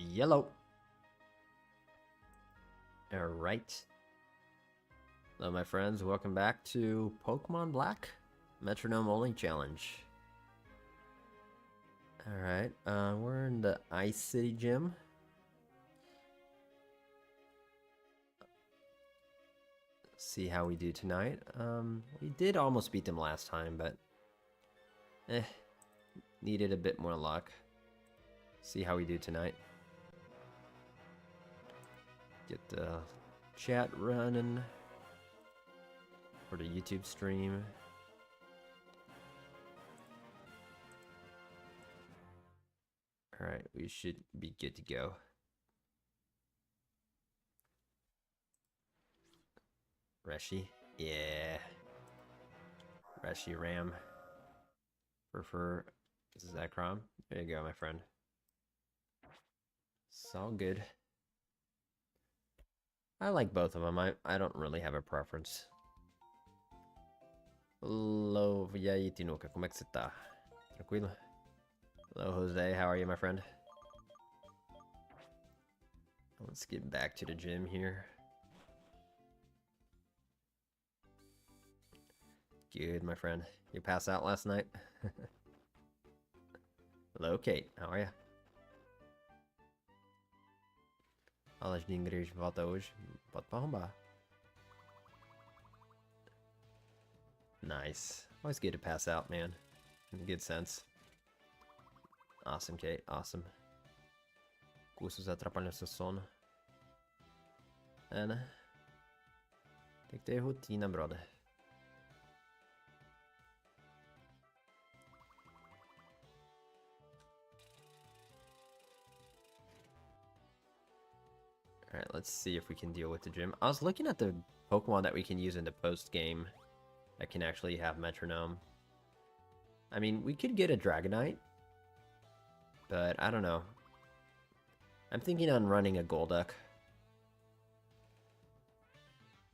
Yellow. Alright. Hello, my friends. Welcome back to Pokemon Black Metronome-Only Challenge. Alright, we're in the Ice City Gym. See how we do tonight. We did almost beat them last time, but needed a bit more luck. See how we do tonight. Get the chat running for the YouTube stream. Alright, we should be good to go. Reshi? Yeah. Reshi Ram. Prefer Zekrom. There you go, my friend. It's all good. I like both of them. I don't really have a preference. Hello, e aí, Tinuca, como é que você tá? Tranquilo? Hello, Jose, how are you, my friend? Let's get back to the gym here. Good, my friend. You passed out last night? Hello, Kate, how are you? Aulas de inglês volta hoje. Pode pra arrombar. Nice. Always good to pass out, man. In a good sense. Awesome, Kate. Awesome. Cursos atrapalham seu sono. É, né? Tem que ter rotina, brother. Alright, let's see if we can deal with the gym. I was looking at the Pokemon that we can use in the post-game that can actually have Metronome. I mean, we could get a Dragonite, but I don't know. I'm thinking on running a Golduck.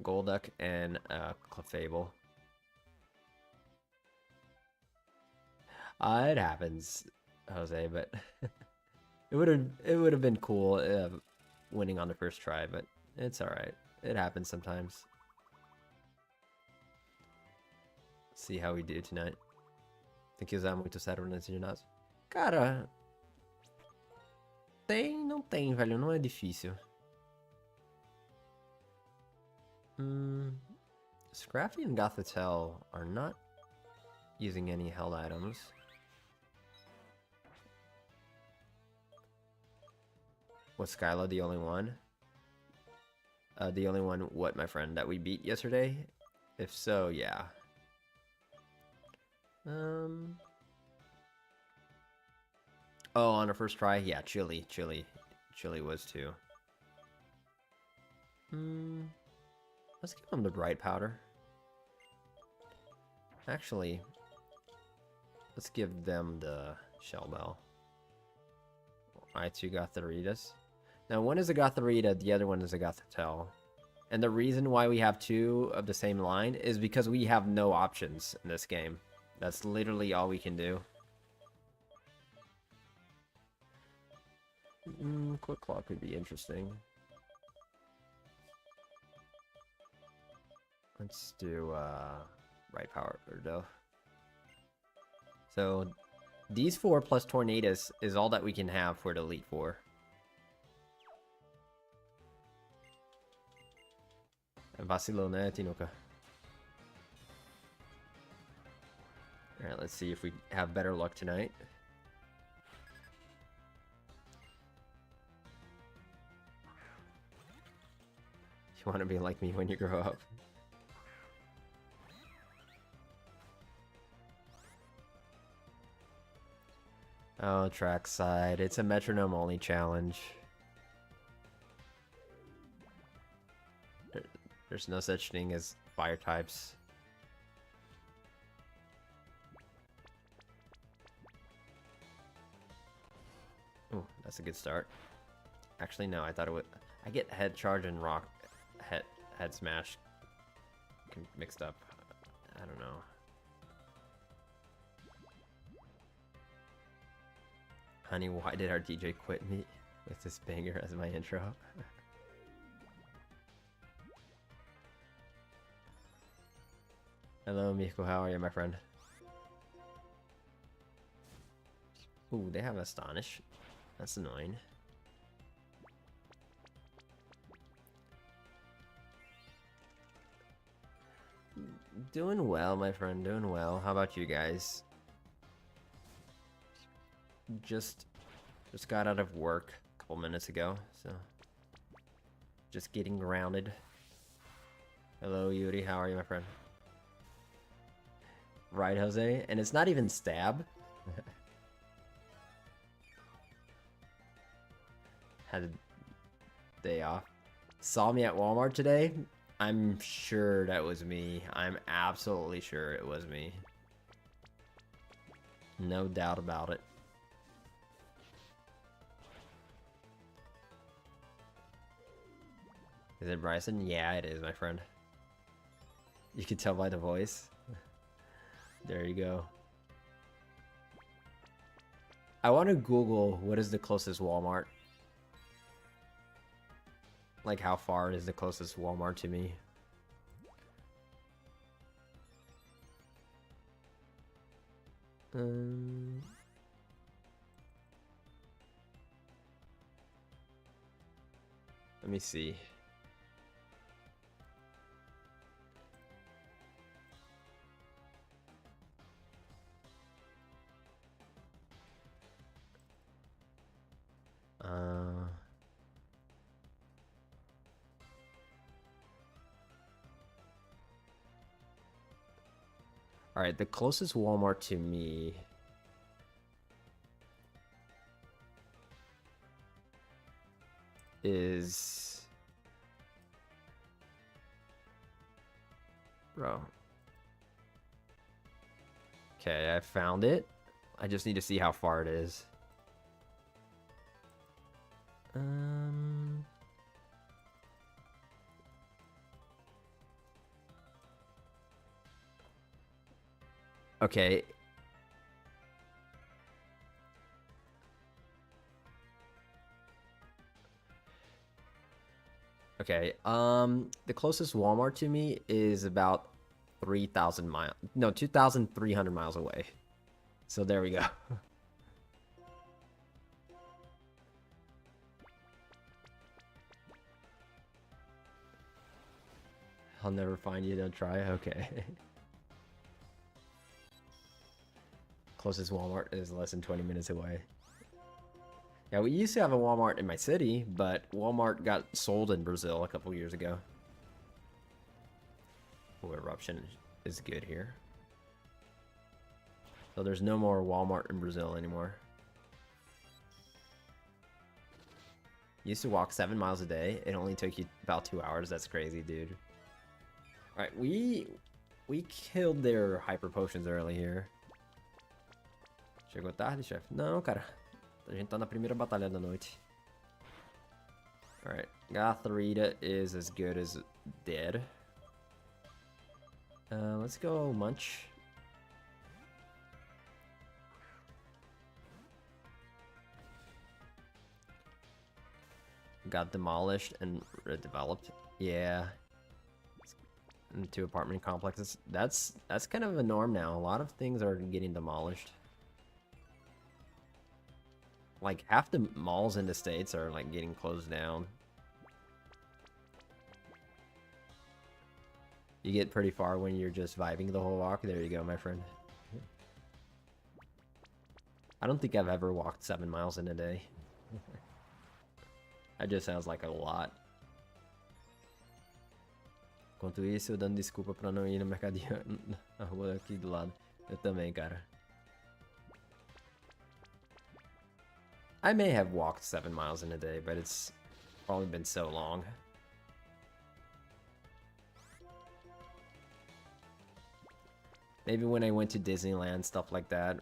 Golduck and Clefable. It happens, Jose, but it would have been cool winning on the first try, but it's alright. It happens sometimes. See how we do tonight. Tem que usar muito cérebro nesse ginásio. Cara, não tem, velho. Não é difícil. Scrafty and Gothitelle are not using any held items. Was Skyla the only one? The only one, what, my friend, that we beat yesterday? If so, yeah. Oh, on our first try? Yeah, Chili was too. Let's give them the Bright Powder. Actually, let's give them the Shell Bell. I two Gothoritas. Now, one is a Gothorita, the other one is a Gothitelle. And the reason why we have two of the same line is because we have no options in this game. That's literally all we can do. Quick Claw could be interesting. Let's do Right Power though. So these four plus Tornadus is all that we can have for the Elite Four. Vacilou, né, Tinuca? Alright, let's see if we have better luck tonight. You want to be like me when you grow up. Oh, trackside. It's a Metronome-Only challenge. There's no such thing as fire types. Oh, that's a good start. Actually, no, I thought it would. I get head charge and rock head smash mixed up. I don't know. Honey, why did our DJ quit me? with this banger as my intro. Hello, Miko. How are you, my friend? Ooh, they have Astonish. That's annoying. Doing well, my friend. Doing well. How about you guys? Just got out of work a couple minutes ago, so just getting grounded. Hello, Yuri. How are you, my friend? Right, Jose? And it's not even stab. Had a day off. Saw me at Walmart today? I'm sure that was me. I'm absolutely sure it was me. No doubt about it. Is it Bryson? Yeah, it is, my friend. You can tell by the voice. There you go. I want to Google what is the closest Walmart. Like how far is the closest Walmart to me? Let me see. All right, the closest Walmart to me is, bro. Okay, I found it. I just need to see how far it is. Okay. Okay. The closest Walmart to me is about 3,000 miles. No, 2,300 miles away. So there we go. I'll never find you, don't try. Okay. Closest Walmart is less than 20 minutes away. Yeah, we used to have a Walmart in my city, but Walmart got sold in Brazil a couple years ago. Oh, Eruption is good here. So there's no more Walmart in Brazil anymore. Used to walk 7 miles a day. It only took you about 2 hours. That's crazy, dude. Alright, we killed their hyper potions early here. Chegou tarde, chefe? Não, cara. A gente tá na primeira batalha da noite. Alright, Gotharita is as good as dead. Let's go Munch. Got demolished and redeveloped. Yeah. Into apartment complexes. That's kind of a norm now. A lot of things are getting demolished. Like half the malls in the States are like getting closed down. You get pretty far when you're just vibing the whole walk. There you go, my friend. I don't think I've ever walked 7 miles in a day. That just sounds like a lot. Enquanto isso, eu dando desculpa pra não ir no mercadinho na rua aqui do lado. Eu também, cara. I may have walked 7 miles in a day, but it's probably been so long. Maybe when I went to Disneyland, stuff like that.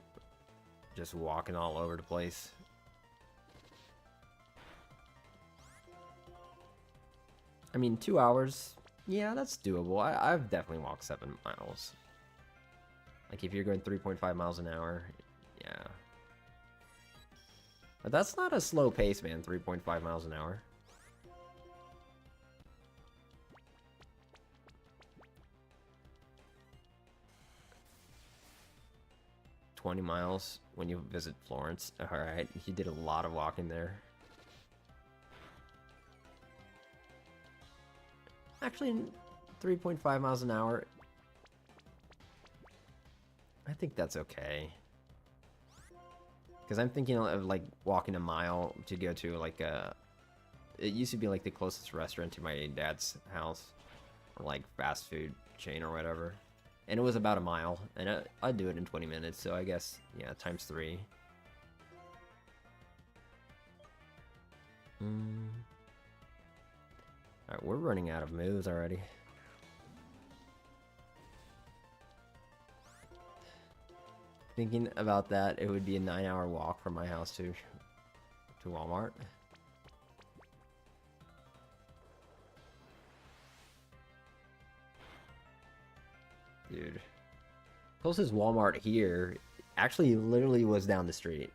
Just walking all over the place. I mean, 2 hours, yeah, that's doable. I've definitely walked 7 miles. Like if you're going 3.5 miles an hour, yeah. But that's not a slow pace, man. 3.5 miles an hour. $20 miles when you visit Florence. Alright, he did a lot of walking there. Actually, 3.5 miles an hour. I think that's okay. Because I'm thinking of like walking a mile to go to like a... It used to be like the closest restaurant to my dad's house. Or like fast food chain or whatever. And it was about a mile. And I'd do it in 20 minutes. So I guess, yeah, times 3. Alright, we're running out of moves already. Thinking about that, it would be a 9-hour walk from my house to Walmart. Dude. Closest Walmart here actually literally was down the street.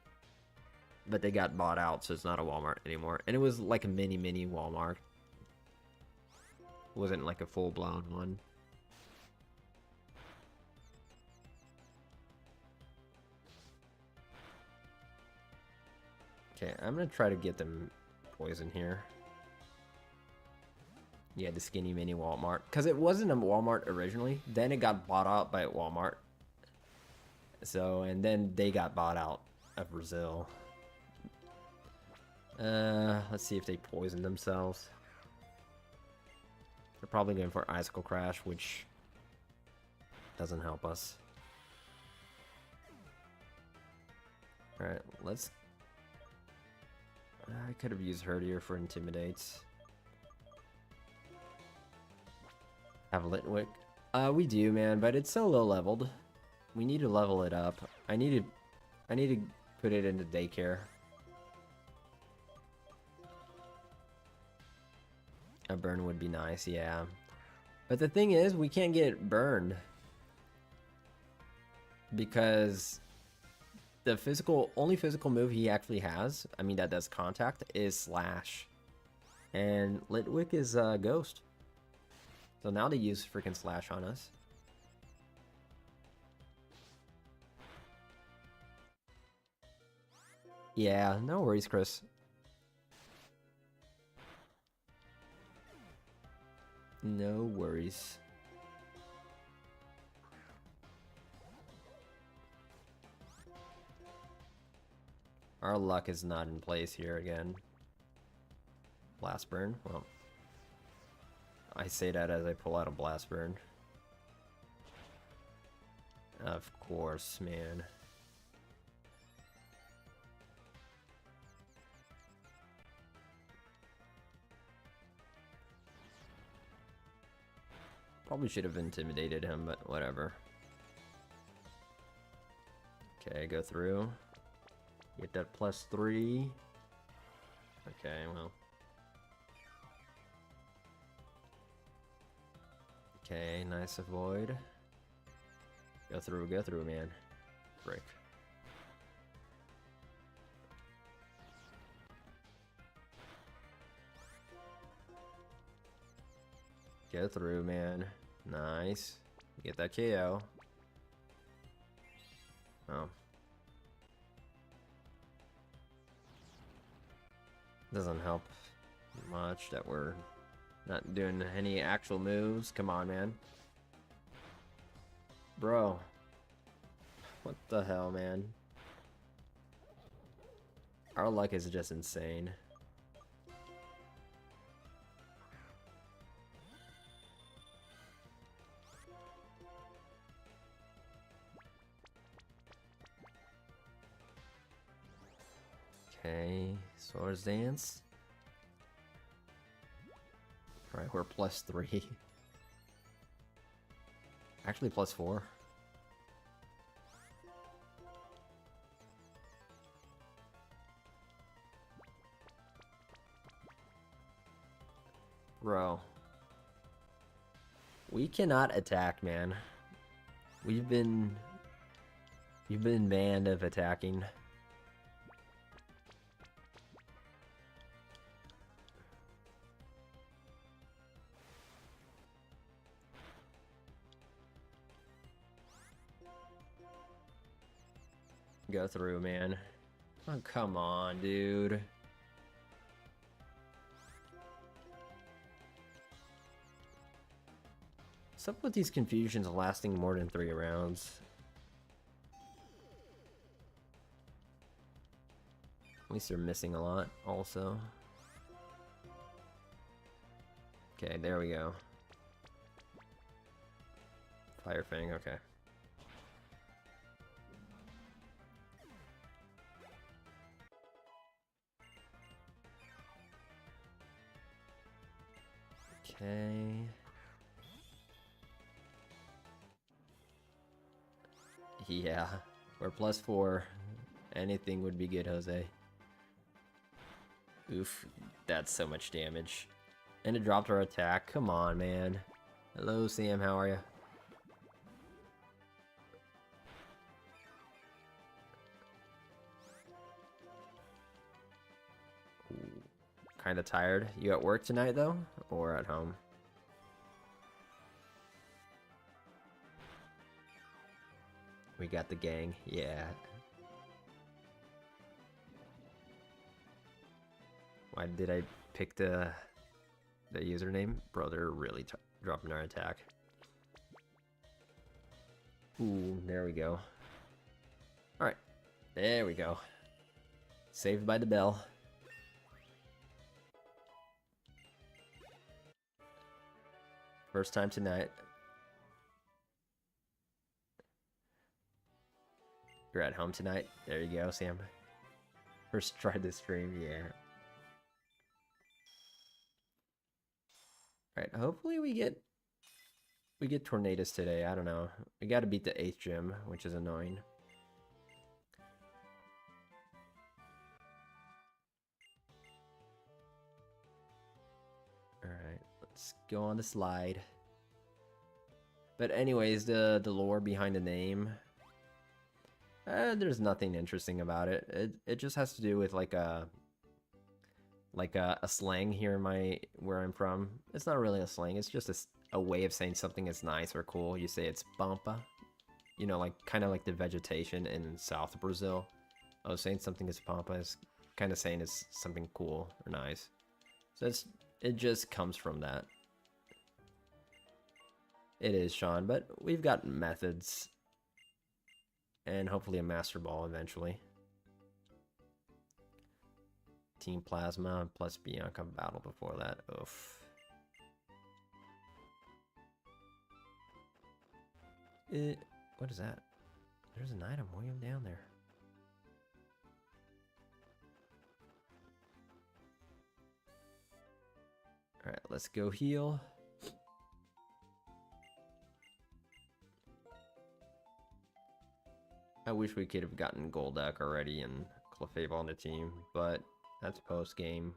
But they got bought out, so it's not a Walmart anymore. And it was like a mini Walmart. It wasn't like a full-blown one. Okay, I'm gonna try to get them poison here. Yeah, the skinny mini Walmart. Because it wasn't a Walmart originally. Then it got bought out by Walmart. So, and then they got bought out of Brazil. Let's see if they poison themselves. They're probably going for Icicle Crash, which doesn't help us. Alright, let's... I could have used Herdier for Intimidates. Have Litwick? We do, man, but it's so low leveled. We need to level it up. I need to put it into daycare. A burn would be nice, yeah. But the thing is, we can't get burned. Because the only physical move he actually has, I mean that does contact, is Slash. And Litwick is Ghost. So now they use freaking Slash on us. Yeah, no worries, Chris. No worries. Our luck is not in place here again. Blast Burn? Well, I say that as I pull out a Blast Burn. Of course, man. Probably should have intimidated him, but whatever. Okay, go through. Get that +3. Okay, well. Okay, nice avoid. Go through, man. Frick. Go through, man. Nice. Get that KO. Oh. Doesn't help much that we're not doing any actual moves. Come on, man. Bro. What the hell, man? Our luck is just insane. Okay, Swords Dance. Alright, we're +3. Actually, +4. Bro. We cannot attack, man. We've been banned of attacking. Go through, man. Oh, come on, dude. What's up with these confusions lasting more than 3 rounds? At least they're missing a lot, also. Okay, there we go. Fire Fang, okay. Okay. Yeah, we're +4. Anything would be good, Jose. Oof, that's so much damage. And it dropped our attack. Come on, man. Hello, Sam, how are you? Kind of tired. You at work tonight, though? Or at home? We got the gang, yeah. Why did I pick the username? Bro, they're really dropping our attack. Ooh, there we go. Alright, there we go. Saved by the bell. First time tonight. You're at home tonight? There you go, Sam. First try this stream, yeah. Alright, hopefully we get tornadoes today. I don't know. We gotta beat the 8th gym, which is annoying. Alright, let's go on the slide. But anyways, the lore behind the name, there's nothing interesting about it. It just has to do with like a slang here in where I'm from. It's not really a slang. It's just a way of saying something is nice or cool. You say it's pampa. You know, like kind of like the vegetation in South Brazil. Oh, saying something is pampa is kind of saying it's something cool or nice. So it just comes from that. It is, Sean, but we've got methods. And hopefully a Master Ball eventually. Team Plasma plus Bianca battle before that. Oof. What is that? There's an item way down there. Alright, let's go heal. I wish we could have gotten Golduck already and Clefable on the team, but that's post-game.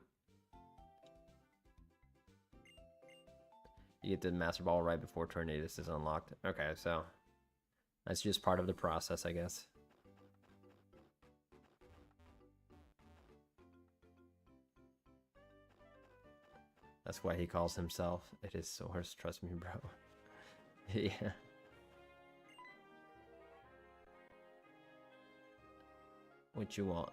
You get the Master Ball right before Tornadus is unlocked. Okay, so that's just part of the process, I guess. That's why he calls himself. It is Source, trust me, bro. Yeah. What you want?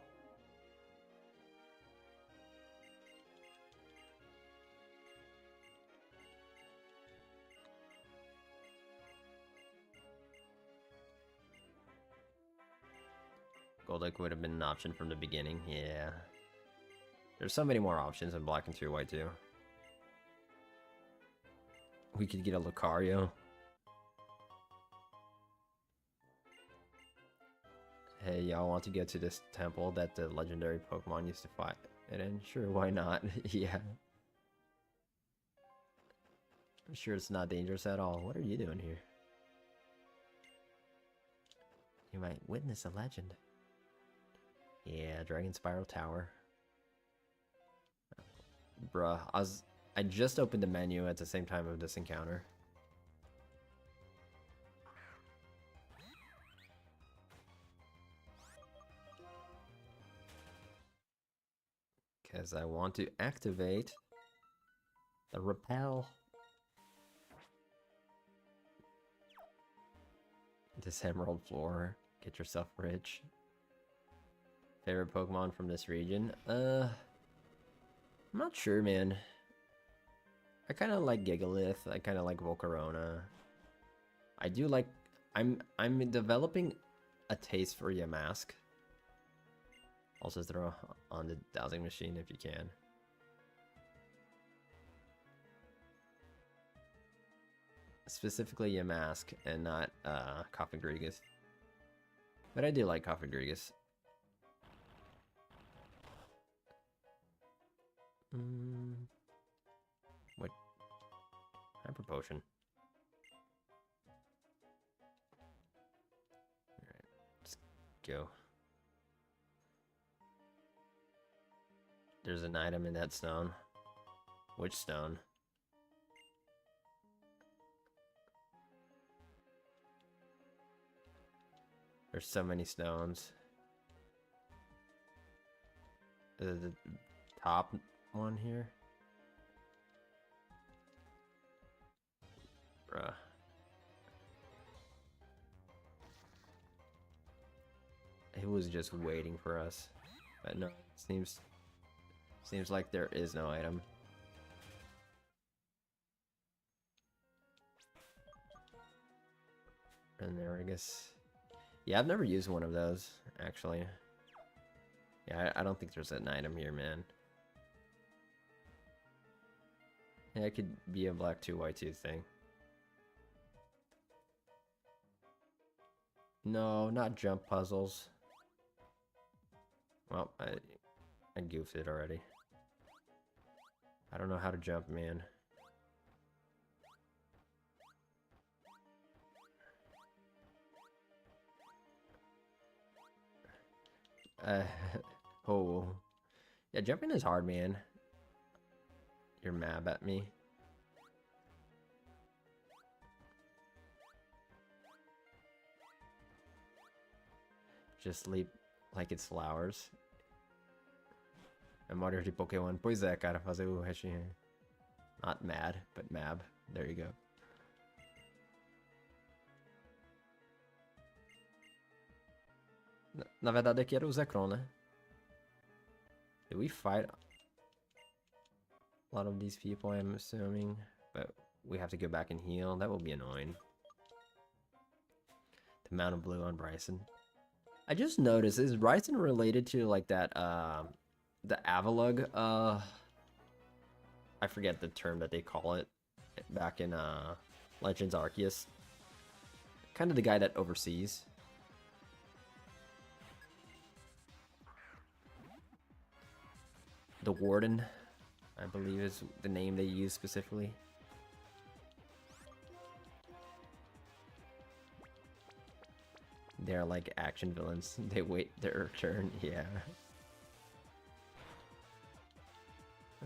Golduck would have been an option from the beginning, yeah. There's so many more options in Black and 2 White too. We could get a Lucario. Hey, y'all want to go to this temple that the legendary Pokemon used to fight it in? Sure, why not? Yeah. I'm sure it's not dangerous at all. What are you doing here? You might witness a legend. Yeah, Dragon Spiral Tower. Bruh, I just opened the menu at the same time of this encounter. Because I want to activate the Repel. This Emerald Floor. Get yourself rich. Favorite Pokemon from this region? I'm not sure, man. I kind of like Gigalith. I kind of like Volcarona. I do like... I'm developing a taste for Yamask. Also throw on the dowsing machine if you can. Specifically Yamask and not Cofagrigus. But I do like Cofagrigus. What? Hyper Potion. Alright, let's go. There's an item in that stone. Which stone? There's so many stones. The top one here. Bruh. It was just waiting for us. But no, it seems like there is no item. And there, I guess. Yeah, I've never used one of those, actually. Yeah, I don't think there's an item here, man. Yeah, it could be a black 2, white 2 thing. No, not jump puzzles. Well, I goofed it already. I don't know how to jump, man. Oh. Yeah, jumping is hard, man. You're mad at me. Just leap like it's flowers. É Mario de Pokémon. Pois é, cara, fazer o hashtag. Not mad, but mab. There you go. Na verdade aqui era o Zekrom, né? Did we fight a lot of these people, I'm assuming? But we have to go back and heal. That will be annoying. The amount of blue on Bryson. I just noticed, is Bryson related to like that, the Avalug, I forget the term that they call it back in, Legends Arceus. Kind of the guy that oversees. The Warden, I believe is the name they use specifically. They're like action villains. They wait their turn, yeah.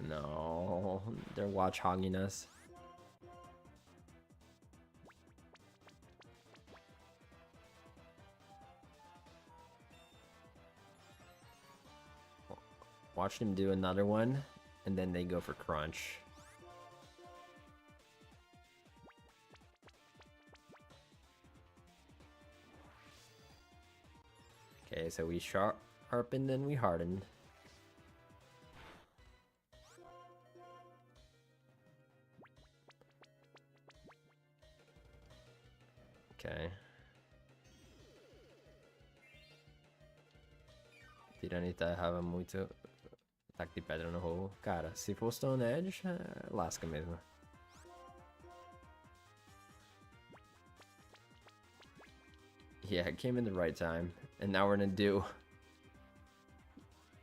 No, they're watch hogging us. Watch them do another one, and then they go for crunch. Okay, so we sharpened and we hardened. Okay. Tiranita rava muito ataque de pedra no rolo. Cara, se for Stone Edge, lasca mesmo. Yeah, it came in the right time. And now we're gonna do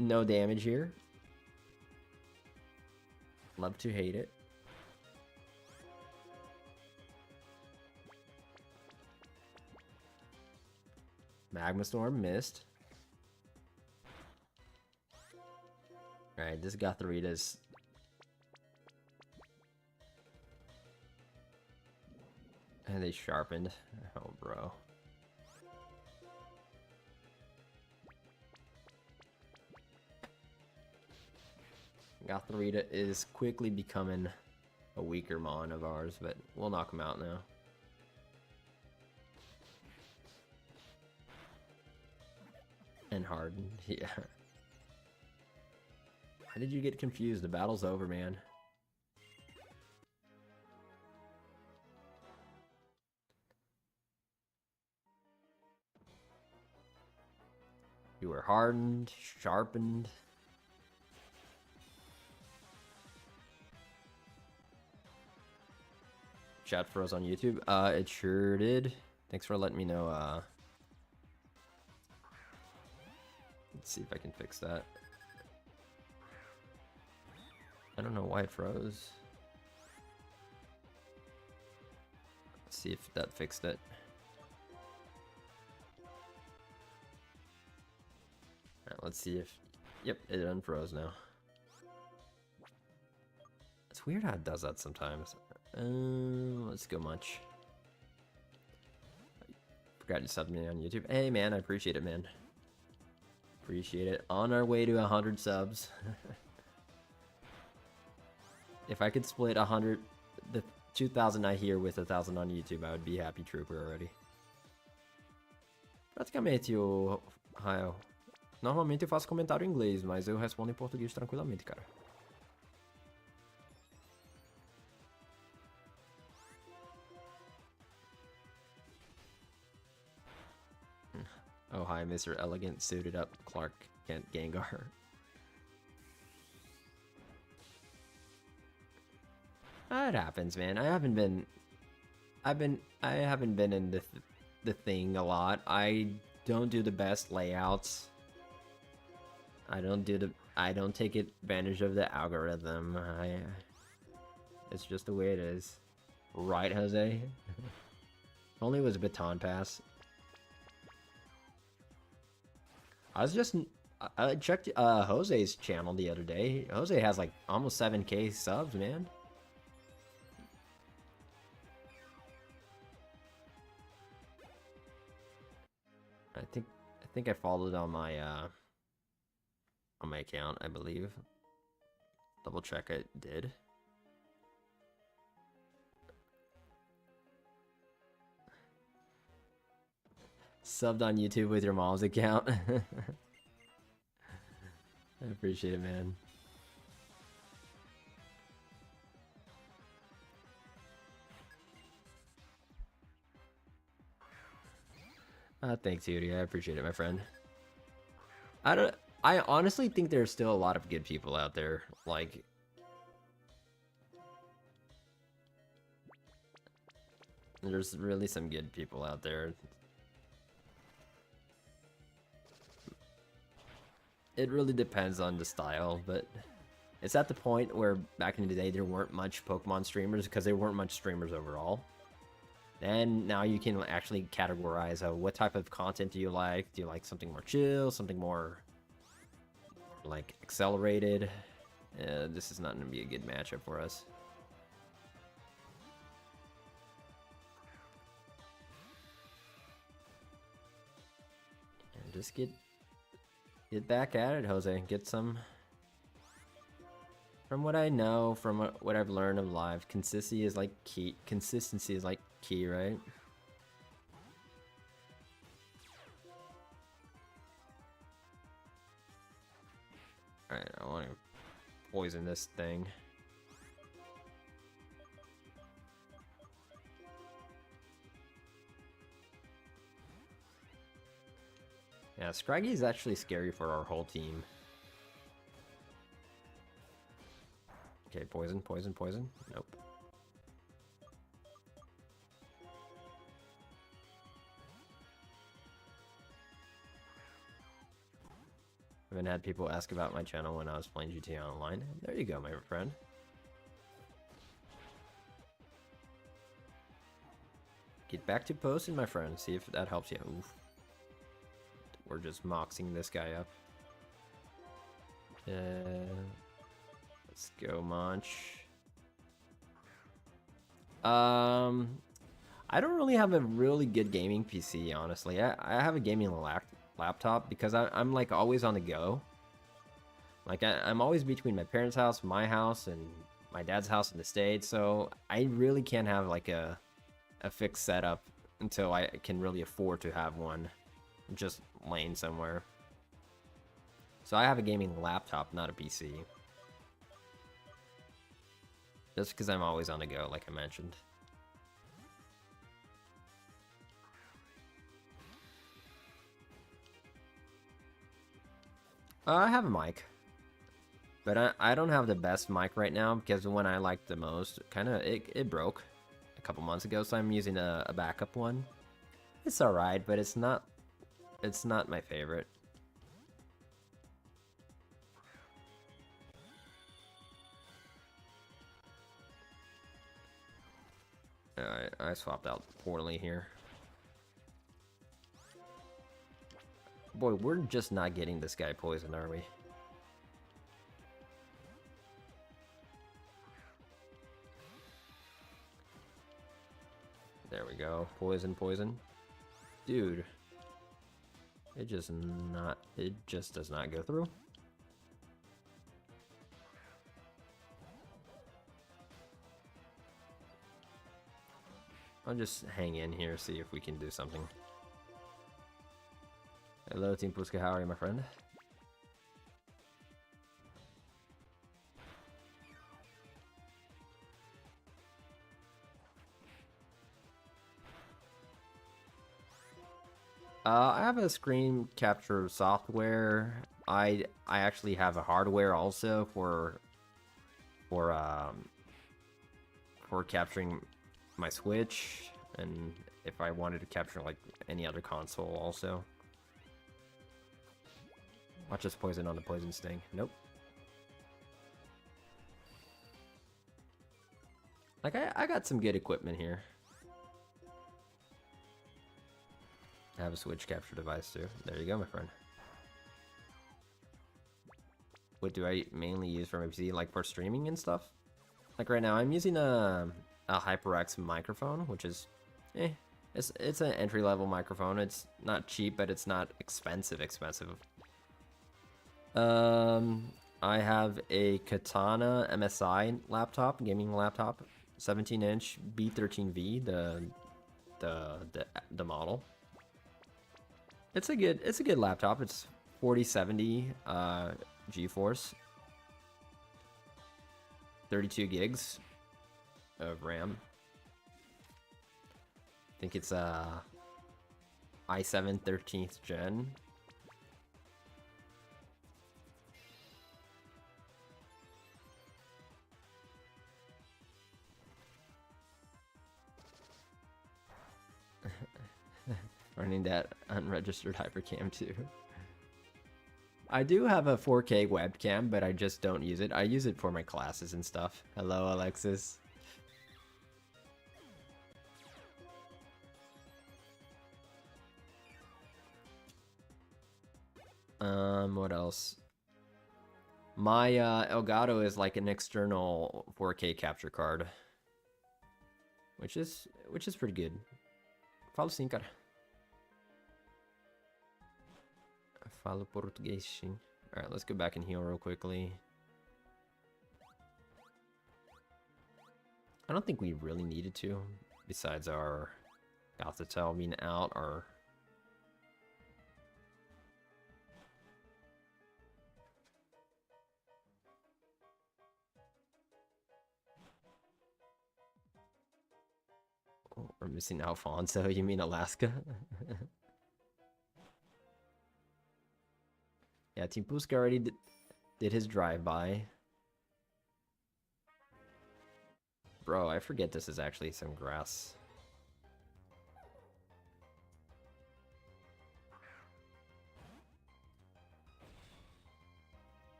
no damage here. Love to hate it. Magma Storm missed. Alright, this Gothorita's... And they sharpened. Oh, bro. Gothorita is quickly becoming a weaker mon of ours, but we'll knock him out now. And hardened, yeah. Why did you get confused? The battle's over, man. You were hardened, sharpened. Chat froze on YouTube. It sure did. Thanks for letting me know. Let's see if I can fix that. I don't know why it froze. Let's see if that fixed it. Alright, let's see if... Yep, it unfroze now. It's weird how it does that sometimes. Let's go much. Forgot you subbed me on YouTube. Hey man, I appreciate it, man. Appreciate it. On our way to 100 subs. If I could split 100, the 2,000 I hear with 1,000 on YouTube, I would be happy trooper already. Praticamente, o Rael. Normalmente eu faço comentário em inglês, mas eu respondo em português tranquilamente, cara. Oh, hi, Mr. Elegant, suited up Clark Kent Gengar. It happens, man. I haven't been in the thing a lot. I don't do the best layouts. I don't take advantage of the algorithm. It's just the way it is. Right, Jose? Only was Baton Pass. I checked Jose's channel the other day. Jose has like almost 7K subs, man. I think I followed on my account, I believe. Double check I did. Subbed on YouTube with your mom's account. I appreciate it, man. Thanks, Yuri. I appreciate it, my friend. I honestly think there's still a lot of good people out there. Like, there's really some good people out there. It really depends on the style, but it's at the point where back in the day there weren't much Pokemon streamers because there weren't much streamers overall. And now you can actually categorize what type of content do you like? Do you like something more chill, something more like accelerated? This is not going to be a good matchup for us. And just get back at it, Jose. Get some. From what I know, from what I've learned of live, consistency is like key. Consistency is like key, right? Alright, I want to poison this thing. Yeah, Scraggy is actually scary for our whole team. Okay, poison, poison, poison. Nope. I've been had people ask about my channel when I was playing GTA Online. There you go, my friend. Get back to posting, my friend. See if that helps you. Oof. We're just moxing this guy up. Let's go, Munch. I don't really have a really good gaming PC, honestly. I have a gaming laptop because I'm like always on the go. Like I'm always between my parents' house, my house, and my dad's house in the States. So I really can't have like a fixed setup until I can really afford to have one just laying somewhere. So I have a gaming laptop, not a PC. Just because I'm always on the go, like I mentioned. I have a mic. But I don't have the best mic right now because the one I like the most, it broke a couple months ago, so I'm using a backup one. It's alright, but it's not my favorite. Alright, I swapped out poorly here. Boy, we're just not getting this guy poisoned, are we? There we go. Poison, poison. Dude. It just does not go through. I'll just hang in here, see if we can do something. Hello, Team Puska, how are you, my friend? I have a screen capture software. I actually have a hardware also for capturing my Switch, and if I wanted to capture like any other console also. Watch this poison on the poison sting. Nope. Like I got some good equipment here. I have a Switch capture device too. There you go, my friend. What do I mainly use for my PC? Like for streaming and stuff? Like right now, I'm using a HyperX microphone, which is, it's an entry-level microphone. It's not cheap, but it's not expensive. I have a Katana MSI laptop, gaming laptop, 17-inch B13V, the model. It's a good laptop. It's 4070 GeForce, 32 gigs of RAM. I think it's i7 13th gen. Running that unregistered hypercam too. I do have a 4K webcam, but I just don't use it. I use it for my classes and stuff. Hello, Alexis. What else? My Elgato is like an external 4K capture card, which is pretty good. Falo sim, cara. Falo português, sim. Alright, let's go back and heal real quickly. I don't think we really needed to, besides our Gothitelle being out, or... Oh, we're missing Alfonso, you mean Alaska? Yeah, Team Puska already did his drive-by. Bro, I forget this is actually some grass.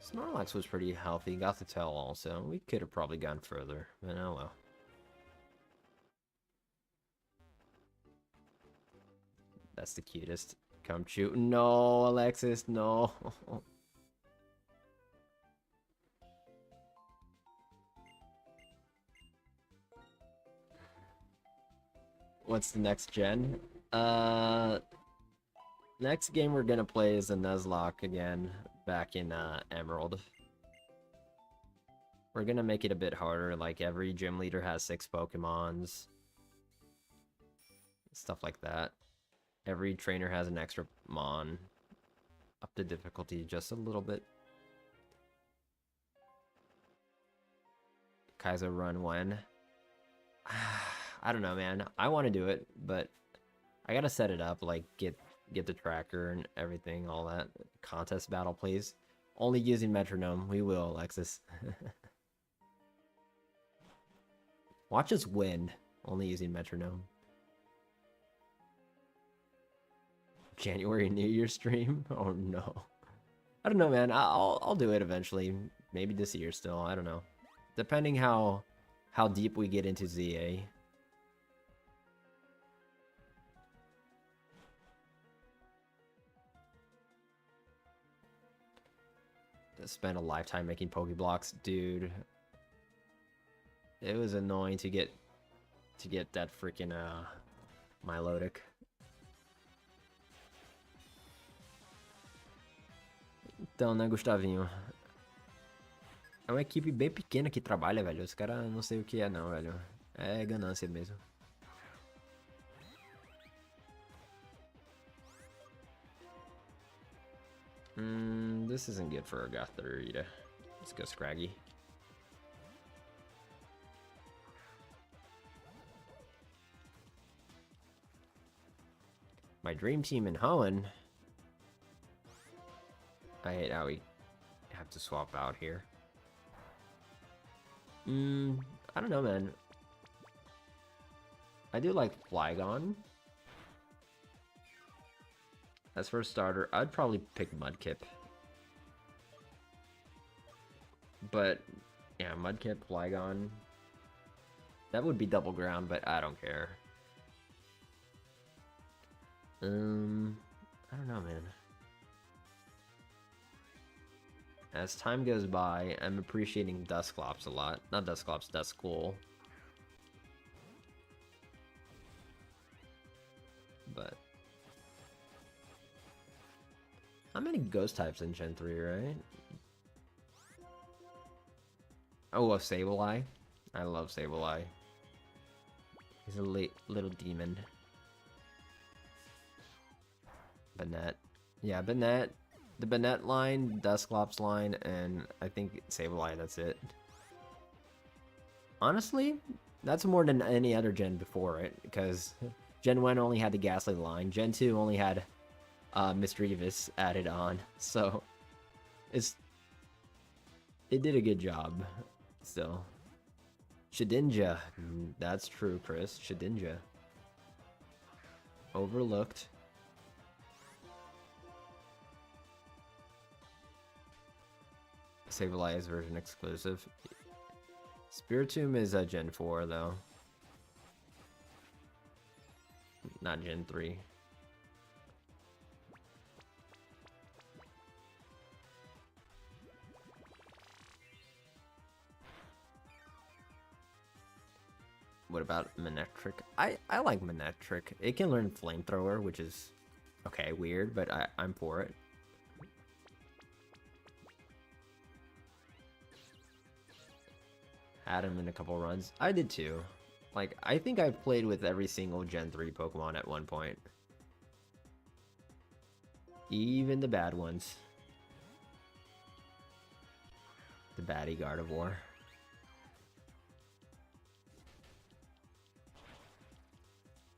Snorlax was pretty healthy, Gothitelle also. We could have probably gone further, but oh well. That's the cutest. Come shoot. No, Alexis, no. What's the next gen? Next game we're gonna play is a Nuzlocke again, back in Emerald. We're gonna make it a bit harder, like every gym leader has 6 Pokemons. Stuff like that. Every trainer has an extra Mon. up the difficulty just a little bit. Kaiser run when? I don't know, man. I want to do it, but I gotta set it up, like get the tracker and everything, all that. Contest battle, please. Only using metronome. We will, Alexis. Watch us win. Only using metronome. January New Year stream? Oh no. I don't know, man. I'll do it eventually. Maybe this year still. I don't know. Depending how deep we get into ZA. Spent a lifetime making Pokeblocks, dude. It was annoying to get that freaking Milotic. Então, né, Gustavinho? É uma equipe bem pequena que trabalha, velho. Os caras não sei o que é não, velho. É ganância mesmo. This isn't good for a Gothorita. Let's go Scraggy. My dream team in Hoenn. I hate how we have to swap out here. I don't know, man. I do like Flygon. As for a starter, I'd probably pick Mudkip. But, yeah, Mudkip, Flygon. That would be double ground, but I don't care. I don't know, man. As time goes by, I'm appreciating Dusclops a lot. Not Dusclops, Duskull. But how many ghost types in Gen 3, right? Oh, a Sableye. I love Sableye. He's a little demon. Banette. Yeah, Banette. The Banette line, Dusclops line, and I think Sableye, that's it. Honestly, that's more than any other gen before, right? Because Gen 1 only had the Ghastly line. Gen 2 only had Misdreavus added on. So, it did a good job, still. Shedinja. That's true, Chris. Shedinja. Overlooked. Sableye is version exclusive. Spiritomb is a Gen 4 though. Not Gen 3. What about Manectric? I like Manectric. It can learn Flamethrower, which is okay, weird, but I'm for it. Had him in a couple runs. I did too. Like, I think I've played with every single Gen 3 Pokemon at one point. Even the bad ones. The baddie Gardevoir.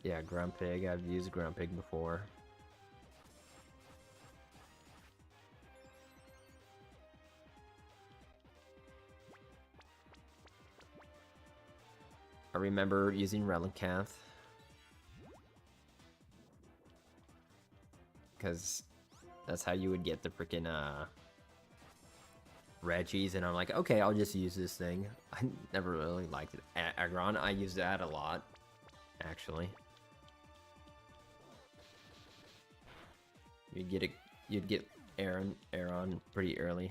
Yeah, Grumpig. I've used Grumpig before. I remember using Relicanth. Because that's how you would get the freaking Reggies, and I'm like, okay, I'll just use this thing. I never really liked it. Aggron, I used that a lot, actually. You'd get Aeron pretty early.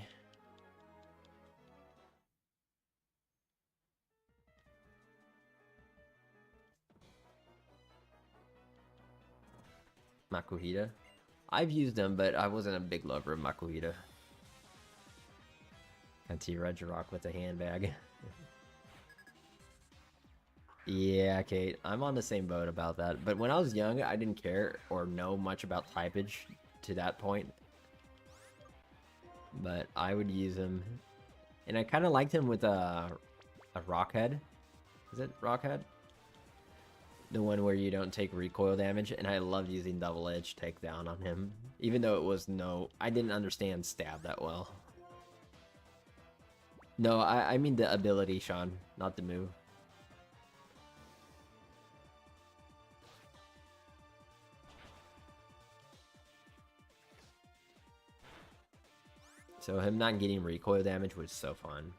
Makuhita. I've used them, but I wasn't a big lover of Makuhita. And T-Regirock with a handbag. Yeah, Kate, I'm on the same boat about that. But when I was young, I didn't care or know much about typage to that point. but I would use him. And I kind of liked him with a rock head. Is it rock head? The one where you don't take recoil damage, and I loved using double edge takedown on him, even though it was I didn't understand stab that well. No, I mean the ability, Sean, not the move. So him not getting recoil damage was so fun.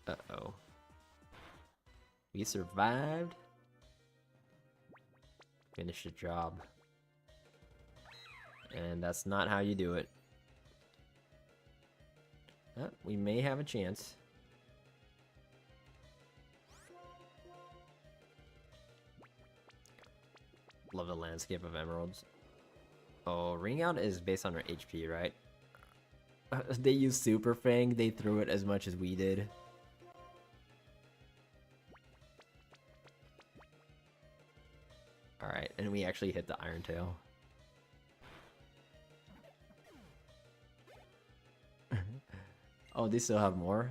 Uh-oh. We survived. Finish the job. And that's not how you do it. We may have a chance. Love the landscape of emeralds. Oh, ring out is based on our HP, right? They used Super Fang, they threw it as much as we did. Alright, and we actually hit the Iron Tail. Oh, they still have more?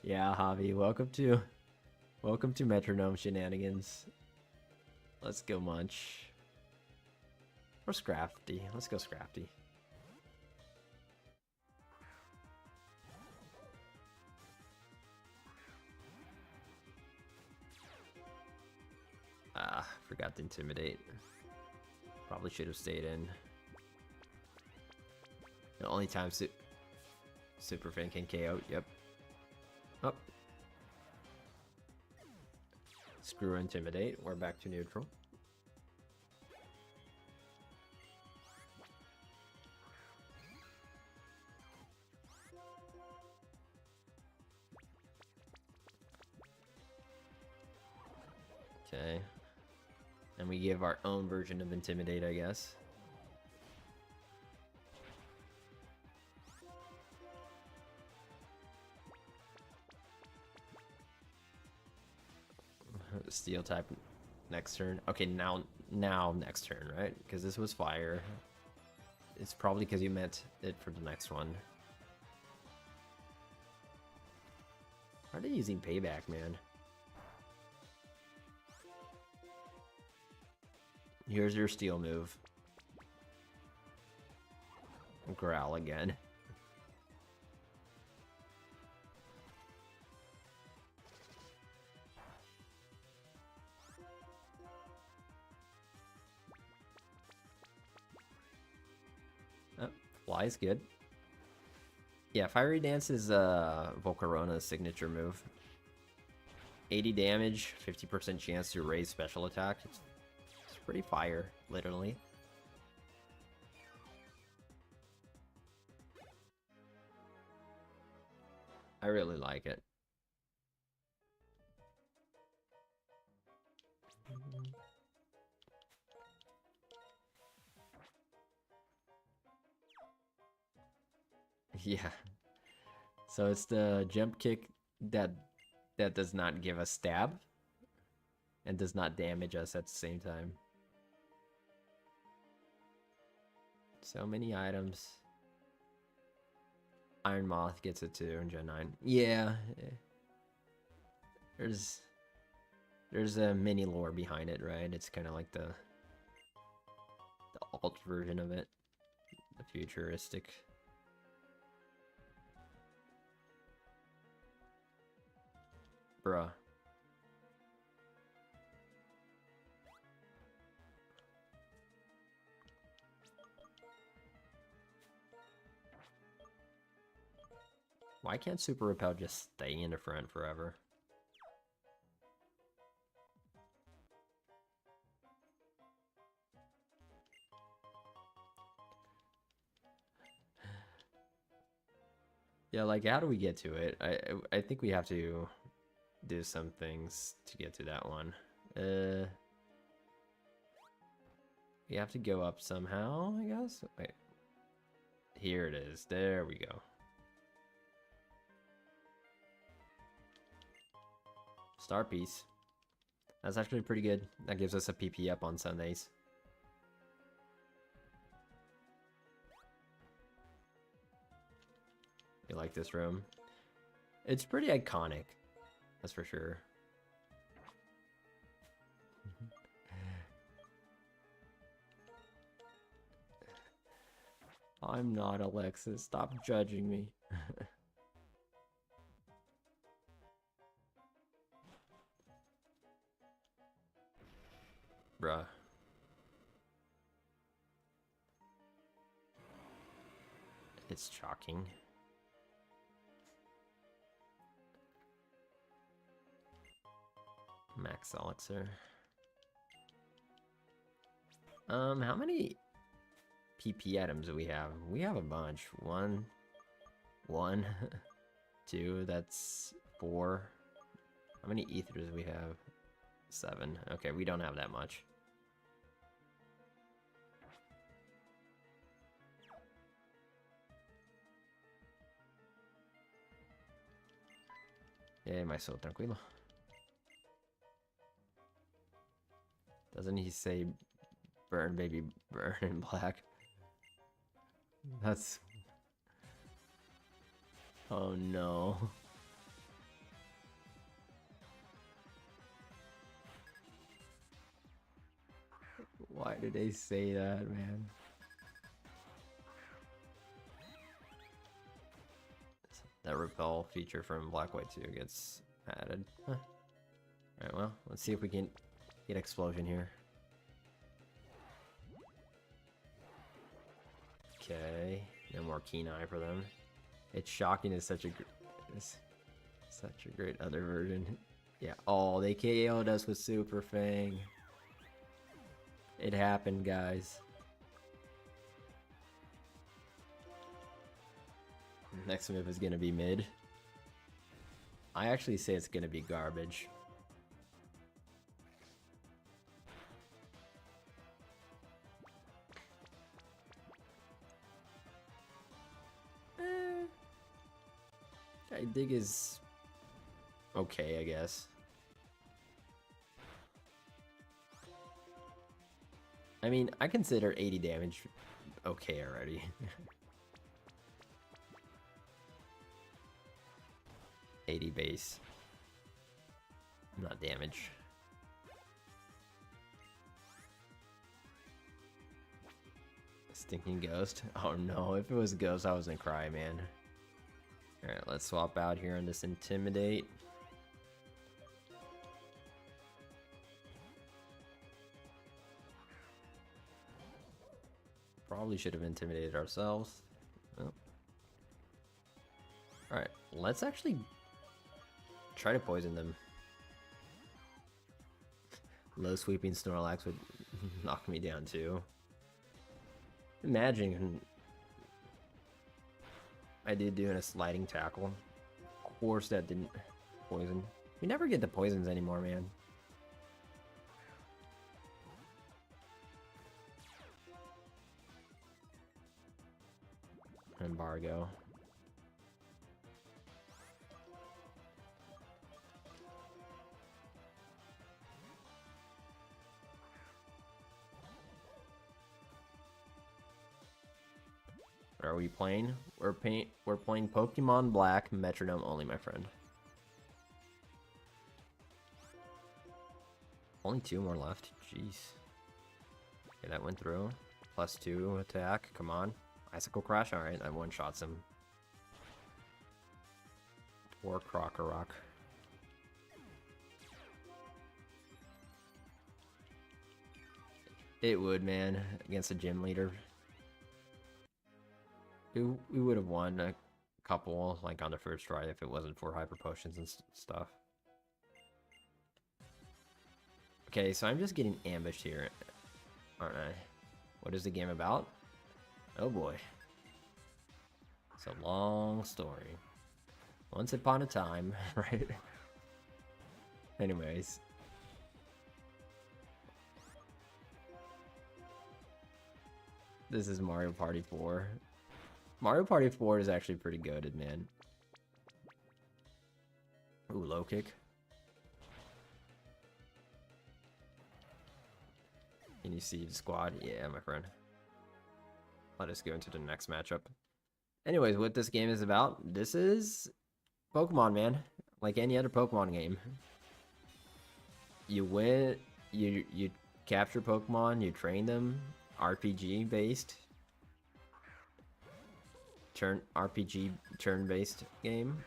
Yeah, Javi, welcome to Metronome Shenanigans. Let's go Munch. Or Scrafty. Let's go Scrafty. Forgot to intimidate. Probably should have stayed in. The only time Super Fan can KO. Yep. Up. Oh. Screw intimidate. We're back to neutral. Okay. And we give our own version of intimidate, I guess. Steel type next turn. Okay, now next turn, right? Because this was fire. It's probably because you meant it for the next one. Are they using payback, man? Here's your steel move. Growl again. Oh, fly's good. Yeah, Fiery Dance is Volcarona's signature move. 80 damage, 50% chance to raise special attack. It's pretty fire, literally. I really like it. Yeah. So it's the jump kick that does not give us stab and does not damage us at the same time. So many items. Iron Moth gets it too in Gen 9. Yeah. There's a mini lore behind it, right? It's kind of like the alt version of it. The futuristic. Bruh. Why can't Super Repel just stay in the front forever? Yeah, like, how do we get to it? I think we have to do some things to get to that one. We have to go up somehow, I guess? Wait. Here it is. There we go. Star piece. That's actually pretty good. That gives us a PP up on Sundays. You like this room? It's pretty iconic. That's for sure. I'm not Alexis. Stop judging me. Bruh. It's shocking. Max Elixir. How many PP items do we have? We have a bunch. One, 2, that's 4. How many ethers do we have? 7. Okay, we don't have that much. Yeah, my soul tranquilo. Doesn't he say burn baby burn in black? That's... Oh no. Why did they say that, man? That repel feature from Black White 2 gets added. Huh. Alright, well, let's see if we can get explosion here. Okay, no more keen eye for them. It's shocking is such a great other version. Yeah, oh, they KO'd us with Super Fang. It happened, guys. Next move is gonna be mid. I actually say it's gonna be garbage. I dig is okay, I guess. I mean, I consider 80 damage okay already. 80 base. Not damage. Stinking ghost. Oh no, if it was ghost, I was gonna cry, man. Alright, let's swap out here on this intimidate. Probably should have intimidated ourselves. Oh. Alright, let's actually try to poison them. Low sweeping Snorlax would knock me down too. Imagine I did doing a sliding tackle. Of course that didn't poison. We never get the poisons anymore, man. Embargo. What are we playing? We're playing Pokemon Black Metronome-Only, my friend. Only 2 more left. Jeez. Okay, that went through. +2 attack. Come on. Icicle Crash. Alright, that one-shots him. Poor Crocorock. It would, man. Against a gym leader. We would have won a couple, like, on the first try if it wasn't for hyper potions and stuff. Okay, so I'm just getting ambushed here, aren't I? What is the game about? Oh boy. It's a long story. Once upon a time, right? Anyways. This is Mario Party 4. Mario Party 4 is actually pretty goated, man. Ooh, low kick. Can you see the squad? Yeah, my friend. Let us go into the next matchup. Anyways, what this game is about, this is Pokemon, man. Like any other Pokemon game. You win, you capture Pokemon, you train them, RPG based. RPG turn-based game.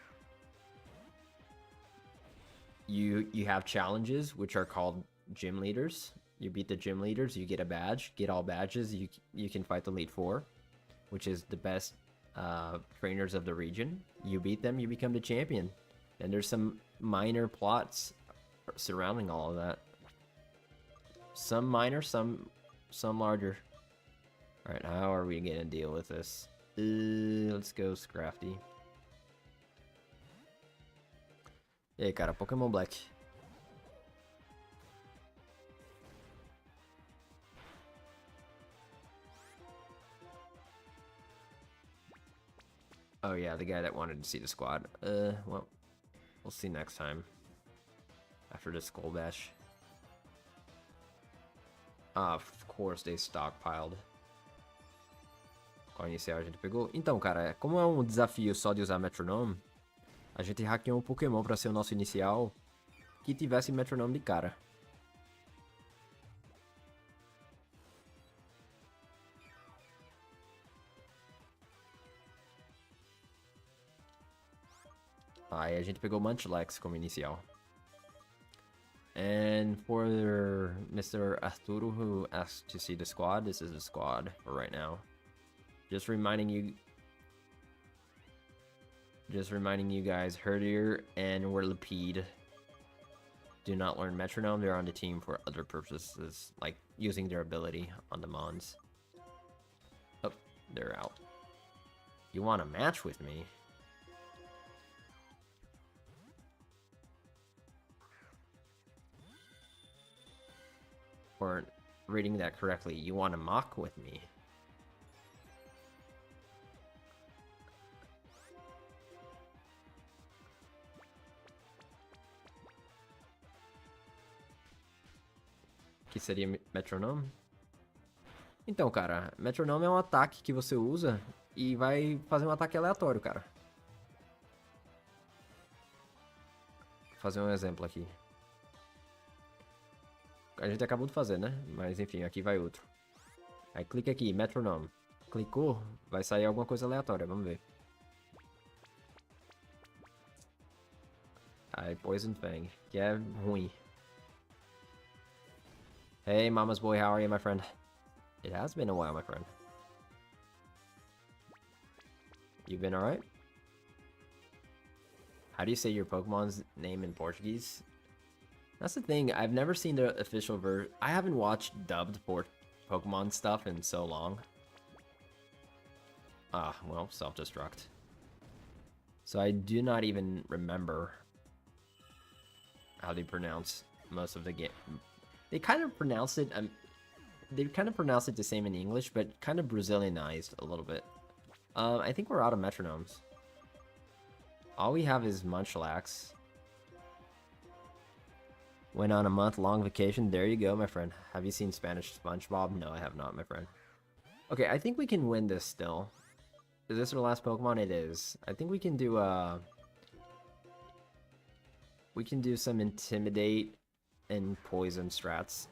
You have challenges which are called gym leaders. You beat the gym leaders, you get a badge. Get all badges, you can fight the Elite Four, which is the best trainers of the region. You beat them, you become the champion. And there's some minor plots surrounding all of that. Some minor, some larger. Alright, how are we gonna deal with this? Let's go Scrafty. E aí, cara, Pokémon Black. Oh yeah, the guy that wanted to see the squad. Well, we'll see next time. After the Skull Bash. Of course they stockpiled. Qual inicial a gente pegou? Então, cara, como é um desafio só de usar Metronome, a gente hackeou um Pokémon pra ser o nosso inicial que tivesse Metronome de cara. Aí a gente pegou Munchlax como inicial. And for Mr. Arturo who asked to see the squad, this is the squad for right now. Just reminding you guys, Herdier and Whirlipede do not learn Metronome. They're on the team for other purposes, like using their ability on the Mons. Oh, they're out. You want a match with me? Or reading that correctly, you want to mock with me? Que seria Metronome? Então, cara, Metronome é um ataque que você usa e vai fazer um ataque aleatório, cara. Vou fazer um exemplo aqui. A gente acabou de fazer, né? Mas enfim, aqui vai outro. Aí clica aqui, Metronome. Clicou, vai sair alguma coisa aleatória, vamos ver. Aí Poison Fang, que é ruim. Hey, Mama's boy, how are you, my friend? It has been a while, my friend. You been alright? How do you say your Pokemon's name in Portuguese? That's the thing, I've never seen the official version. I haven't watched dubbed Pokemon stuff in so long. Ah, well, self-destruct. So I do not even remember how they pronounce most of the game. They kind of pronounce it, the same in English, but kind of Brazilianized a little bit. I think we're out of Metronomes. All we have is Munchlax. Went on a month-long vacation. There you go, my friend. Have you seen Spanish SpongeBob? No, I have not, my friend. Okay, I think we can win this still. Is this our last Pokemon? It is. I think we can do some Intimidate and Poison strats.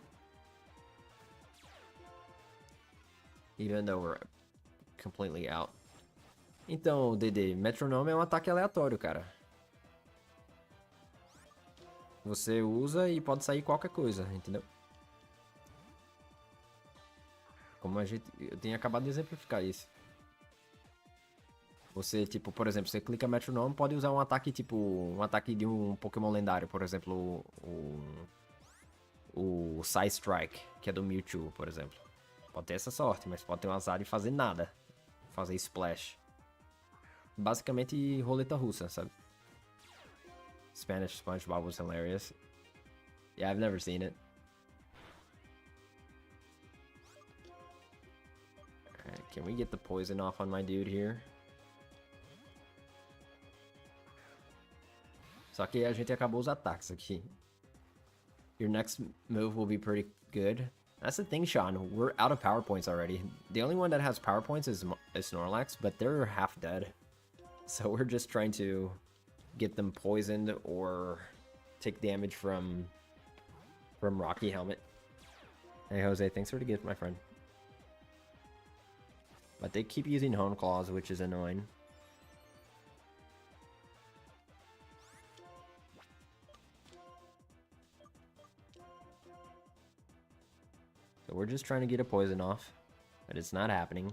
Even though we're completely out. Então, Dede, Metronome é um ataque aleatório, cara. Você usa e pode sair qualquer coisa, entendeu? Como eu tenho acabado de exemplificar isso. Você, tipo, por exemplo, você clica Metronome, pode usar um ataque, tipo, um ataque de um Pokémon lendário, por exemplo, o Psy Strike, que é do Mewtwo, por exemplo. Pode ter essa sorte, mas pode ter um azar e fazer nada. Fazer Splash. Basicamente, roleta russa, sabe? Spanish SpongeBob was hilarious. Yeah, I've never seen it. Alright, can we get the poison off on my dude here? Só que a gente acabou os ataques aqui. Your next move will be pretty good. That's the thing, Sean. We're out of power points already. The only one that has power points is Snorlax, but they're half dead. So we're just trying to get them poisoned or take damage from Rocky Helmet. Hey, Jose, thanks for the gift, my friend. But they keep using Hone Claws, which is annoying. So we're just trying to get a poison off, but it's not happening.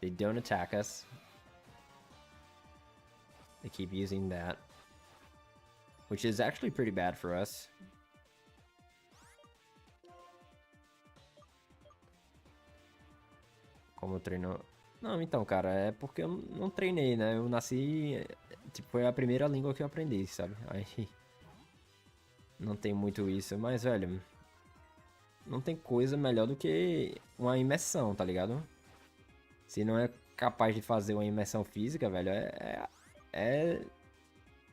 They don't attack us. They keep using that, which is actually pretty bad for us. Como treinou? Não, então, cara, é porque eu não treinei, né? Eu nasci, tipo, foi a primeira língua que eu aprendi, sabe? Aí não tem muito isso, mas, velho, não tem coisa melhor do que uma imersão, tá ligado? Se não é capaz de fazer uma imersão física, velho, é,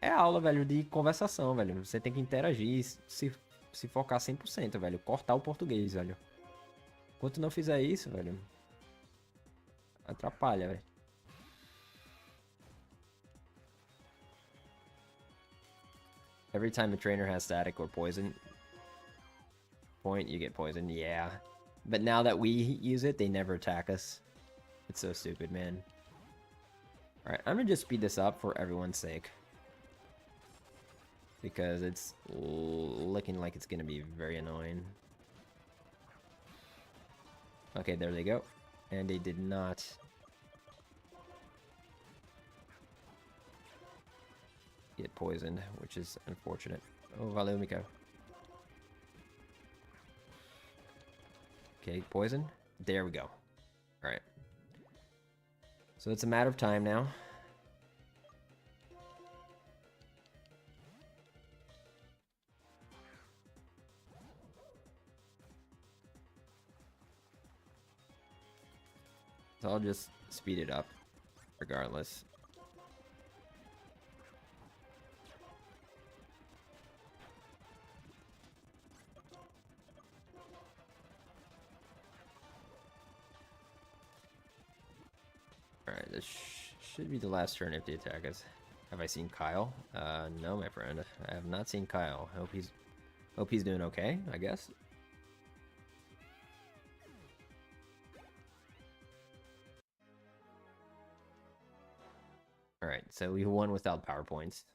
é aula, velho, de conversação, velho. Você tem que interagir, se focar 100%, velho. Cortar o português, velho. Enquanto não fizer isso, velho, atrapalha, velho. Every time a trainer has static or poison point, you get poisoned. Yeah. But now that we use it, they never attack us. It's so stupid, man. Alright, I'm gonna just speed this up for everyone's sake. Because it's looking like it's gonna be very annoying. Okay, there they go. And they did not get poisoned, which is unfortunate. Oh, valeu, Miko. Okay, poison. There we go. Alright. So it's a matter of time now. So I'll just speed it up, regardless. Alright, this should be the last turn if they attack us. Have I seen Kyle? No, my friend. I have not seen Kyle. Hope he's doing okay, I guess. Alright, so we won without power points.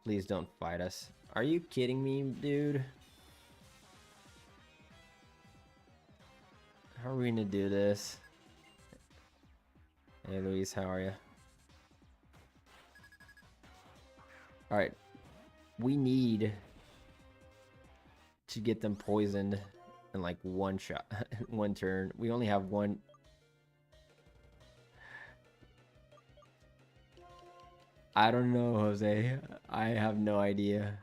Please don't fight us. Are you kidding me, dude? How are we gonna do this? Hey, Luis, how are you? Alright. We need to get them poisoned in like one shot, one turn. We only have one. I don't know, Jose. I have no idea.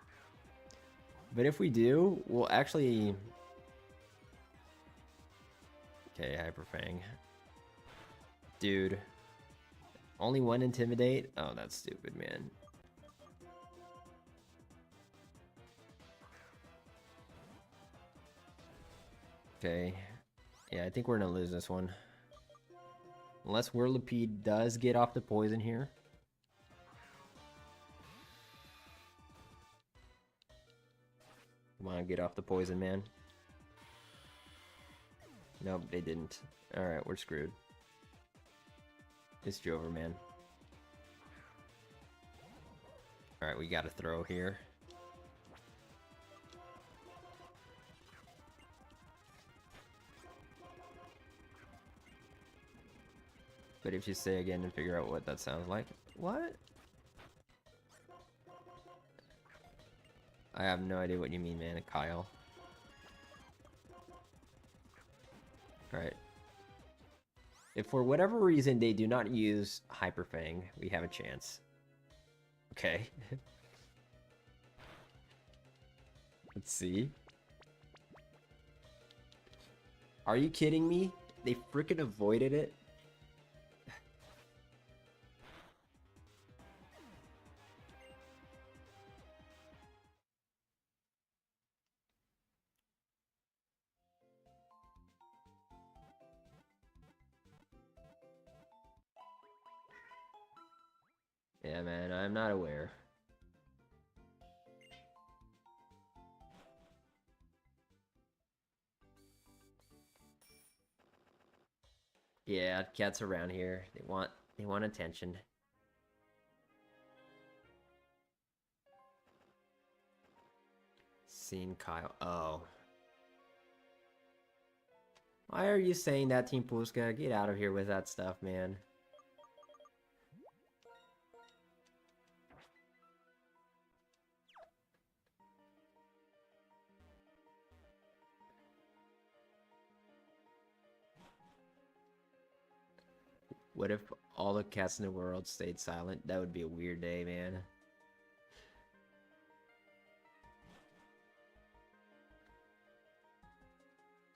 But if we do, we'll actually... Okay, Hyperfang. Dude. Only one Intimidate? Oh, that's stupid, man. Okay. Yeah, I think we're gonna lose this one. Unless Whirlipede does get off the poison here. Come on, get off the poison, man. Nope, they didn't. Alright, we're screwed. It's Jover, man. Alright, we gotta throw here. But if you say again and figure out what that sounds like. What? I have no idea what you mean, man. Kyle. Alright. If for whatever reason they do not use Hyperfang, we have a chance. Okay. Let's see. Are you kidding me? They freaking avoided it? Yeah, man, I'm not aware. Yeah, cats around here. They want attention. Seen Kyle. Oh. Why are you saying that, Team Puska? Get out of here with that stuff, man. What if all the cats in the world stayed silent? That would be a weird day, man.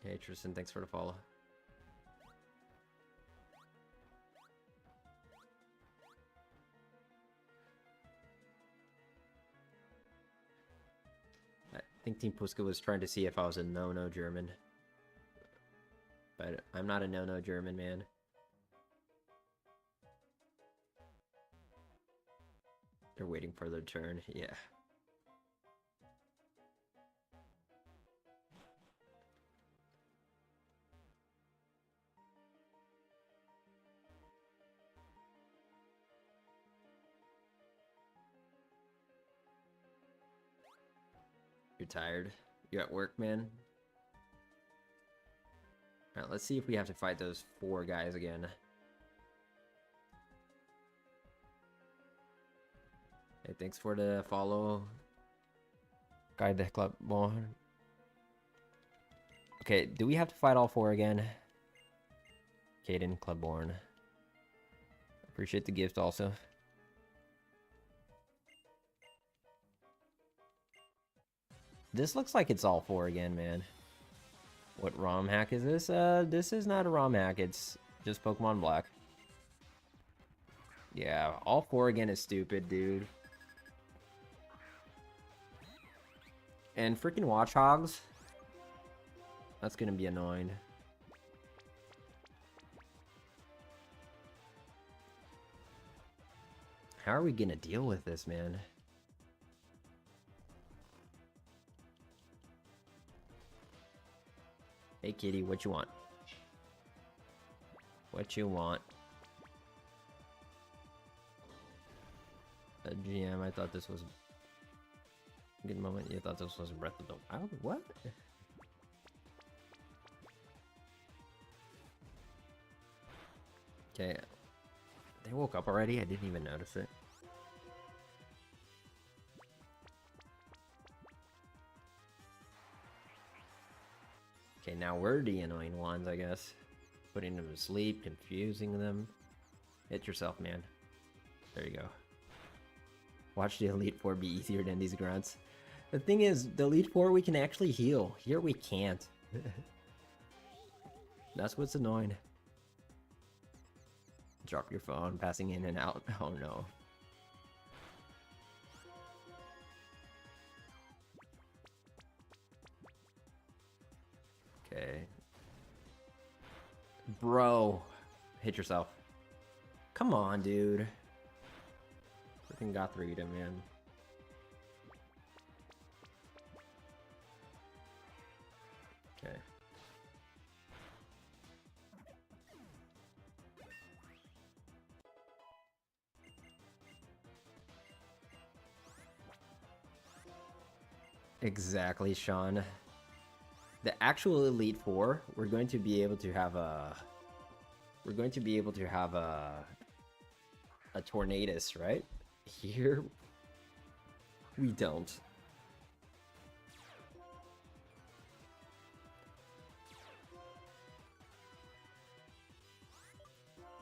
Hey, Tristan, thanks for the follow. I think Team Puska was trying to see if I was a no-no German. But I'm not a no-no German, man. They're waiting for their turn, yeah. You're tired? You at work, man? Alright, let's see if we have to fight those 4 guys again. Hey, thanks for the follow. Guide the club. Okay, do we have to fight all 4 again? Caden, Clubborn. Appreciate the gift also. This looks like it's all 4 again, man. What ROM hack is this? This is not a ROM hack, it's just Pokemon Black. Yeah, all 4 again is stupid, dude. And freaking Watchhogs. That's gonna be annoying. How are we gonna deal with this, man? Hey, kitty, what you want? What you want? GM, I thought this was... Good moment, you thought this was Breath of the Wild? What? Okay. They woke up already? I didn't even notice it. Okay, now we're the annoying ones, I guess. Putting them to sleep, confusing them. Hit yourself, man. There you go. Watch the Elite Four be easier than these grunts. The thing is, the Elite Four we can actually heal. Here we can't. That's what's annoying. Drop your phone, passing in and out. Oh no. Okay. Bro. Hit yourself. Come on, dude. Freaking Gothrita, man. Okay. Exactly, Sean. The actual Elite Four, we're going to be able to have a... We're going to be able to have a Tornadus, right? Here, we don't.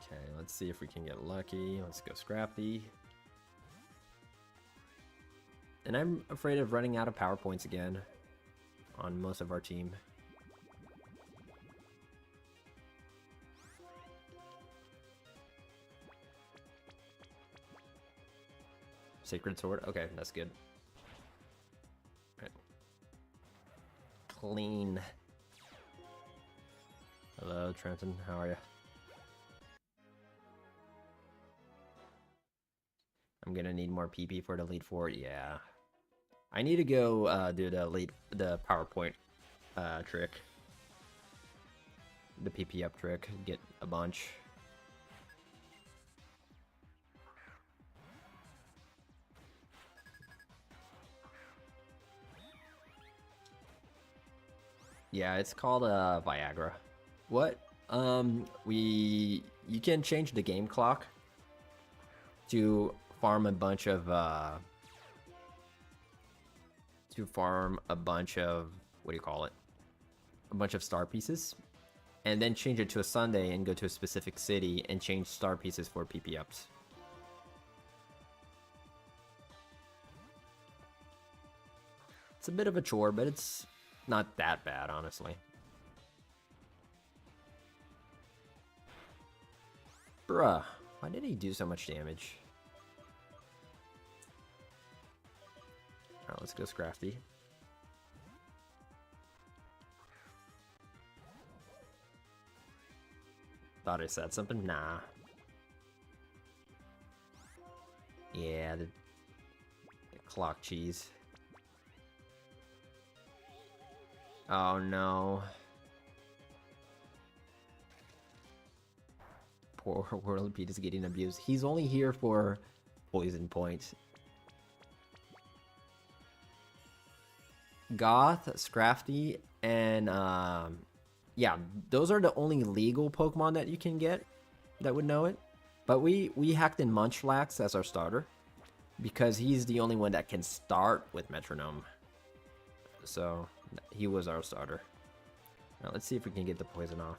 Okay, let's see if we can get lucky. Let's go Scrappy. And I'm afraid of running out of power points again on most of our team. Sacred Sword? Okay, that's good. Right. Clean. Hello, Trenton. How are you? I'm gonna need more PP for the Elite Four. Yeah. I need to go do the PowerPoint trick. The PP up trick. Get a bunch. Yeah, it's called Viagra. What? You can change the game clock to farm a bunch of what do you call it? A bunch of star pieces, and then change it to a Sunday and go to a specific city and change star pieces for PP ups. It's a bit of a chore, but it's not that bad, honestly. Bruh, why did he do so much damage? Alright, let's go Scrafty. Thought I said something? Nah. Yeah, the clock cheese. Oh no. Poor World Pete is getting abused. He's only here for poison points. Goth, Scrafty, and yeah, those are the only legal Pokemon that you can get that would know it. But we hacked in Munchlax as our starter because he's the only one that can start with Metronome. So he was our starter. Now let's see if we can get the poison off.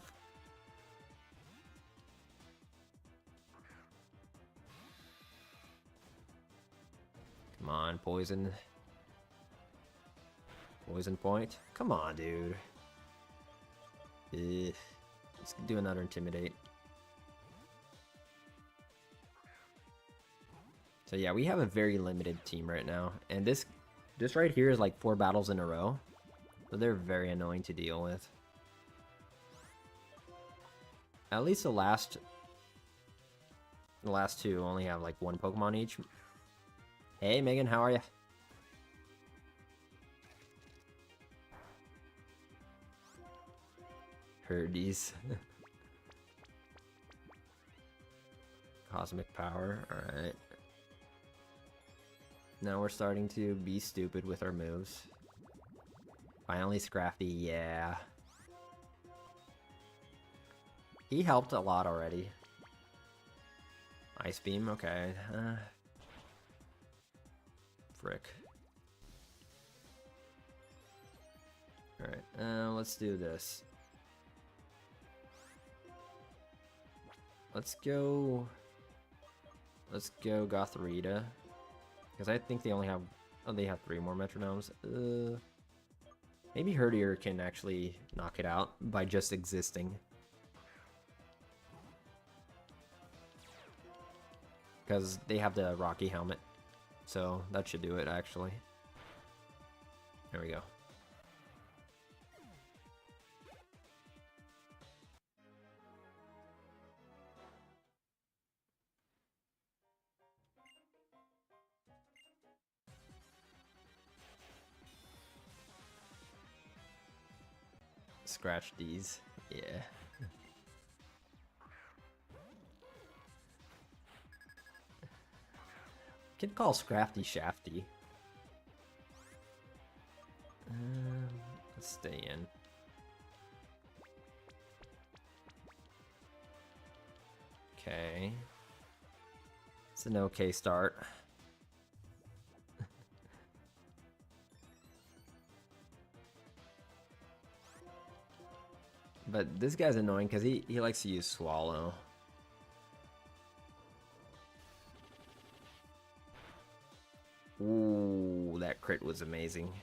Come on, poison. Poison point. Come on, dude. Let's do another Intimidate. So yeah, we have a very limited team right now. And this right here is like 4 battles in a row. So they're very annoying to deal with. At least the last 2 only have like 1 Pokemon each. Hey Megan, how are you? Herdes. Cosmic power, alright. Now we're starting to be stupid with our moves. Finally Scrafty, yeah. He helped a lot already. Ice Beam, okay. Frick. Alright, let's do this. Let's go Gothorita. Because I think they only have... Oh, they have 3 more Metronomes. Maybe Herdier can actually knock it out by just existing. Because they have the Rocky helmet. So that should do it, actually. There we go. Scratch these. Yeah. Can call Scrafty Shafty. Let's stay in. Okay. It's an okay start. But this guy's annoying because he likes to use Swallow. Ooh, that crit was amazing.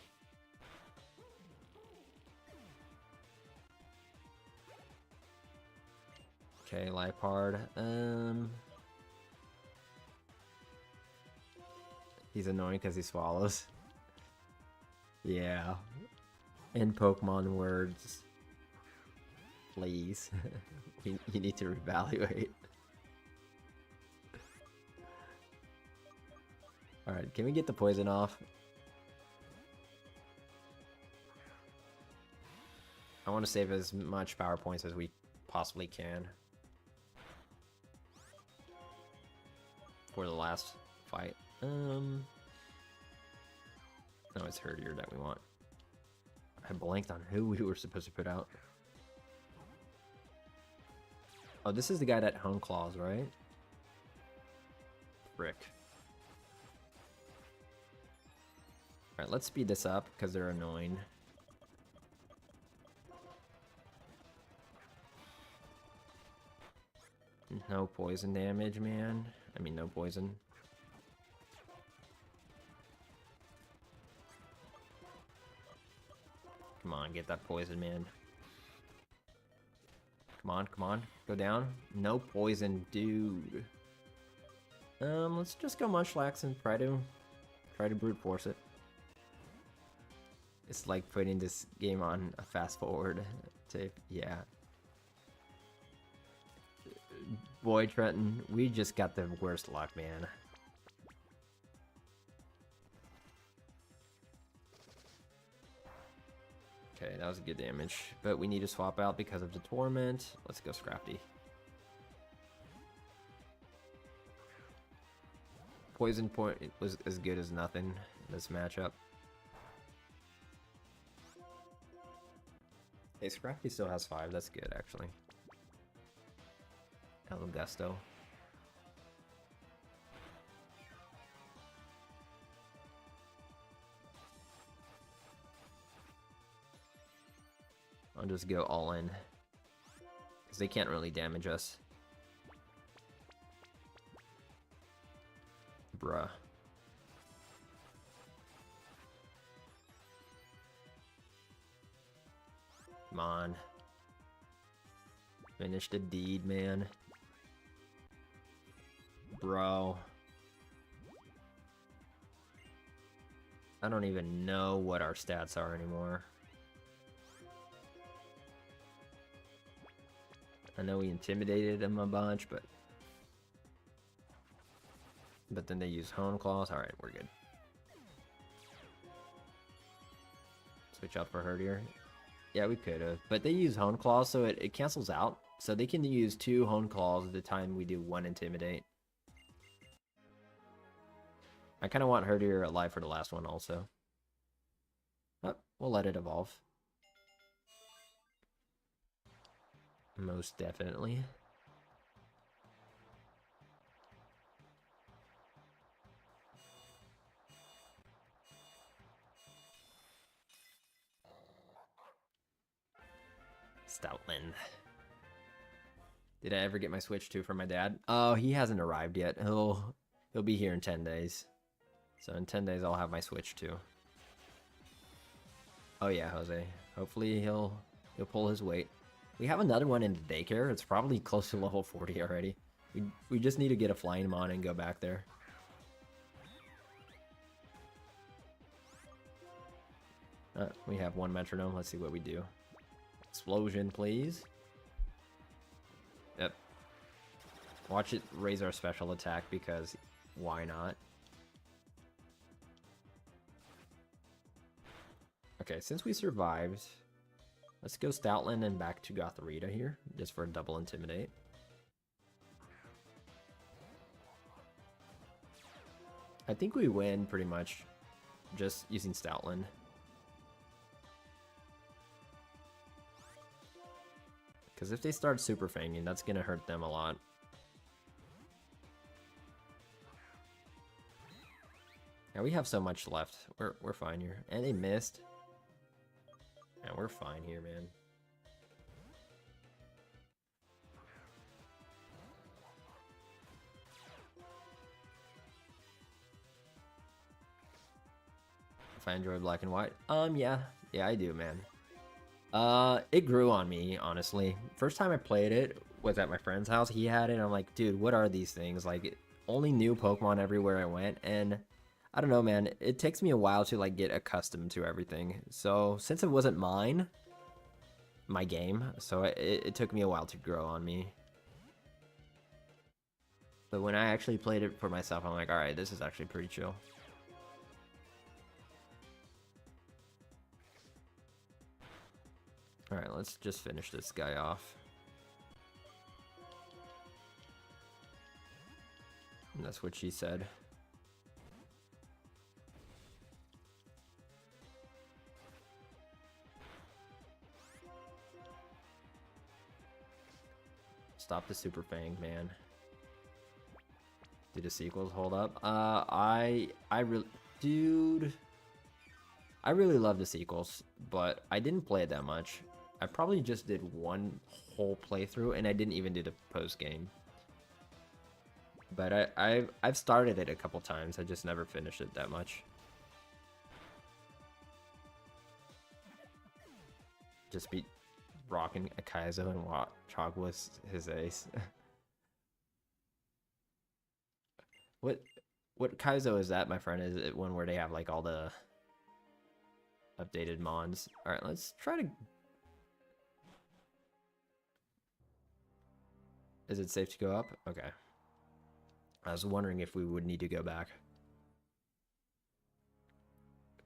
Okay, Lipard. He's annoying because he swallows. Yeah. In Pokemon words. Please. You need to reevaluate. Alright, can we get the poison off? I want to save as much power points as we possibly can for the last fight. No, it's Herdier that we want. I blanked on who we were supposed to put out. Oh, this is the guy that hung claws, right? Frick. Alright, let's speed this up because they're annoying. No poison damage, man. I mean, no poison. Come on, get that poison, man. Come on, come on. Go down. No poison, dude. Let's just go Munchlax and try to brute force it. It's like putting this game on a fast forward tape. Yeah. Boy, Trenton, we just got the worst luck, man. Okay, that was good damage, but we need to swap out because of the Torment. Let's go Scrafty. Poison point was as good as nothing in this matchup. Hey, Scrafty still has 5. That's good, actually. El Gusto. I'll just go all in, because they can't really damage us. Bruh. Come on. Finish the deed, man. Bro. I don't even know what our stats are anymore. I know we intimidated them a bunch, but then they use Hone Claws. Alright, we're good. Switch out for Herdier. Yeah, we could have. But they use Hone Claws, so it cancels out. So they can use 2 Hone Claws at the time we do 1 Intimidate. I kind of want Herdier alive for the last one also. Oh, we'll let it evolve. Most definitely. Stoutland. Did I ever get my Switch 2 from my dad? Oh, he hasn't arrived yet. He'll be here in 10 days. So in 10 days I'll have my Switch 2. Oh yeah, Jose. Hopefully he'll pull his weight. We have another one in the daycare. It's probably close to level 40 already. We just need to get a flying mon and go back there. We have 1 metronome. Let's see what we do. Explosion, please. Yep. Watch it raise our special attack because why not? Okay, since we survived, let's go Stoutland and back to Gothorita here, just for a double Intimidate. I think we win pretty much just using Stoutland. Because if they start Super Fanging, that's going to hurt them a lot. Now we have so much left. We're fine here. And they missed. Yeah, we're fine here, man. If I enjoy Black and White? Yeah, I do, man. It grew on me, honestly. First time I played it was at my friend's house. He had it. I'm like, dude, what are these things? Like, only new Pokemon everywhere I went, and I don't know, man. It takes me a while to like get accustomed to everything. So since it wasn't my game, so it took me a while to grow on me. But when I actually played it for myself, I'm like, all right, this is actually pretty chill. Alright, let's just finish this guy off. And that's what she said. Stop the Super Fang, man. Do the sequels hold up? Dude, I really love the sequels, but I didn't play it that much. I probably just did one whole playthrough, and I didn't even do the post game. But I've started it a couple times. I just never finished it that much. Just beat rocking a Kaizo and Chog was his ace. What Kaizo is that, my friend? Is it one where they have like all the updated mons? All right, let's try to. Is it safe to go up? Okay. I was wondering if we would need to go back.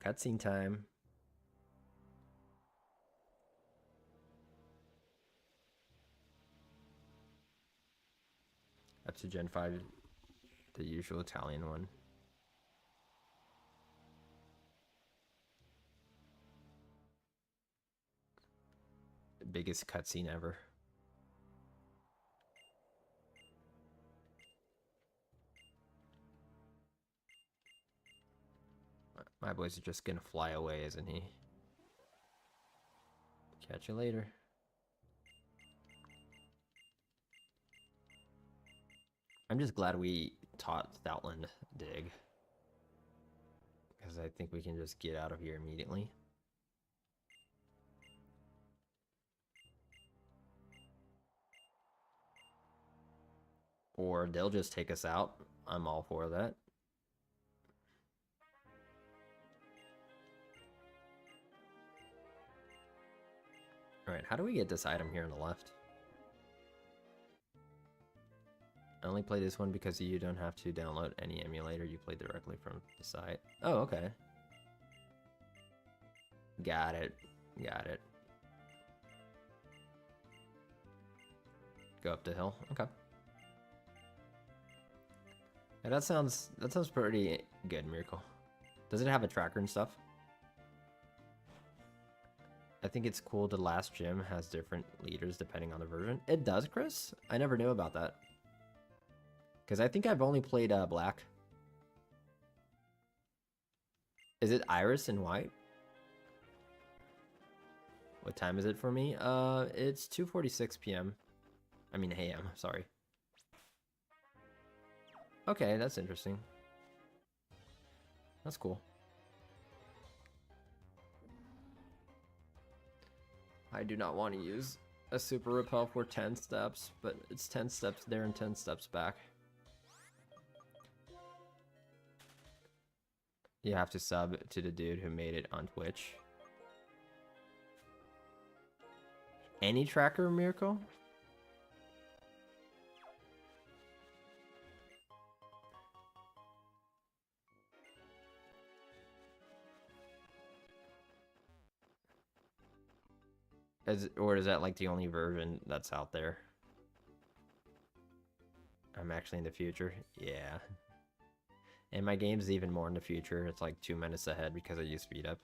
Cutscene time. Up to Gen 5, the usual Italian one. The biggest cutscene ever. My boy's just gonna fly away, isn't he? Catch you later. I'm just glad we taught Stoutland dig. Because I think we can just get out of here immediately. Or they'll just take us out. I'm all for that. Alright, how do we get this item here on the left? I only play this one because you don't have to download any emulator. You play directly from the site. Oh, okay. Got it. Got it. Go up the hill. Okay. Yeah, that sounds pretty good, Miracle. Does it have a tracker and stuff? I think it's cool the last gym has different leaders depending on the version. It does, Chris? I never knew about that. Because I think I've only played black. Is it Iris and white? What time is it for me? It's 2:46 p.m. I mean AM, sorry. Okay, that's interesting. That's cool. I do not want to use a super repel for 10 steps, but it's 10 steps there and 10 steps back. You have to sub to the dude who made it on Twitch. Any tracker, Miracle? Or is that like the only version that's out there? I'm actually in the future? Yeah. And my game's even more in the future. It's like 2 minutes ahead because I use speed up.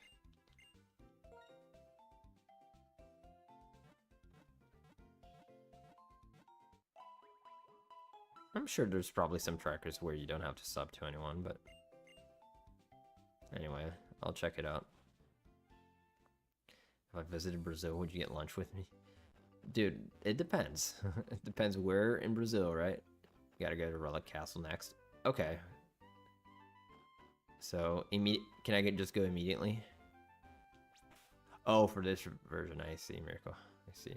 I'm sure there's probably some trackers where you don't have to sub to anyone, but anyway, I'll check it out. If I visited Brazil, would you get lunch with me? Dude, it depends. It depends where in Brazil, right? You gotta go to Relic Castle next. Okay. So, can I just go immediately? Oh, for this version, I see, Miracle. I see.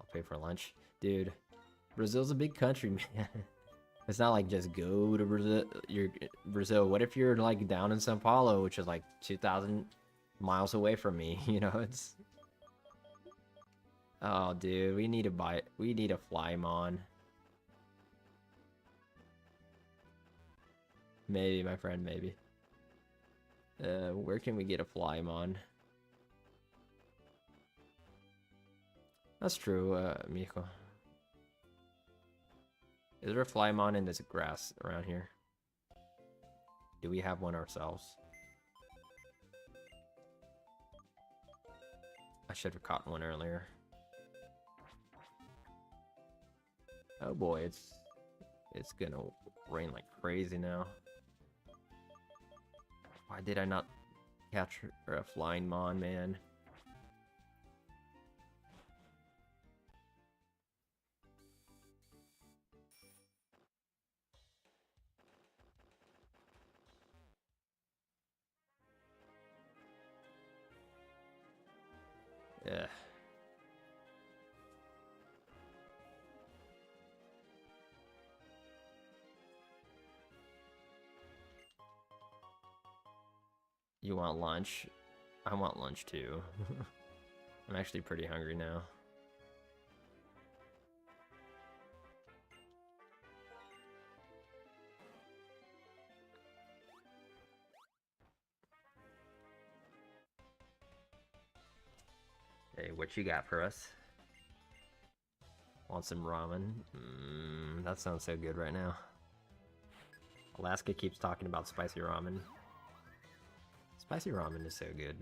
I'll pay for lunch. Dude, Brazil's a big country, man. It's not like just go to Brazil. What if you're like down in Sao Paulo, which is like 2,000 miles away from me? You know, it's... Oh, dude, we need to Flymon. Maybe, my friend, maybe. Where can we get a Flymon? That's true, Miko. Is there a Flymon in this grass around here? Do we have one ourselves? I should have caught one earlier. Oh boy, it's gonna rain like crazy now. Why did I not catch a flying mon, man? Yeah. You want lunch? I want lunch too. I'm actually pretty hungry now. Hey, what you got for us? Want some ramen? That sounds so good right now. Alaska keeps talking about spicy ramen. Spicy ramen is so good.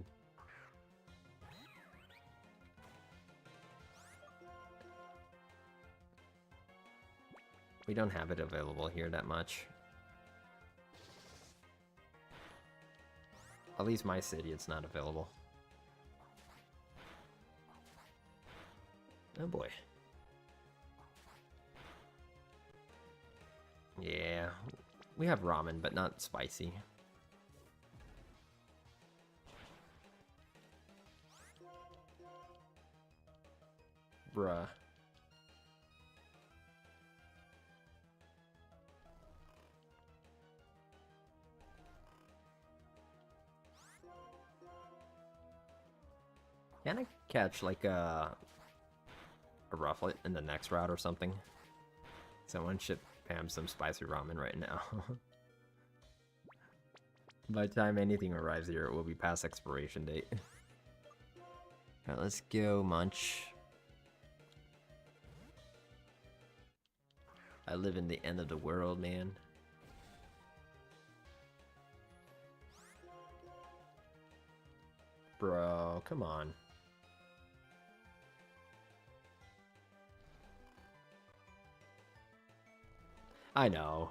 We don't have it available here that much. At least my city, it's not available. Oh boy. Yeah, we have ramen, but not spicy. Bruh. Can I catch like a rufflet in the next route or something? Someone should Pam some spicy ramen right now. By the time anything arrives here, it will be past expiration date. Alright, let's go munch. I live in the end of the world, man. Bro, come on. I know,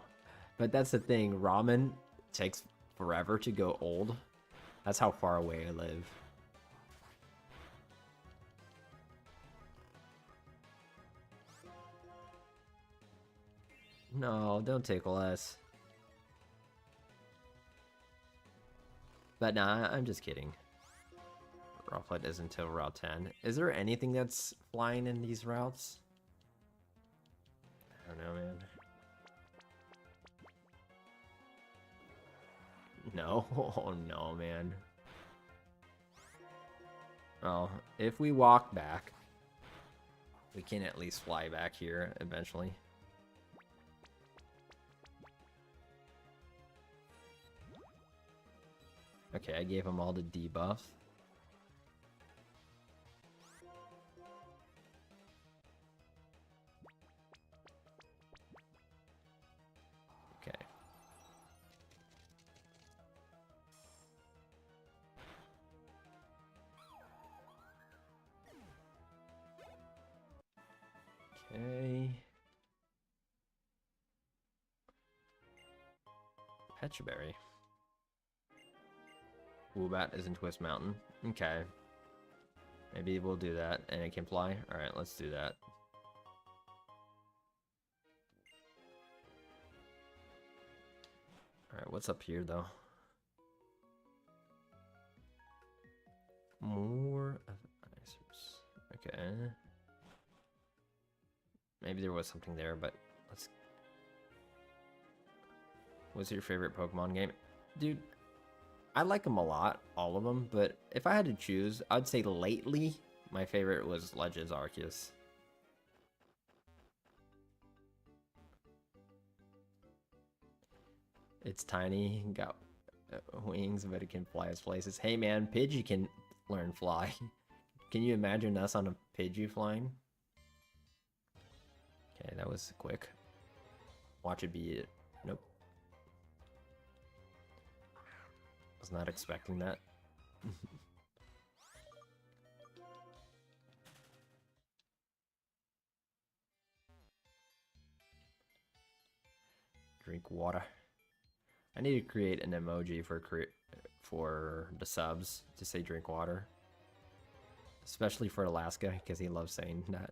but that's the thing. Ramen takes forever to go old. That's how far away I live. No, don't tickle us. But nah, I'm just kidding. Rufflet is until Route 10. Is there anything that's flying in these routes? I don't know, man. No? Oh no, man. Well, if we walk back, we can at least fly back here eventually. Okay, I gave them all the debuff. Okay. Okay. Petraberry. Woobat is in Twist Mountain. Okay. Maybe we'll do that and it can fly. Alright, let's do that. Alright, what's up here though? More advisors. Okay. Maybe there was something there, but let's... What's your favorite Pokemon game? Dude, I like them a lot, all of them, but if I had to choose, I'd say lately, my favorite was Legends Arceus. It's tiny, got wings, but it can fly its places. Hey man, Pidgey can learn fly. Can you imagine us on a Pidgey flying? Okay, that was quick. Watch it be it. Nope. Was not expecting that. Drink water. I need to create an emoji for the subs to say drink water. Especially for Alaska, because he loves saying that.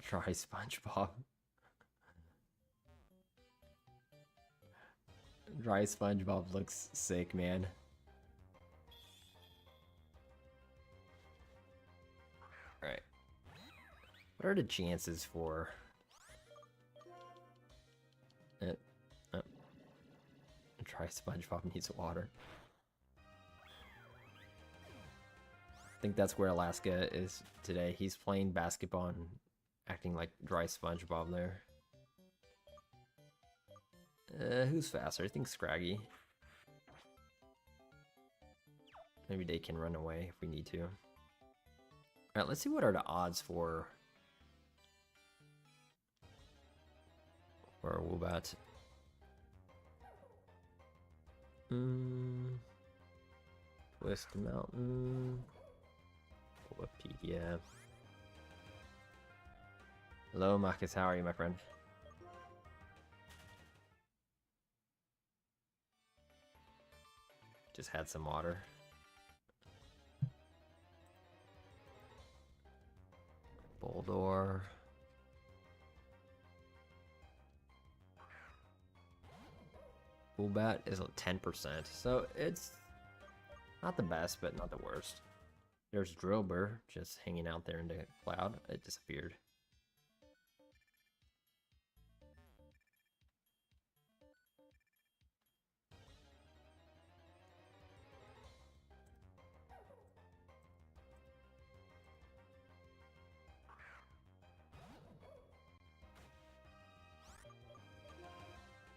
Dry SpongeBob. Dry SpongeBob looks sick, man. Alright. What are the chances for... Dry SpongeBob needs water. I think that's where Alaska is today. He's playing basketball and acting like dry SpongeBob there. Who's faster? I think Scraggy. Maybe they can run away if we need to. Alright, let's see what are the odds for Woobat. Twist Mountain. Wikipedia. Hello, Marcus. How are you, my friend? Just had some water. Boldor. Woobat is 10%, so it's not the best, but not the worst. There's Drillbur just hanging out there in the cloud. It disappeared.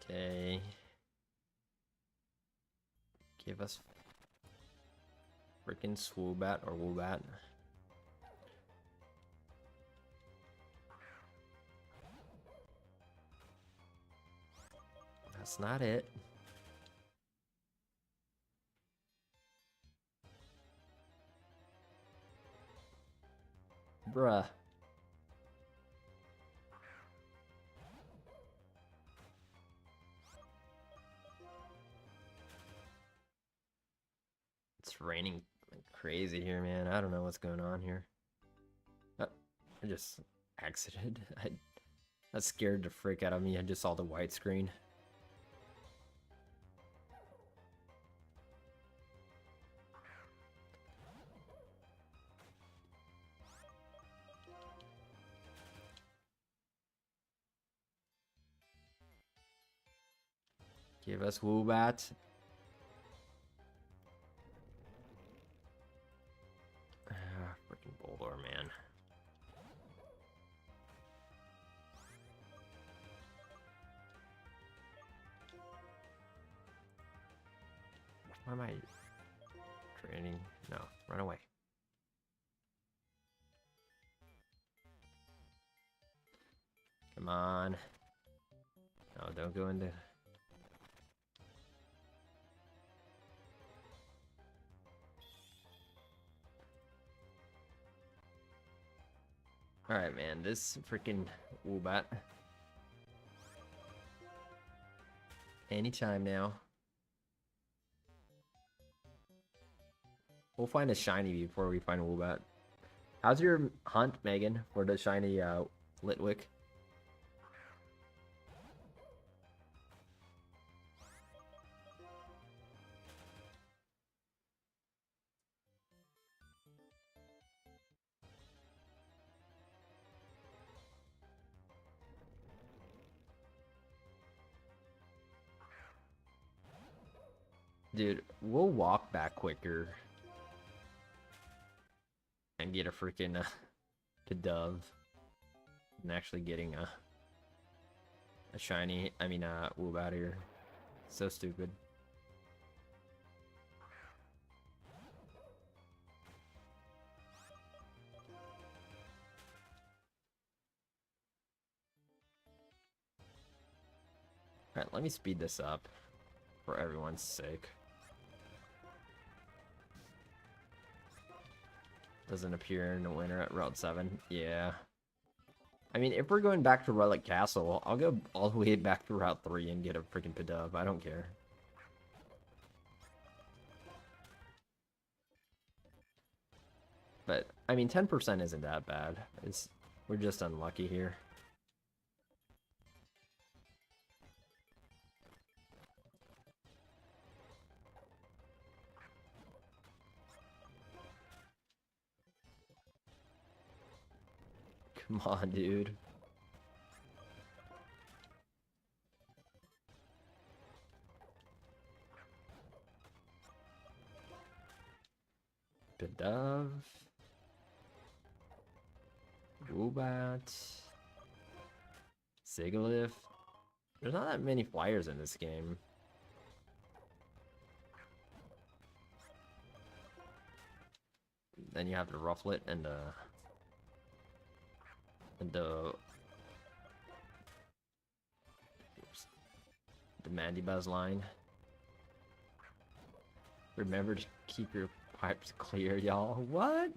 Okay. Give us freaking Swoobat or Woobat. That's not it. Bruh. It's raining like crazy here, man. I don't know what's going on here. I just exited. That scared the frick out of me. I just saw the white screen. Give us Woobat. Freaking Boldor, man. Why am I training? No, run away. Come on. No, don't go into... Alright, man, this freaking Woobat. Anytime now. We'll find a shiny before we find a Woobat. How's your hunt, Megan, for the shiny Litwick? Dude, we'll walk back quicker and get a freaking to dove and actually getting a shiny, Woobat here. So stupid. Alright, let me speed this up for everyone's sake. Doesn't appear in the winner at Route 7. Yeah. I mean, if we're going back to Relic Castle, I'll go all the way back to Route 3 and get a freaking Pidove. I don't care. But, I mean, 10% isn't that bad. We're just unlucky here. Come on, dude. Pidove. Woobat. Sigalith. There's not that many flyers in this game. Then you have the Rufflet and the Mandibuzz line. Remember to keep your pipes clear, y'all. What?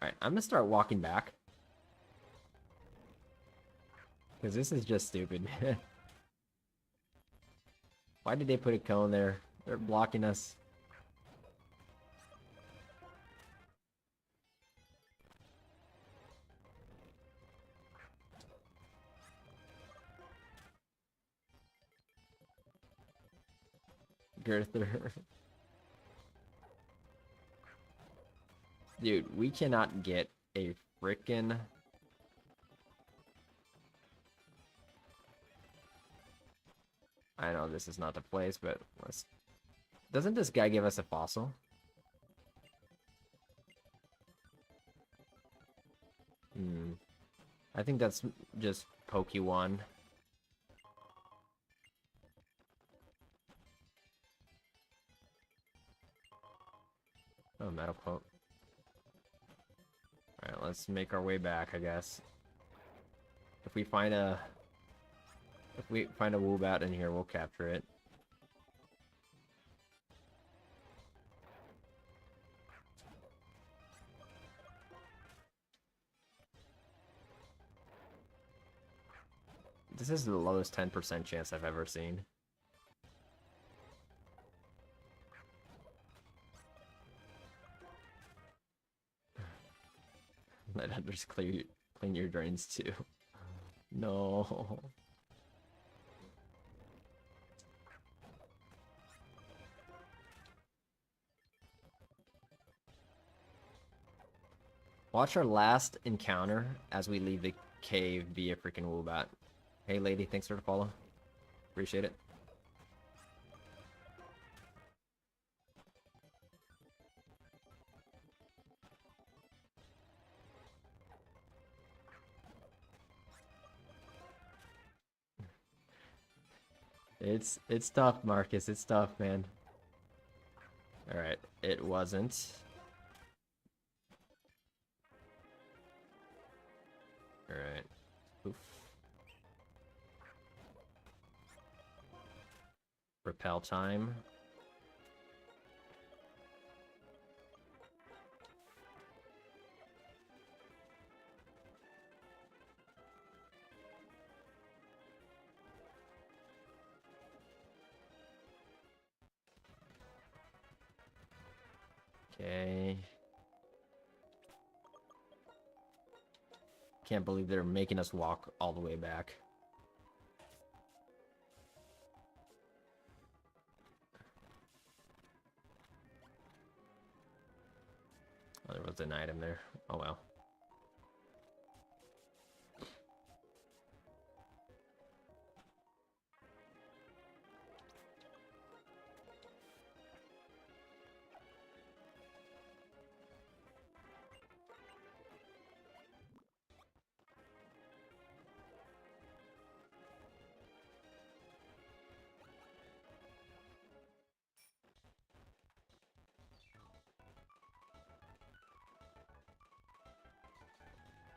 Alright, I'm gonna start walking back. Because this is just stupid. Why did they put a cone there? They're blocking us. Girther. Dude, we cannot get a frickin' I know this is not the place, but doesn't this guy give us a fossil? I think that's just Pokemon. Oh, Metal Poke. Alright, let's make our way back, I guess. If we find a Woobat in here, we'll capture it. This is the lowest 10% chance I've ever seen. Let others clean your drains too. No. Watch our last encounter as we leave the cave via freaking Woobat. Hey lady, thanks for the follow. Appreciate it. It's tough, Marcus. It's tough, man. Alright, it wasn't. Alright. Oof. Repel time. Okay. Can't believe they're making us walk all the way back. Oh, there was an item there. Oh well.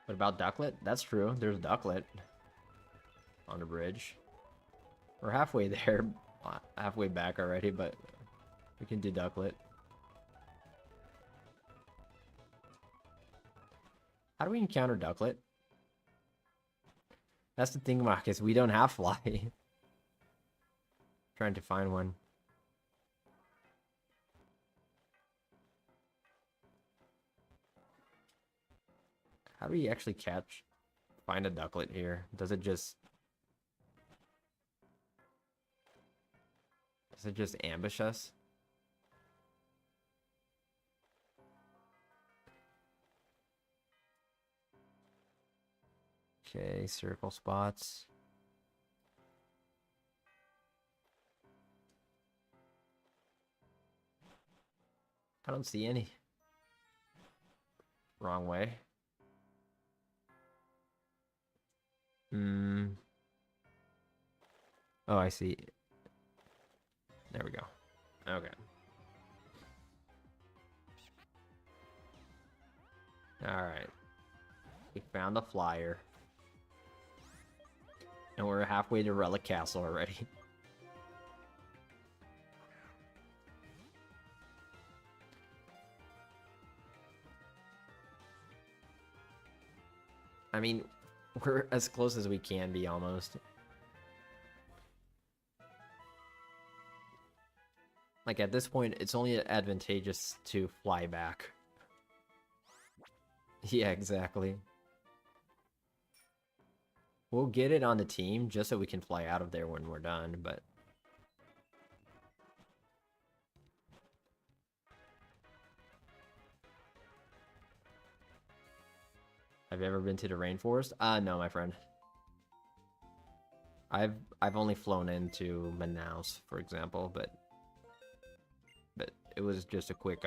What about ducklet? That's true. There's ducklet on the bridge. We're halfway there, halfway back already, but we can do ducklet. How do we encounter ducklet? That's the thing, Marcus. We don't have fly. Trying to find one. How do we actually find a ducklet here? Does it just ambush us? Okay, circle spots. I don't see any. Wrong way. Oh, I see. There we go. Okay. Alright. We found the flyer. And we're halfway to Relic Castle already. I mean, we're as close as we can be, almost. Like, at this point, it's only advantageous to fly back. Yeah, exactly. We'll get it on the team, just so we can fly out of there when we're done, but... Have you ever been to the rainforest? No, my friend. I've only flown into Manaus, for example, but it was just a quick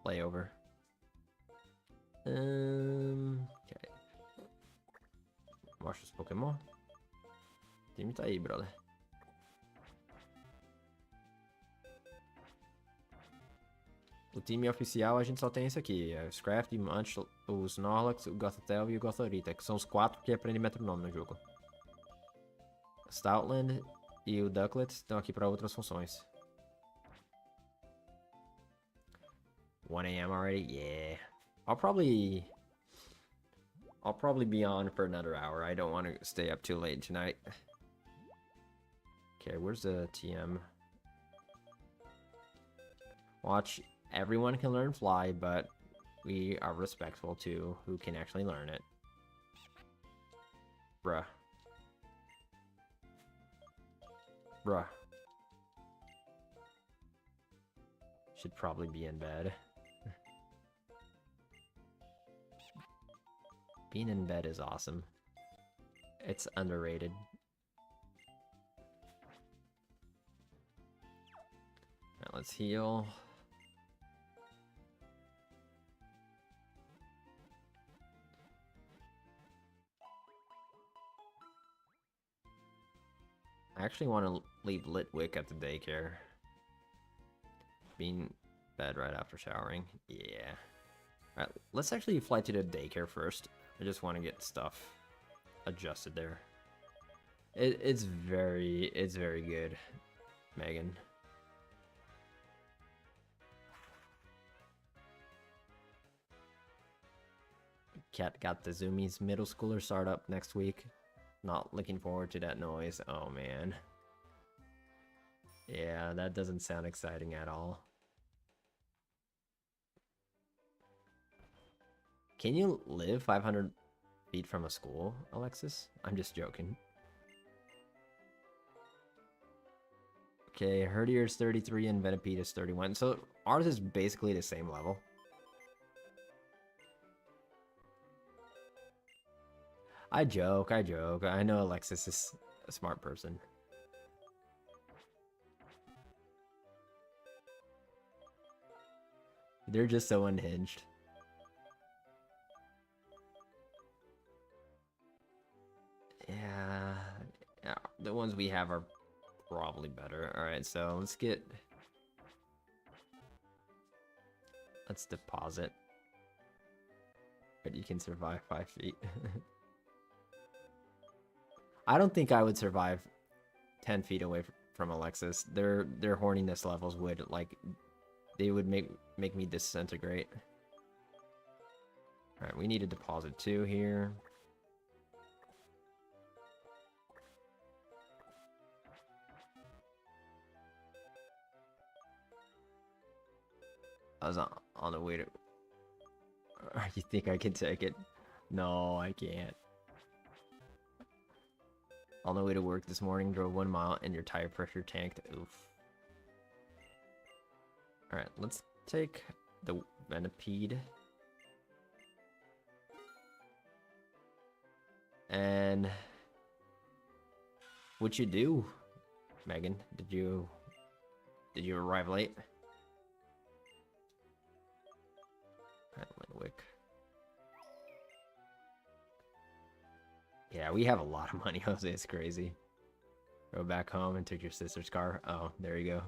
layover. Okay. Mostra os Pokémon. O time tá aí, brother. O time oficial a gente só tem esse aqui. É o Scraft, o Snorlax, o Gothitelle e o Gothorita, que são os 4 que aprendem metronome no jogo. Stoutland e o Ducklet estão aqui para outras funções. 1 a.m. already? Yeah. I'll probably be on for another hour. I don't want to stay up too late tonight. Okay, where's the TM? Watch. Everyone can learn fly, but we are respectful to who can actually learn it. Bruh. Bruh. Should probably be in bed. Being in bed is awesome. It's underrated. Now let's heal. I actually want to leave Litwick at the daycare. Being in bed right after showering. Yeah. Alright, let's actually fly to the daycare first. I just want to get stuff adjusted there. It's very good, Megan. Cat got the Zoomies middle schooler start up next week. Not looking forward to that noise. Oh man. Yeah, that doesn't sound exciting at all. Can you live 500 feet from a school, Alexis? I'm just joking. Okay, Hertier's 33 and Venipede is 31. So ours is basically the same level. I joke. I know Alexis is a smart person. They're just so unhinged. Yeah, the ones we have are probably better. Alright, so let's deposit. But you can survive 5 feet. I don't think I would survive 10 feet away from Alexis. Their horniness levels would, like, they would make me disintegrate. Alright, we need a deposit 2 here. I was on the way to... You think I can take it? No, I can't. On the way to work this morning, drove 1 mile and your tire pressure tanked. Oof. Alright, let's take the Venipede. And... what'd you do, Megan? Did you arrive late? Linwick. Yeah, we have a lot of money, Jose. It's crazy. Go back home and took your sister's car. Oh, there you go.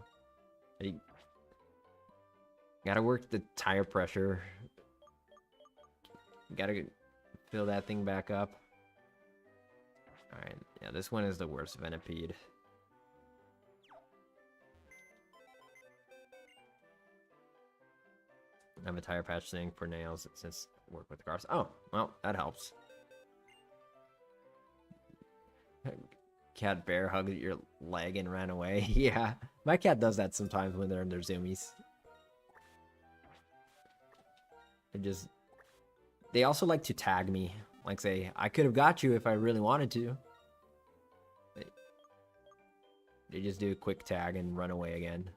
You gotta work the tire pressure. Gotta fill that thing back up. Alright, yeah, this one is the worst Venipede. I have a tire patch thing for nails since work with the cars. Oh, well, that helps. Cat bear hugged your leg and ran away. Yeah, my cat does that sometimes when they're in their zoomies. They also like to tag me. Like say, I could have got you if I really wanted to. They just do a quick tag and run away again.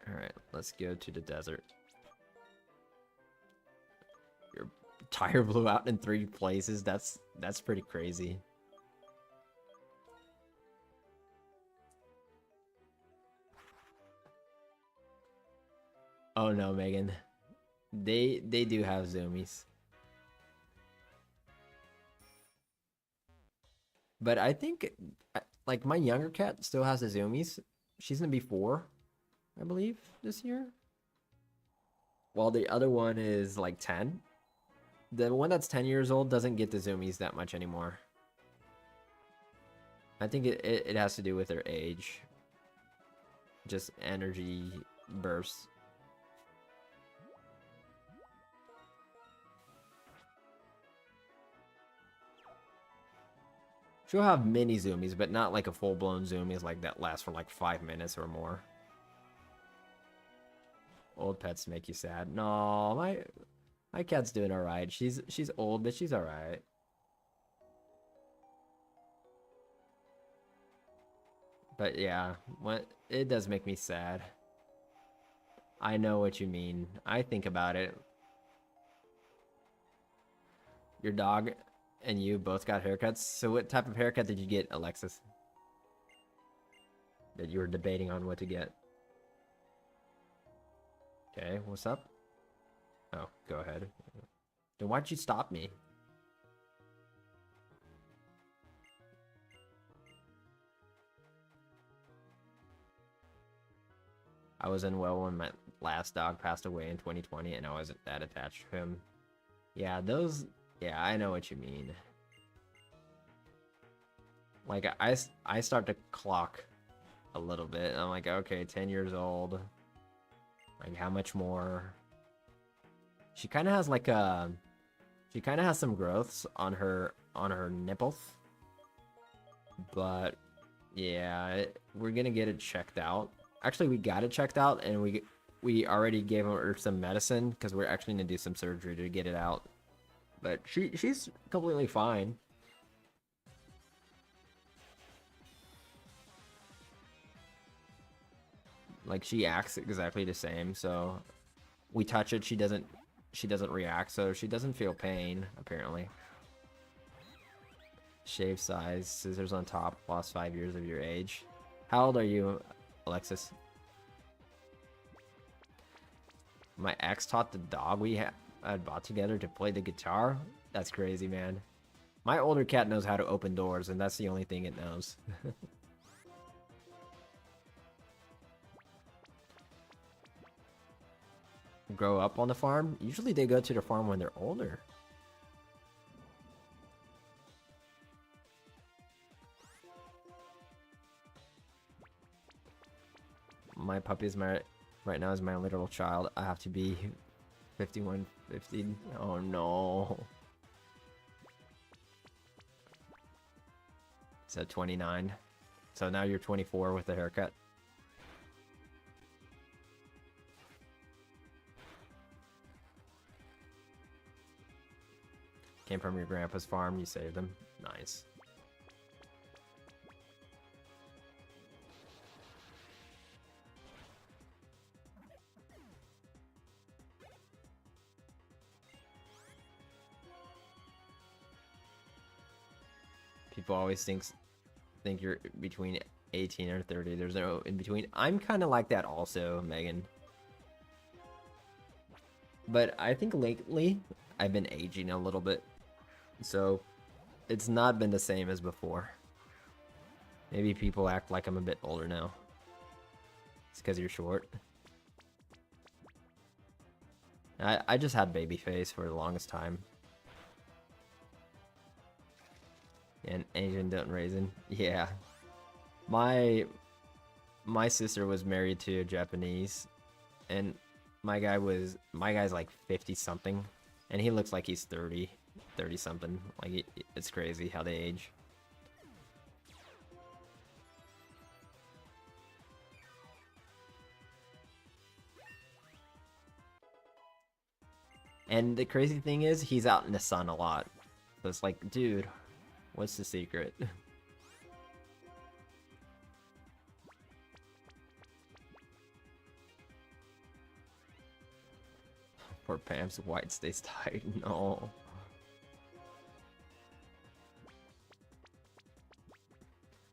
Alright, let's go to the desert. Your tire blew out in 3 places. That's pretty crazy. Oh no, Megan. They do have zoomies. But I think, like, my younger cat still has the zoomies. She's gonna be 4, I believe, this year. While the other one is, like, 10. The one that's 10 years old doesn't get the zoomies that much anymore. I think it has to do with their age. Just energy bursts. She'll have mini zoomies, but not like a full-blown zoomies like that lasts for like 5 minutes or more. Old pets make you sad. No, my cat's doing alright. She's old, but she's alright. But yeah, it does make me sad. I know what you mean. I think about it. Your dog and you both got haircuts. So what type of haircut did you get, Alexis? That you were debating on what to get. Okay, what's up? Oh, go ahead. Then why'd you stop me? I was unwell when my last dog passed away in 2020 and I wasn't that attached to him. Yeah, those... Yeah, I know what you mean. Like, I start to clock a little bit. I'm like, okay, 10 years old. Like, how much more? She kind of has like a... She kind of has some growths on her nipples. But, yeah, we're gonna get it checked out. Actually, we got it checked out, and we already gave her some medicine, because we're actually gonna do some surgery to get it out. But she's completely fine. Like, she acts exactly the same, so we touch it, she doesn't react, so she doesn't feel pain, apparently. Shave size, scissors on top, lost 5 years of your age. How old are you, Alexis? My ex taught the dog we had bought together to play the guitar. That's crazy, man. My older cat knows how to open doors, and that's the only thing it knows. grow up on the farm. Usually they go to the farm when they're older. My puppy is right now is my literal child. I have to be 51, 50. Oh no. So 29. So now you're 24 with the haircut. Came from your grandpa's farm, you saved him. Nice. People always think you're between 18 or 30. There's no in between. I'm kind of like that also, Megan. But I think lately I've been aging a little bit. So it's not been the same as before. Maybe people act like I'm a bit older now. It's because you're short. I just had baby face for the longest time. And Asian don't raisin. Yeah. My sister was married to a Japanese, and my guy's like 50 something, and he looks like he's 30 something. Like it's crazy how they age. And the crazy thing is, he's out in the sun a lot. So it's like, dude, what's the secret? Poor Pam's white stays tight. No.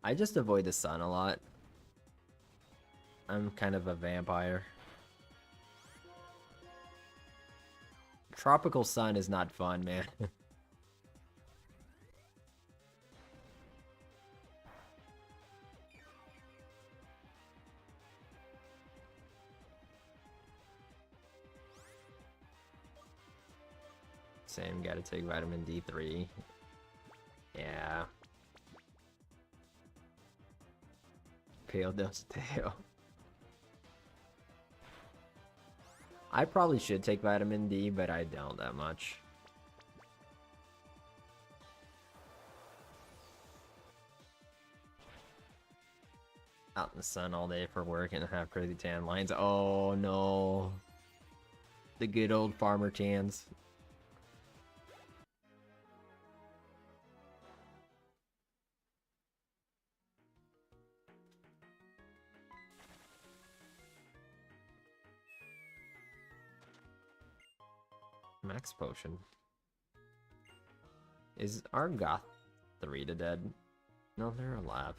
I just avoid the sun a lot. I'm kind of a vampire. Tropical sun is not fun, man. Same, gotta take vitamin D3. Yeah. Pale don't stale. I probably should take vitamin D, but I don't that much. Out in the sun all day for work and have crazy tan lines. Oh no. The good old farmer tans. Max potion. Is our Goth 3 to dead? No, they're alive.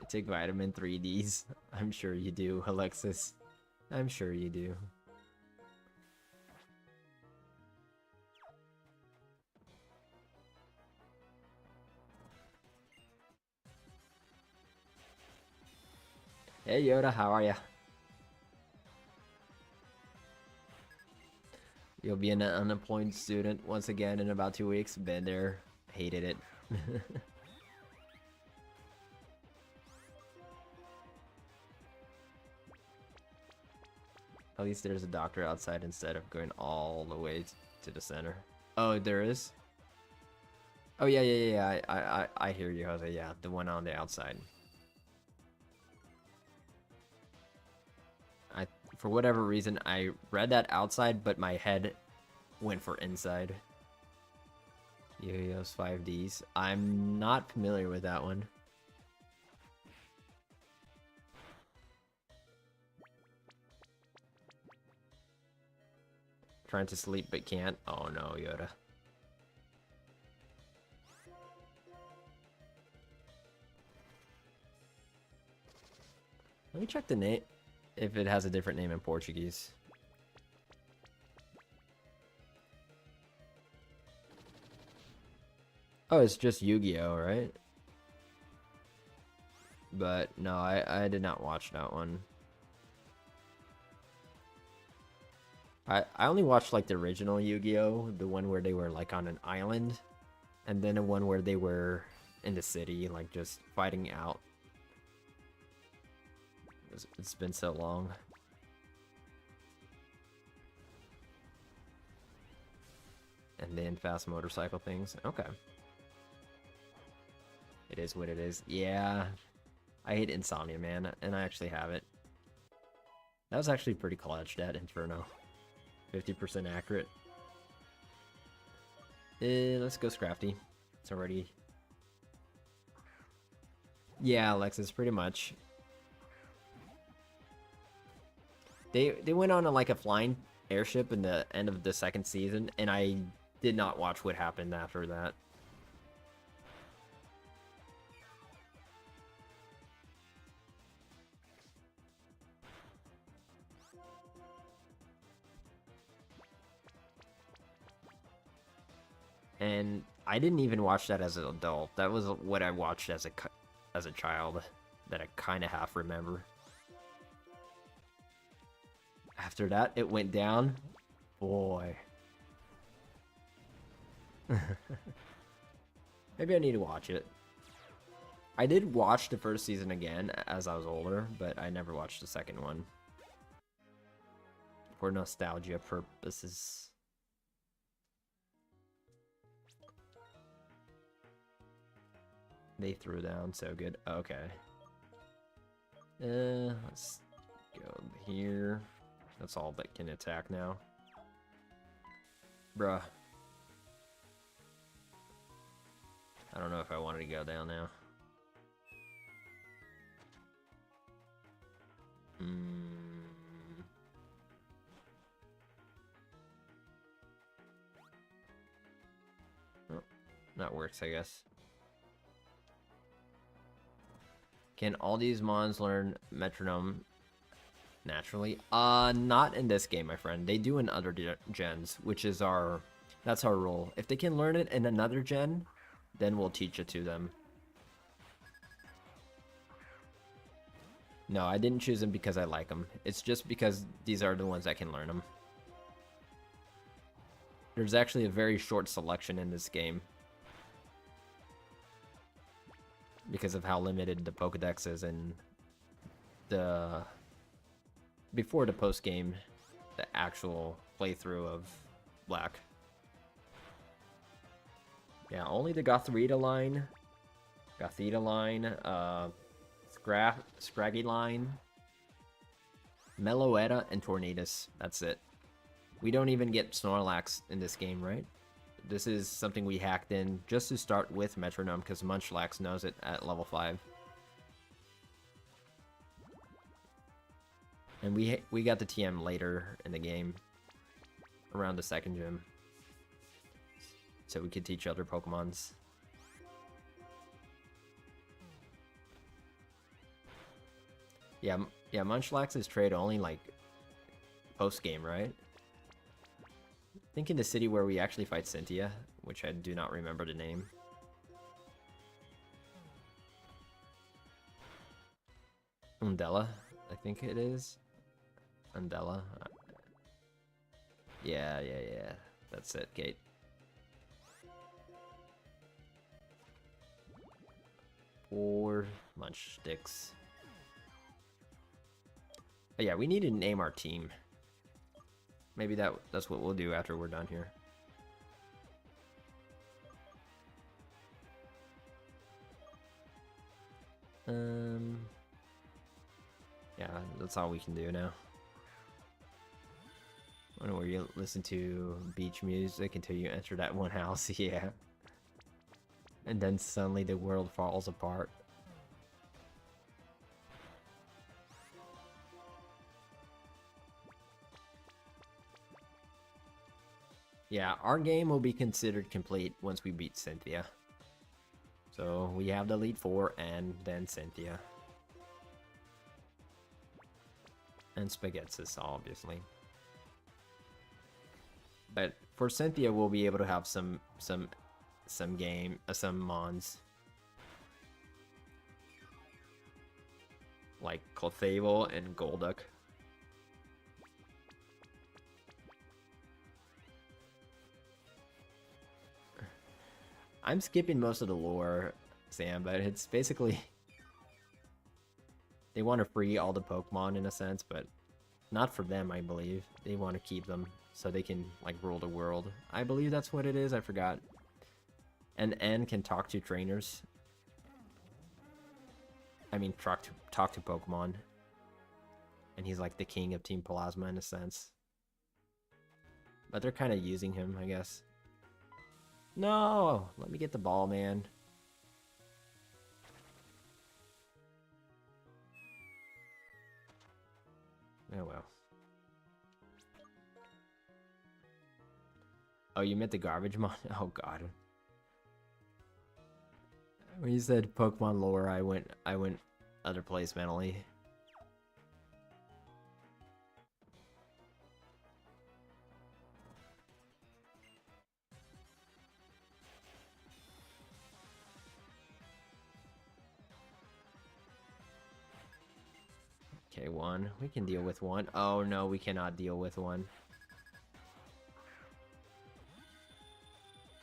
I take vitamin 3Ds. I'm sure you do, Alexis. I'm sure you do. Hey Yoda, how are ya? You'll be an unemployed student once again in about 2 weeks. Been there, hated it. At least there's a doctor outside instead of going all the way to the center. Oh, there is? Oh yeah. I hear you, Jose. Yeah, the one on the outside. For whatever reason, I read that outside, but my head went for inside. Yo-Yo's 5Ds. I'm not familiar with that one. Trying to sleep but can't. Oh no, Yoda. Let me check the name. If it has a different name in Portuguese. Oh, it's just Yu-Gi-Oh, right? But no, I did not watch that one. I only watched like the original Yu-Gi-Oh, the one where they were like on an island, and then the one where they were in the city, like just fighting out. It's been so long. And then fast motorcycle things. Okay. It is what it is. Yeah. I hate Insomnia, man, and I actually have it. That was actually pretty clutch, that Inferno. 50% accurate. Let's go Scrafty. It's already... Yeah, Alexis, pretty much. They went on like a flying airship in the end of the second season, and I did not watch what happened after that. And I didn't even watch that as an adult. That was what I watched as a child that I kind of half remember. After that, it went down. Boy. Maybe I need to watch it. I did watch the first season again as I was older, but I never watched the second one. For nostalgia purposes. They threw down so good. Okay. Let's go here. That's all that can attack now. Bruh. I don't know if I wanted to go down now. Oh, that works, I guess. Can all these mons learn Metronome naturally? Not in this game, my friend. They do in other gens, which is that's our rule. If they can learn it in another gen, then we'll teach it to them. No, I didn't choose them because I like them. It's just because these are the ones that can learn them. There's actually a very short selection in this game. Because of how limited the Pokedex is and before the post-game, the actual playthrough of Black. Yeah, only the Gothorita line, Scraggy line, Meloetta, and Tornadus. That's it. We don't even get Snorlax in this game, right? This is something we hacked in just to start with Metronome because Munchlax knows it at level 5. And we got the TM later in the game, around the second gym. So we could teach other Pokemons. Yeah, Munchlax is trade only like post-game, right? I think in the city where we actually fight Cynthia, which I do not remember the name. Undella, I think it is. Undella. Yeah. That's it, Kate. Or Munch Sticks. But yeah, we need to name our team. Maybe that's what we'll do after we're done here. Yeah, that's all we can do now. I don't know where you listen to beach music until you enter that one house, yeah. And then suddenly the world falls apart. Yeah, our game will be considered complete once we beat Cynthia. So we have the Elite Four and then Cynthia. And Spaghettis, obviously. But for Cynthia, we'll be able to have some mons. Like Clefable and Golduck. I'm skipping most of the lore, Sam, but it's basically they want to free all the Pokemon in a sense, but not for them, I believe. They want to keep them so they can like rule the world. I believe that's what it is. I forgot. And N can talk to trainers. I mean, talk to Pokemon. And he's like the king of Team Plasma in a sense. But they're kind of using him, I guess. No! Let me get the ball, man. Oh well. Oh, you meant the garbage mon? Oh god. When you said Pokemon lore, I went other place mentally. Okay, one. We can deal with one. Oh no, we cannot deal with one.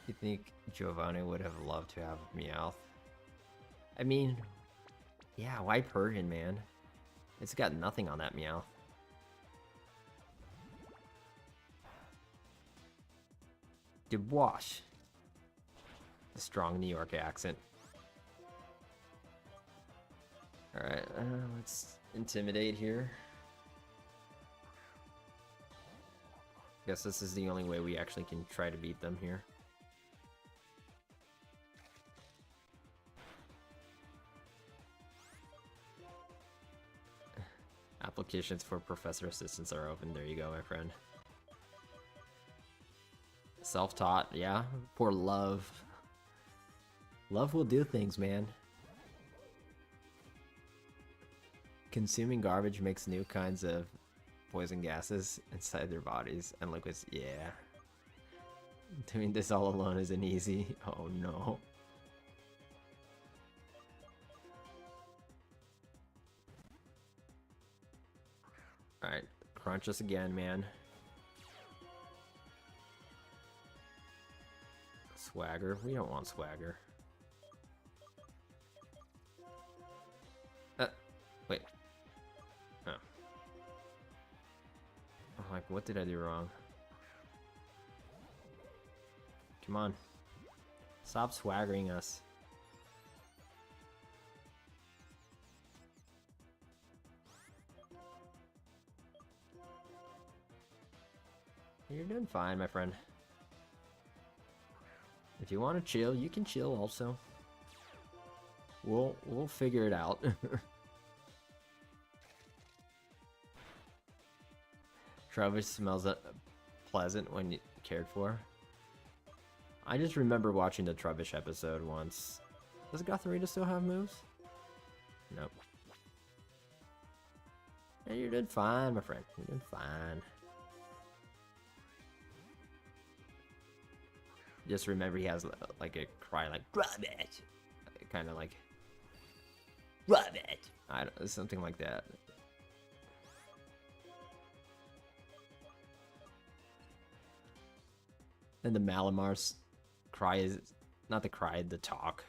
You think Giovanni would have loved to have Meowth? I mean, yeah, why Persian, man? It's got nothing on that Meowth. Dubois. The strong New York accent. Alright, let's intimidate here. Guess this is the only way we actually can try to beat them here. Applications for professor assistants are open. There you go, my friend. Self-taught, yeah. Poor Love. Love will do things, man. Consuming garbage makes new kinds of poison gases inside their bodies and liquids. Yeah. Doing this all alone isn't easy. Oh no. Alright, crunch us again, man. Swagger. We don't want swagger. Wait. Oh. I'm like, what did I do wrong? Come on. Stop swaggering us. You're doing fine, my friend. If you want to chill, you can chill also. We'll figure it out. Travis smells pleasant when cared for. I just remember watching the Trubbish episode once. Does Gothorita still have moves? Nope. Yeah, you're doing fine, my friend. You're doing fine. Just remember he has like a cry like Trubbish. Kind of like Trubbish. I don't, something like that. And the Malamar's cry is not the cry, the talk.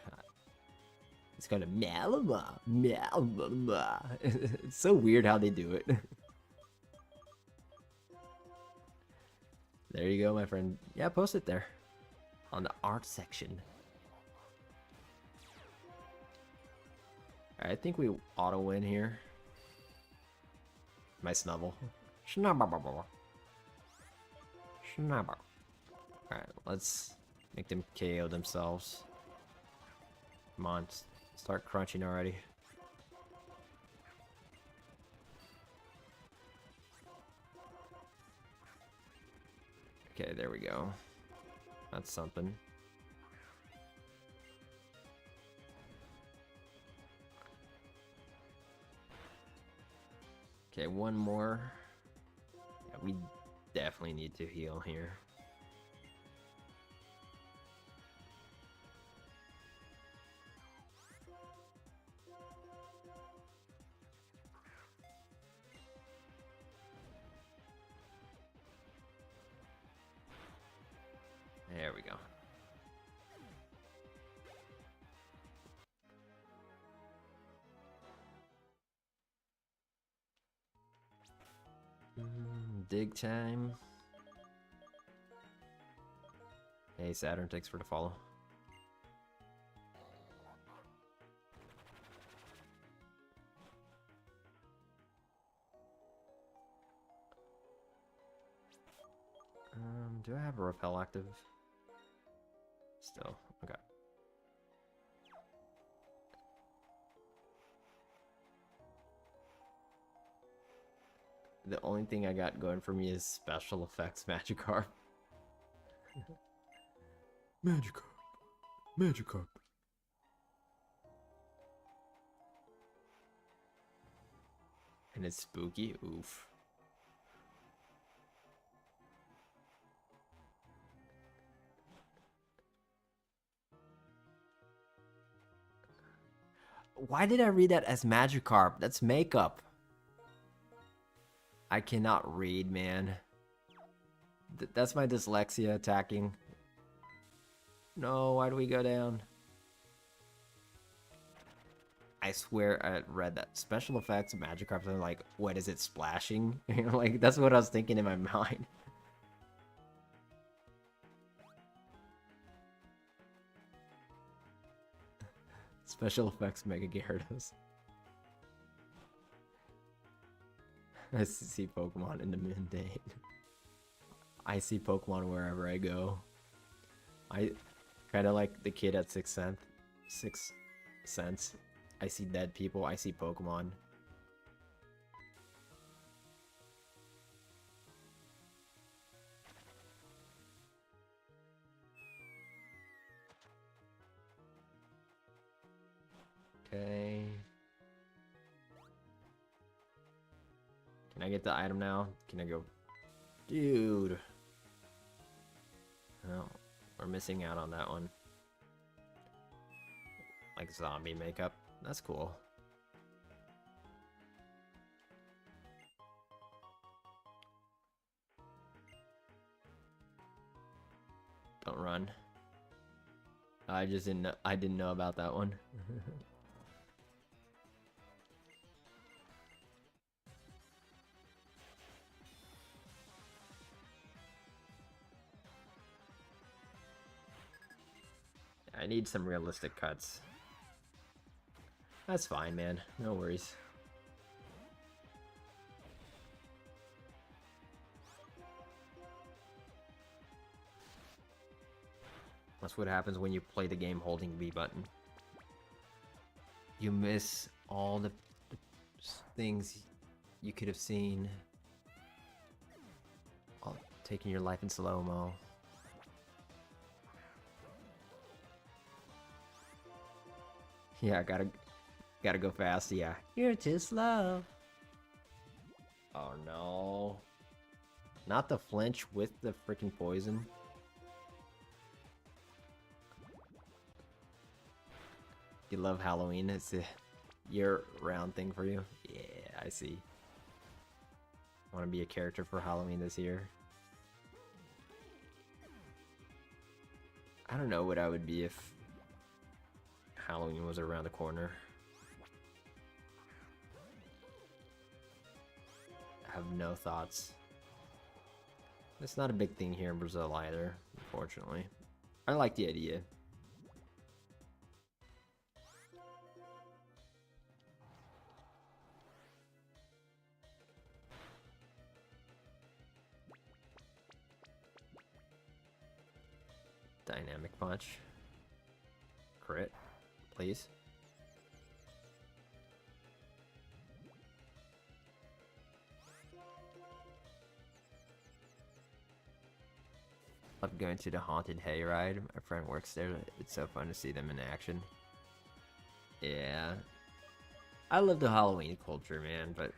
It's kind of Malamar, Malamar. It's so weird how they do it. There you go, my friend. Yeah, post it there on the art section. Alright, I think we auto win here. My Snubble. Snubble. Snubble. Alright, let's make them KO themselves. Come on, start crunching already. Okay, there we go. That's something. Okay, one more. Yeah, we definitely need to heal here. There we go. Dig time. Hey, Saturn, thanks for the follow. Do I have a repel active? Still, okay. The only thing I got going for me is special effects Magikarp. Magikarp. Magikarp. And it's spooky? Oof. Why did I read that as Magikarp? That's makeup. I cannot read, man. That's my dyslexia attacking. No, why do we go down? I swear I read that special effects Magikarp. I'm like, what is it splashing? You know, like that's what I was thinking in my mind. Special effects Mega Gyarados. I see Pokemon in the mundane. I see Pokemon wherever I go. I kind of like the kid at Sixth Sense. I see dead people. I see Pokemon. Okay. Can I get the item now? Can I go? Dude. Oh, we're missing out on that one. Like zombie makeup. That's cool. Don't run. I didn't know about that one. I need some realistic cuts. That's fine, man. No worries. That's what happens when you play the game holding B button. You miss all the things you could have seen. Oh, taking your life in slow-mo. Yeah, gotta go fast. Yeah, you're too slow. Oh no! Not the flinch with the freaking poison. You love Halloween. It's a year-round thing for you. Yeah, I see. Want to be a character for Halloween this year? I don't know what I would be if Halloween was around the corner. I have no thoughts. It's not a big thing here in Brazil either, unfortunately. I like the idea. Dynamic punch. Crit, please. Love going to the haunted hayride. My friend works there. It's so fun to see them in action. Yeah. I love the Halloween culture, man, but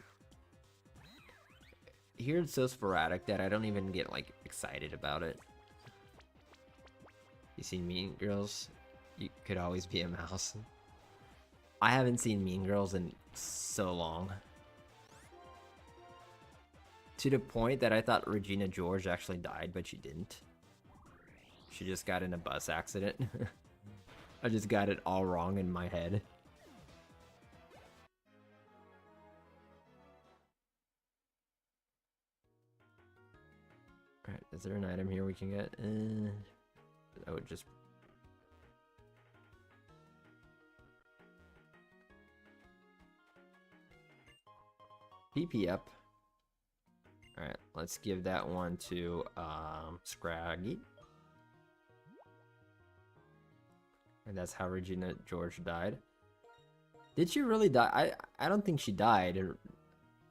here it's so sporadic that I don't even get like excited about it. You seen Mean Girls? You could always be a mouse. I haven't seen Mean Girls in so long. To the point that I thought Regina George actually died, but she didn't. She just got in a bus accident. I just got it all wrong in my head. Is there an item here we can get? I would just... PP up. Alright, let's give that one to Scraggy. And that's how Regina George died. Did she really die? I don't think she died. Or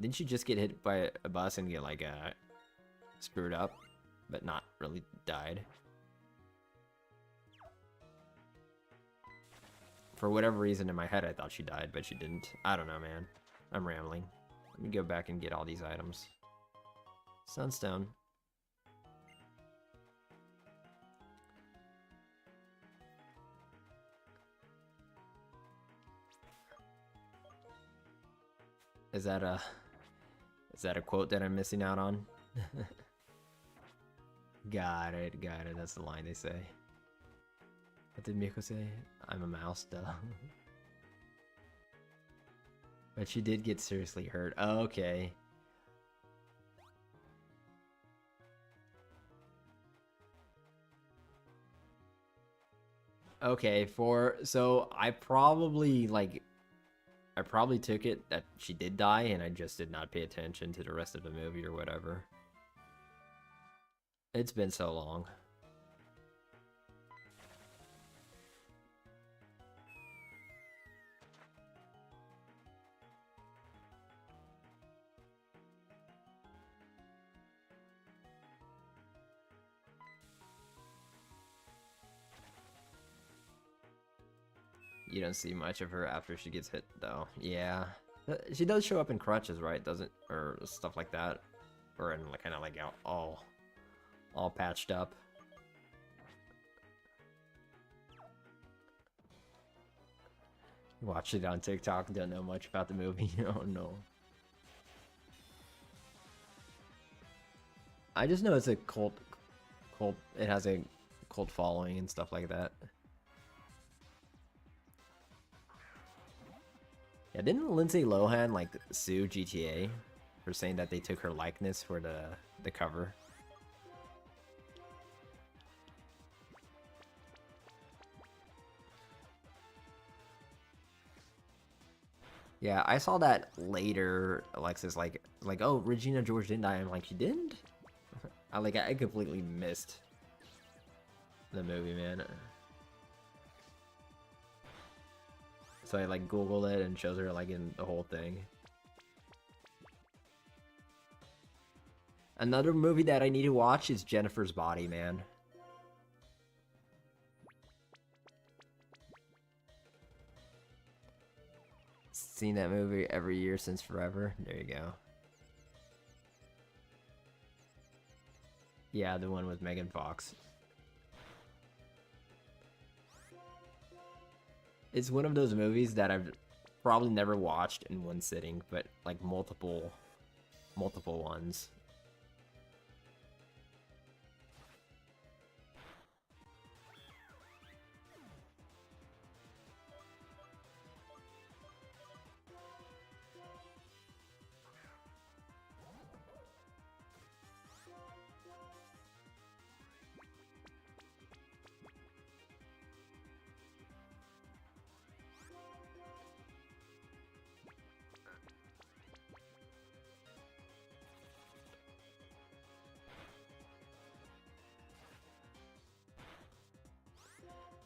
didn't she just get hit by a bus and get like screwed up, but not really died? For whatever reason in my head I thought she died, but she didn't. I don't know, man. I'm rambling. Let me go back and get all these items. Sunstone. Is that a quote that I'm missing out on? Got it, got it. That's the line they say. What did Miko say? I'm a mouse, duh. But she did get seriously hurt. Oh, okay. Okay, so I probably took it that she did die and I just did not pay attention to the rest of the movie or whatever. It's been so long. You don't see much of her after she gets hit, though. Yeah. She does show up in crutches, right? Doesn't, or stuff like that. Or in like, kind of like all patched up. Watched it on TikTok, don't know much about the movie. Oh no. I just know it's a cult, it has a cult following and stuff like that. Yeah, didn't Lindsay Lohan like sue GTA for saying that they took her likeness for the cover? Yeah, I saw that later. Alexis like, oh, Regina George didn't die. I'm like, she didn't? I completely missed the movie, man. So I like Googled it and shows her like in the whole thing. Another movie that I need to watch is Jennifer's Body, man. Seen that movie every year since forever. There you go. Yeah, the one with Megan Fox. It's one of those movies that I've probably never watched in one sitting, but like multiple ones.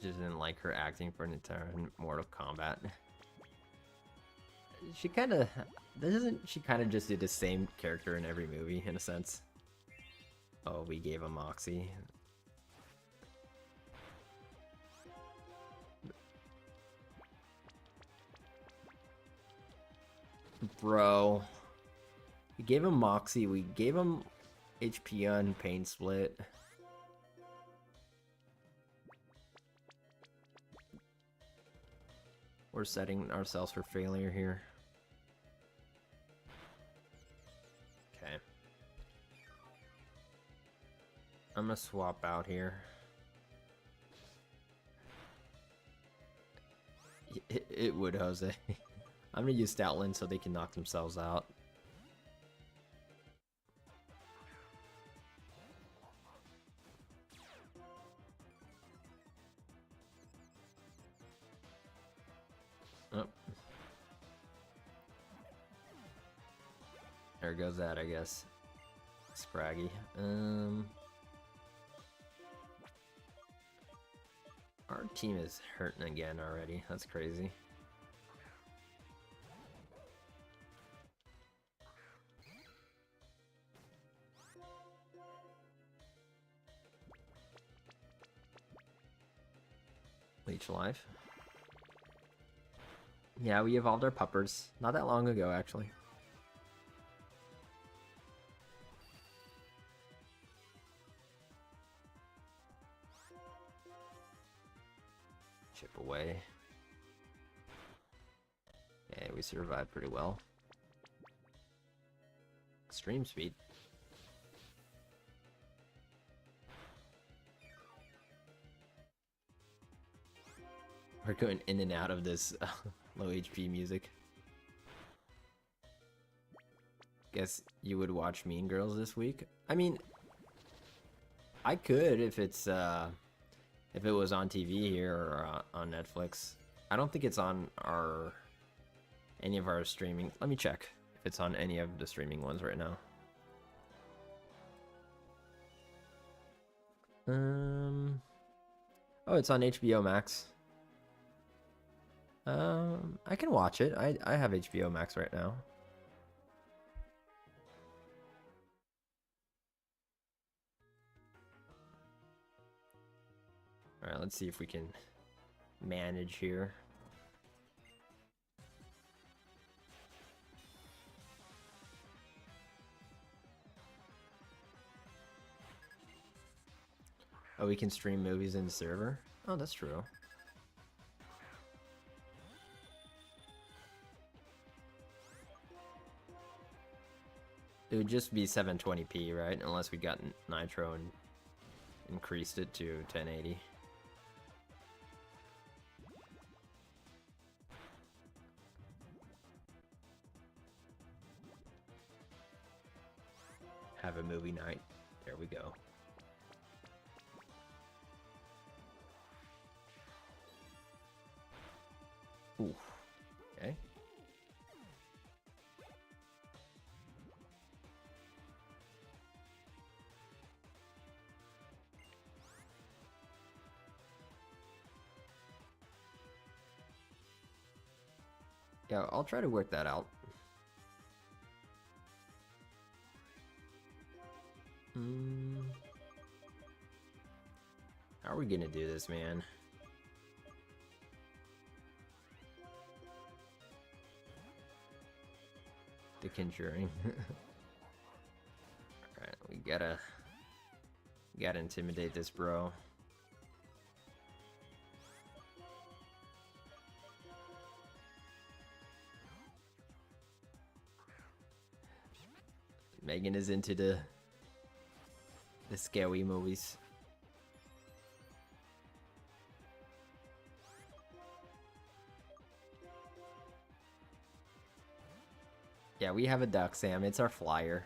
Just didn't like her acting for an entire Mortal Kombat. She kind of just do the same character in every movie in a sense. Oh, we gave him Moxie. Bro, we gave him Moxie. We gave him HP on Pain Split. We're setting ourselves for failure here. Okay. I'm gonna swap out here. It would, Jose. I'm gonna use Stoutland so they can knock themselves out. There goes that, I guess. Scraggy. Our team is hurting again already. That's crazy. Leech life. Yeah, we evolved our puppers not that long ago, actually. Chip away. Okay, we survived pretty well. Extreme speed. We're going in and out of this low HP music. Guess you would watch Mean Girls this week? I mean, I could if it's if it was on TV here or on Netflix. I don't think it's on any of our streaming. Let me check if it's on any of the streaming ones right now. Oh, it's on HBO Max. I can watch it. I have HBO Max right now. All right, let's see if we can manage here. Oh, we can stream movies in the server? Oh, that's true. It would just be 720p, right? Unless we got Nitro and increased it to 1080. Have a movie night. There we go. Ooh. Okay. Yeah, I'll try to work that out. How are we gonna do this, man? The Conjuring. Alright, we gotta intimidate this bro. Megan is into the scary movies. Yeah, we have a duck, Sam. It's our flyer.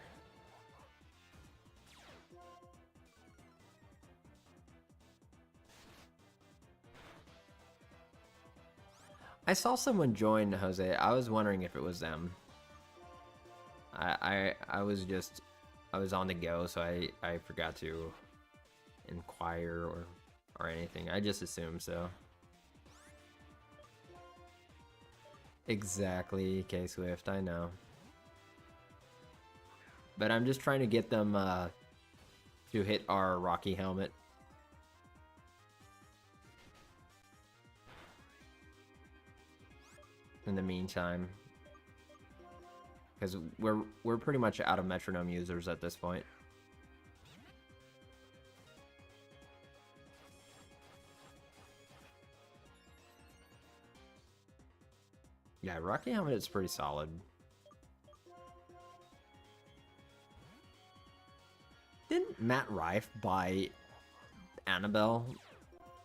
I saw someone join, Jose. I was wondering if it was them. I was on the go, so I forgot to inquire or anything. I just assumed so. Exactly, K-Swift, I know. But I'm just trying to get them to hit our Rocky helmet. In the meantime. Because we're pretty much out of metronome users at this point. Yeah, Rocky helmet is pretty solid. Didn't Matt Rife buy Annabelle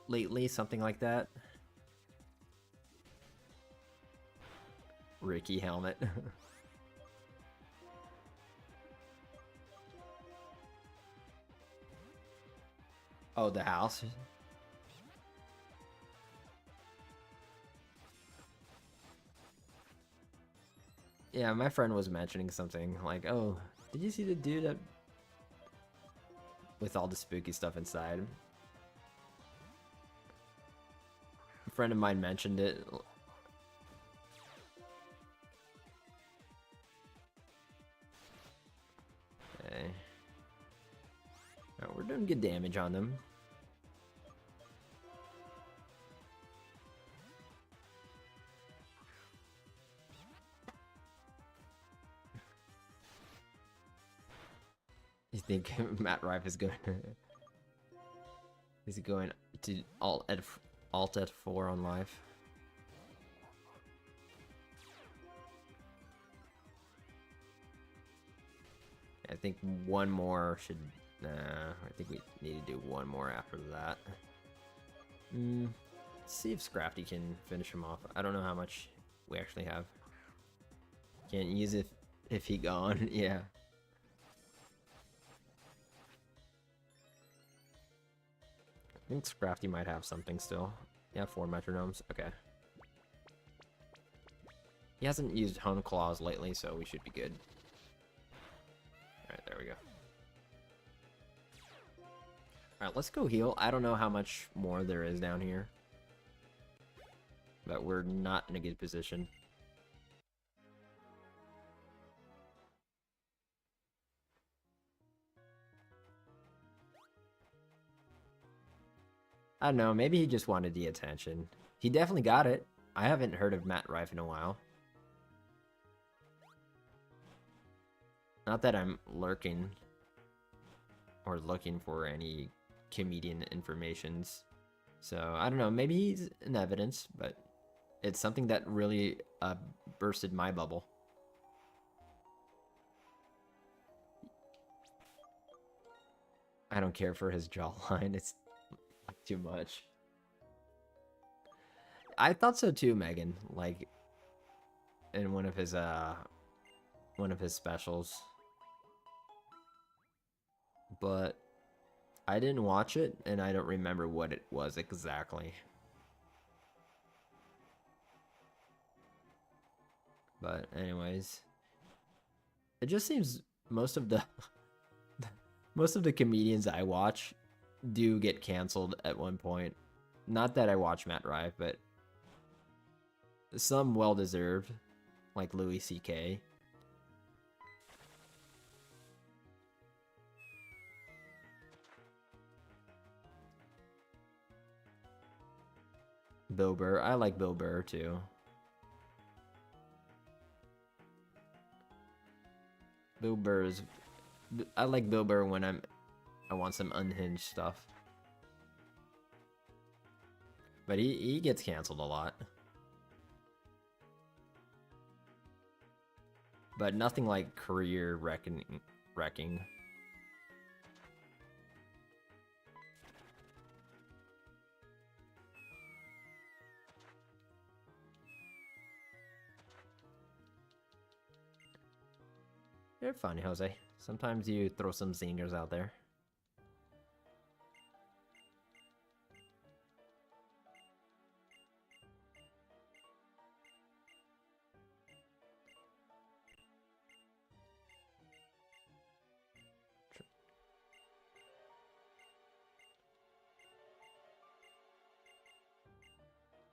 lately? Something like that? Ricky helmet. Oh, the house? Yeah, my friend was mentioning something like, "Oh, did you see the dude that with all the spooky stuff inside?" A friend of mine mentioned it. Okay. Alright, we're doing good damage on them. You think Matt Rife is going to... Is he going to alt at 4 on live? I think one more should... Nah, I think we need to do one more after that. Let's see if Scrafty can finish him off. I don't know how much we actually have. Can't use it if he gone, yeah. I think Scrafty might have something still. Yeah, 4 metronomes. Okay. He hasn't used Hone Claws lately, so we should be good. Alright, there we go. Alright, let's go heal. I don't know how much more there is down here. But we're not in a good position. I don't know, maybe he just wanted the attention. He definitely got it. I haven't heard of Matt Rife in a while. Not that I'm lurking or looking for any comedian informations. So, I don't know, maybe he's in evidence, but it's something that really bursted my bubble. I don't care for his jawline, it's too much. I thought so too, Megan, like in one of his specials. But I didn't watch it and I don't remember what it was exactly. But anyways, it just seems most of the most of the comedians I watch do get canceled at one point. Not that I watch Matt Rife, but some well-deserved, like Louis C.K. Bill Burr. I like Bill Burr too. Bill Burr is... I like Bill Burr when I want some unhinged stuff. But he gets canceled a lot. But nothing like career wrecking. You're funny, Jose. Sometimes you throw some zingers out there.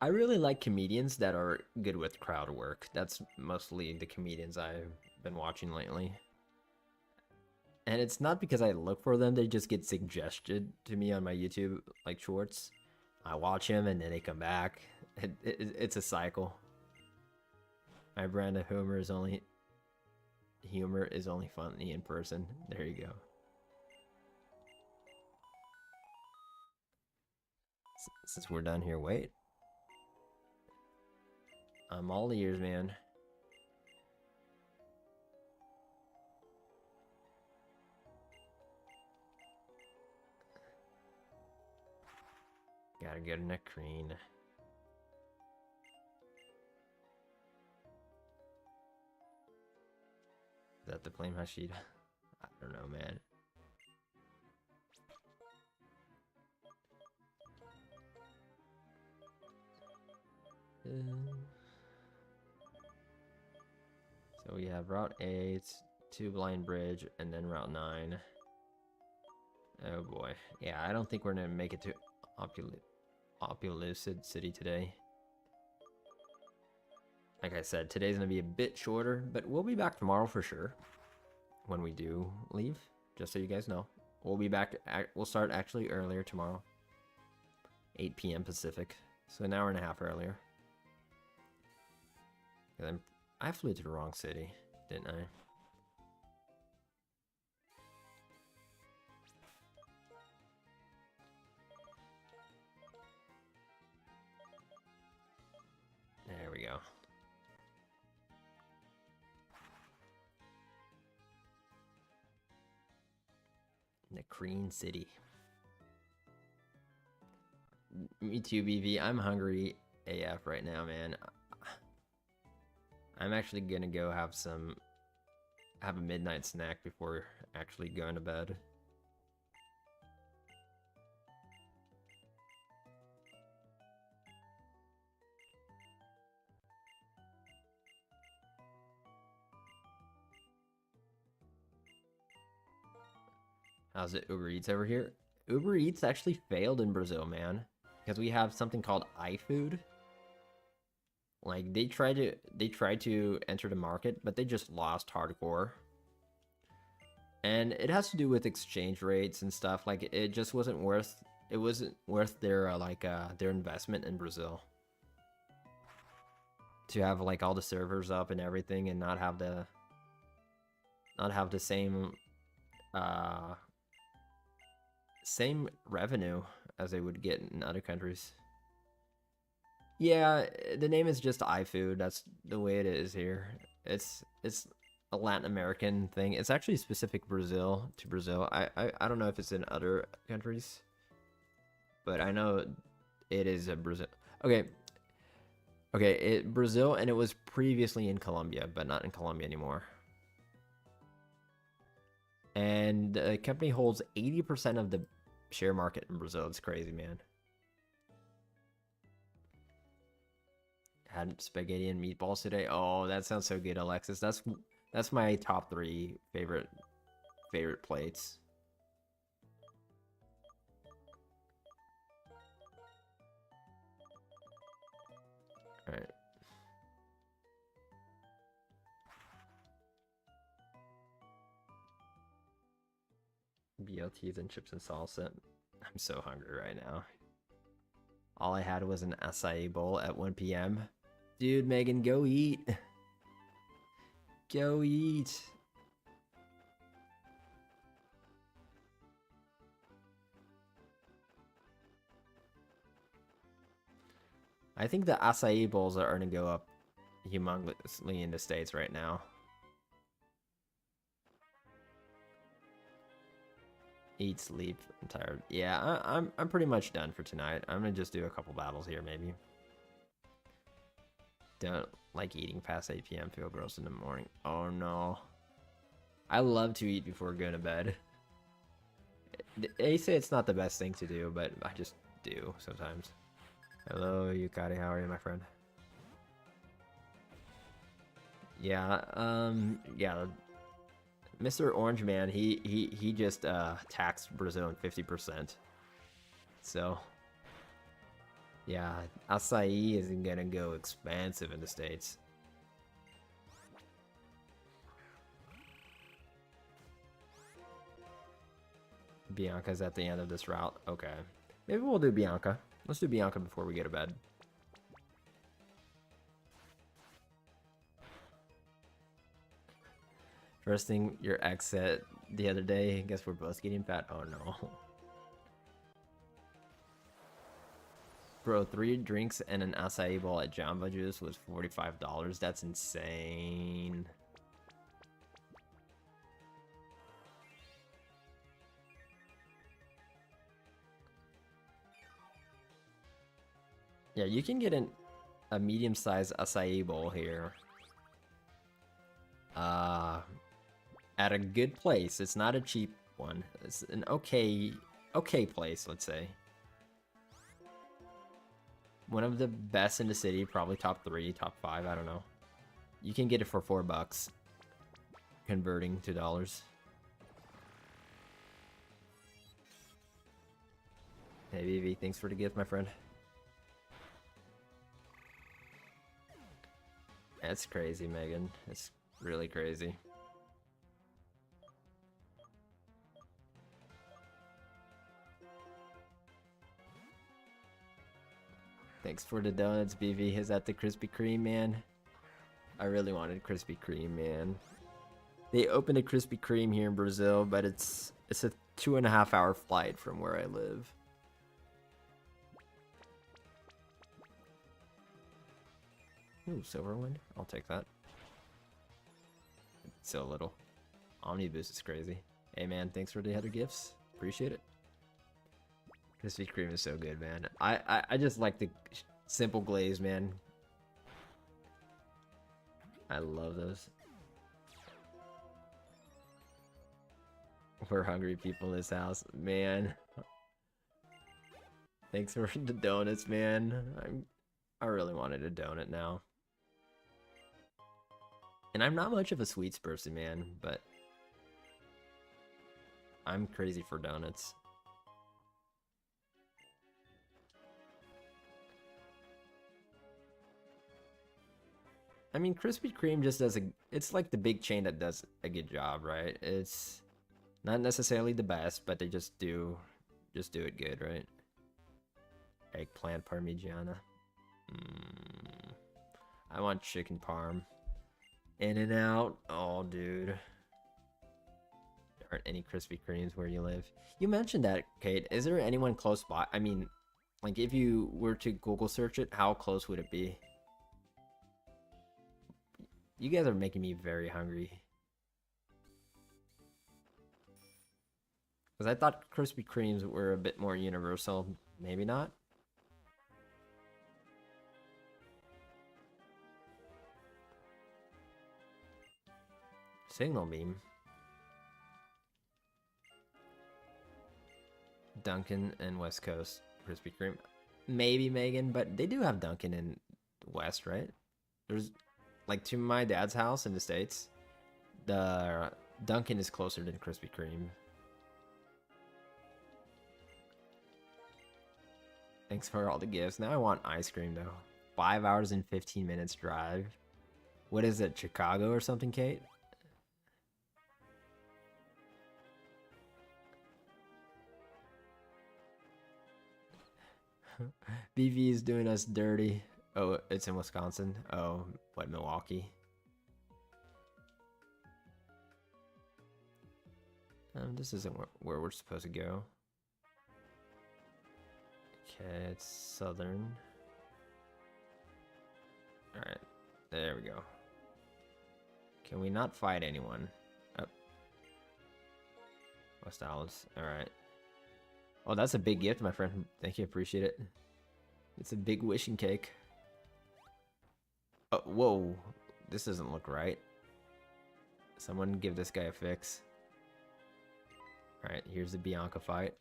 I really like comedians that are good with crowd work. That's mostly the comedians I've been watching lately. And it's not because I look for them, they just get suggested to me on my YouTube, like shorts. I watch them and then they come back. It's a cycle. My brand of humor is only funny in person. There you go. Since we're done here, wait. I'm all ears, man. Gotta get a necrine. Is that the flame Hashida? I don't know, man. So we have Route 8, 2 Blind Bridge, and then Route 9. Oh boy. Yeah, I don't think we're gonna make it to Opelucid City today. Like I said, today's gonna be a bit shorter, but we'll be back tomorrow for sure. When we do leave, just so you guys know. We'll be back, we'll start actually earlier tomorrow. 8 p.m. Pacific, so an hour and a half earlier. And then I flew to the wrong city, didn't I? There we go. Nakreen City. Me too, BV. I'm hungry AF right now, man. I'm actually gonna go have a midnight snack before actually going to bed. How's it, Uber Eats over here? Uber Eats actually failed in Brazil, man, because we have something called iFood. Like they tried to enter the market, but they just lost hardcore. And it has to do with exchange rates and stuff. Like it just wasn't worth their their investment in Brazil. To have like all the servers up and everything and not have the same revenue as they would get in other countries. Yeah, the name is just iFood. That's the way it is here. It's a Latin American thing. It's actually specific to Brazil. I don't know if it's in other countries, but I know it is a Brazil. Okay, Brazil, and it was previously in Colombia, but not in Colombia anymore. And the company holds 80% of the share market in Brazil. It's crazy, man. Had spaghetti and meatballs today. Oh, that sounds so good, Alexis. That's my top 3 favorite plates. All right. BLTs and chips and salsa. I'm so hungry right now. All I had was an acai bowl at 1 p.m. Dude, Megan, go eat. Go eat. I think the acai bowls are going to go up humongously in the States right now. Eat, sleep, I'm tired. Yeah, I'm pretty much done for tonight. I'm gonna just do a couple battles here, maybe. Don't like eating past 8 p.m. Feel gross in the morning. Oh no. I love to eat before going to bed. They say it's not the best thing to do, but I just do sometimes. Hello, Yukari. How are you, my friend? Yeah, yeah. Mr. Orange Man, he just taxed Brazil in 50%. So yeah, acai isn't gonna go expensive in the States. Bianca's at the end of this route. Okay. Maybe we'll do Bianca. Let's do Bianca before we go to bed. First thing your ex said the other day, I guess we're both getting fat. Oh no. Bro, 3 drinks and an acai bowl at Jamba Juice was $45. That's insane. Yeah, you can get a medium-sized acai bowl here. At a good place. It's not a cheap one. It's an okay place, let's say. One of the best in the city, probably top 3, top 5, I don't know. You can get it for $4. converting to dollars. Hey VV, thanks for the gift, my friend. That's crazy, Megan. It's really crazy. Thanks for the donuts, BV. Is that the Krispy Kreme, man? I really wanted Krispy Kreme, man. They opened a Krispy Kreme here in Brazil, but it's a 2.5-hour flight from where I live. Ooh, Silverwind. I'll take that. It's so little. Omnibus is crazy. Hey man, thanks for the other gifts. Appreciate it. Krispy Kreme is so good, man. I just like the simple glaze, man. I love those. We're hungry people in this house, man. Thanks for the donuts, man. I really wanted a donut now. And I'm not much of a sweets person, man, but I'm crazy for donuts. I mean, Krispy Kreme just does it's like the big chain that does a good job, right? It's not necessarily the best, but they just do it good, right? Eggplant Parmigiana. I want chicken parm. In and out. Oh, dude. There aren't any Krispy Kremes where you live. You mentioned that, Kate. Is there anyone close by? I mean, like if you were to Google search it, how close would it be? You guys are making me very hungry. Because I thought Krispy Kremes were a bit more universal. Maybe not. Signal beam. Dunkin' and West Coast Krispy Kreme. Maybe Megan, but they do have Dunkin' in West, right? There's like to my dad's house in the States, the Dunkin' is closer than Krispy Kreme. Thanks for all the gifts. Now I want ice cream though. 5 hours and 15 minutes drive. What is it, Chicago or something, Kate? BV is doing us dirty. Oh, it's in Wisconsin. Oh, what, Milwaukee? This isn't where we're supposed to go. Okay, it's southern. Alright, there we go. Can we not fight anyone? Oh. West Allis, alright. Oh, that's a big gift, my friend. Thank you, appreciate it. It's a big wishing cake. Oh, whoa. This doesn't look right. Someone give this guy a fix. Alright, here's the Bianca fight.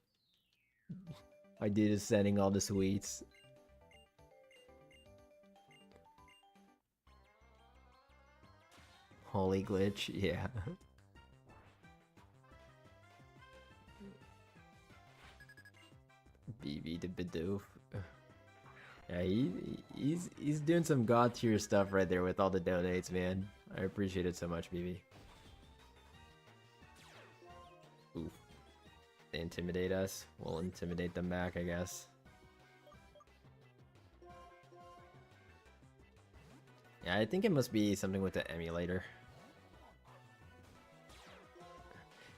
My dude is sending all the sweets. Holy glitch, yeah. BB the Bidoof. Yeah, he's doing some god tier stuff right there with all the donates, man. I appreciate it so much, BB. Oof. They intimidate us. We'll intimidate them back, I guess. Yeah, I think it must be something with the emulator.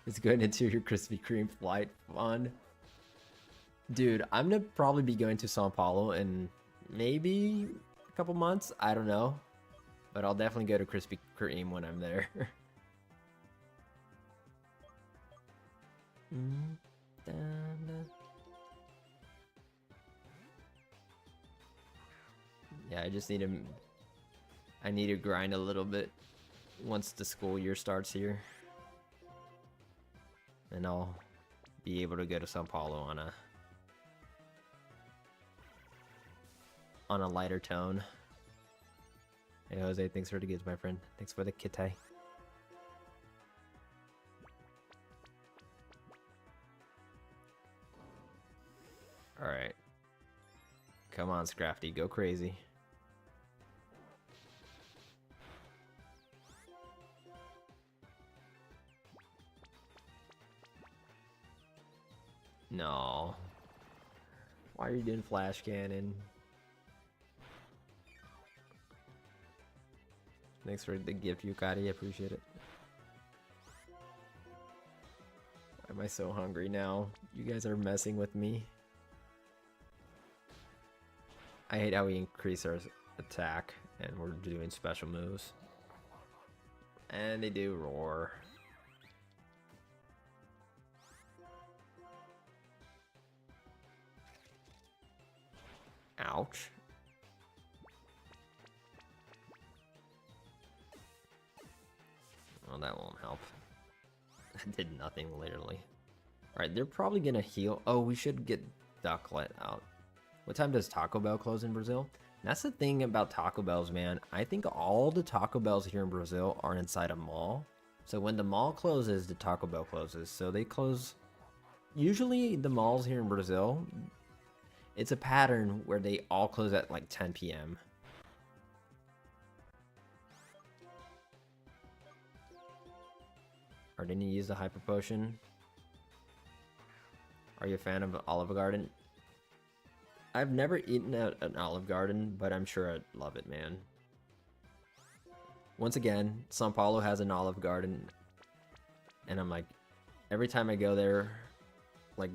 It's going into your Krispy Kreme flight fun. Dude, I'm gonna probably be going to Sao Paulo in maybe a couple months. I don't know. But I'll definitely go to Krispy Kreme when I'm there. Yeah, I just need to... I need to grind a little bit once the school year starts here. And I'll be able to go to Sao Paulo on a lighter tone. Hey Jose, thanks for the gifts, my friend. Thanks for the kitty. Alright. Come on, Scrafty, go crazy. No. Why are you doing flash cannon? Thanks for the gift, Yukari. I appreciate it. Why am I so hungry now? You guys are messing with me. I hate how we increase our attack and we're doing special moves. And they do roar. Ouch. Well, that won't help. That did nothing, literally. Alright, they're probably gonna heal. Oh, we should get Ducklet out. What time does Taco Bell close in Brazil? That's the thing about Taco Bells, man. I think all the Taco Bells here in Brazil are inside a mall. So when the mall closes, the Taco Bell closes. So they close... Usually the malls here in Brazil, it's a pattern where they all close at like 10 p.m. Or didn't you use the Hyper Potion? Are you a fan of Olive Garden? I've never eaten at an Olive Garden, but I'm sure I'd love it, man. Once again, São Paulo has an Olive Garden, and I'm like, every time I go there, like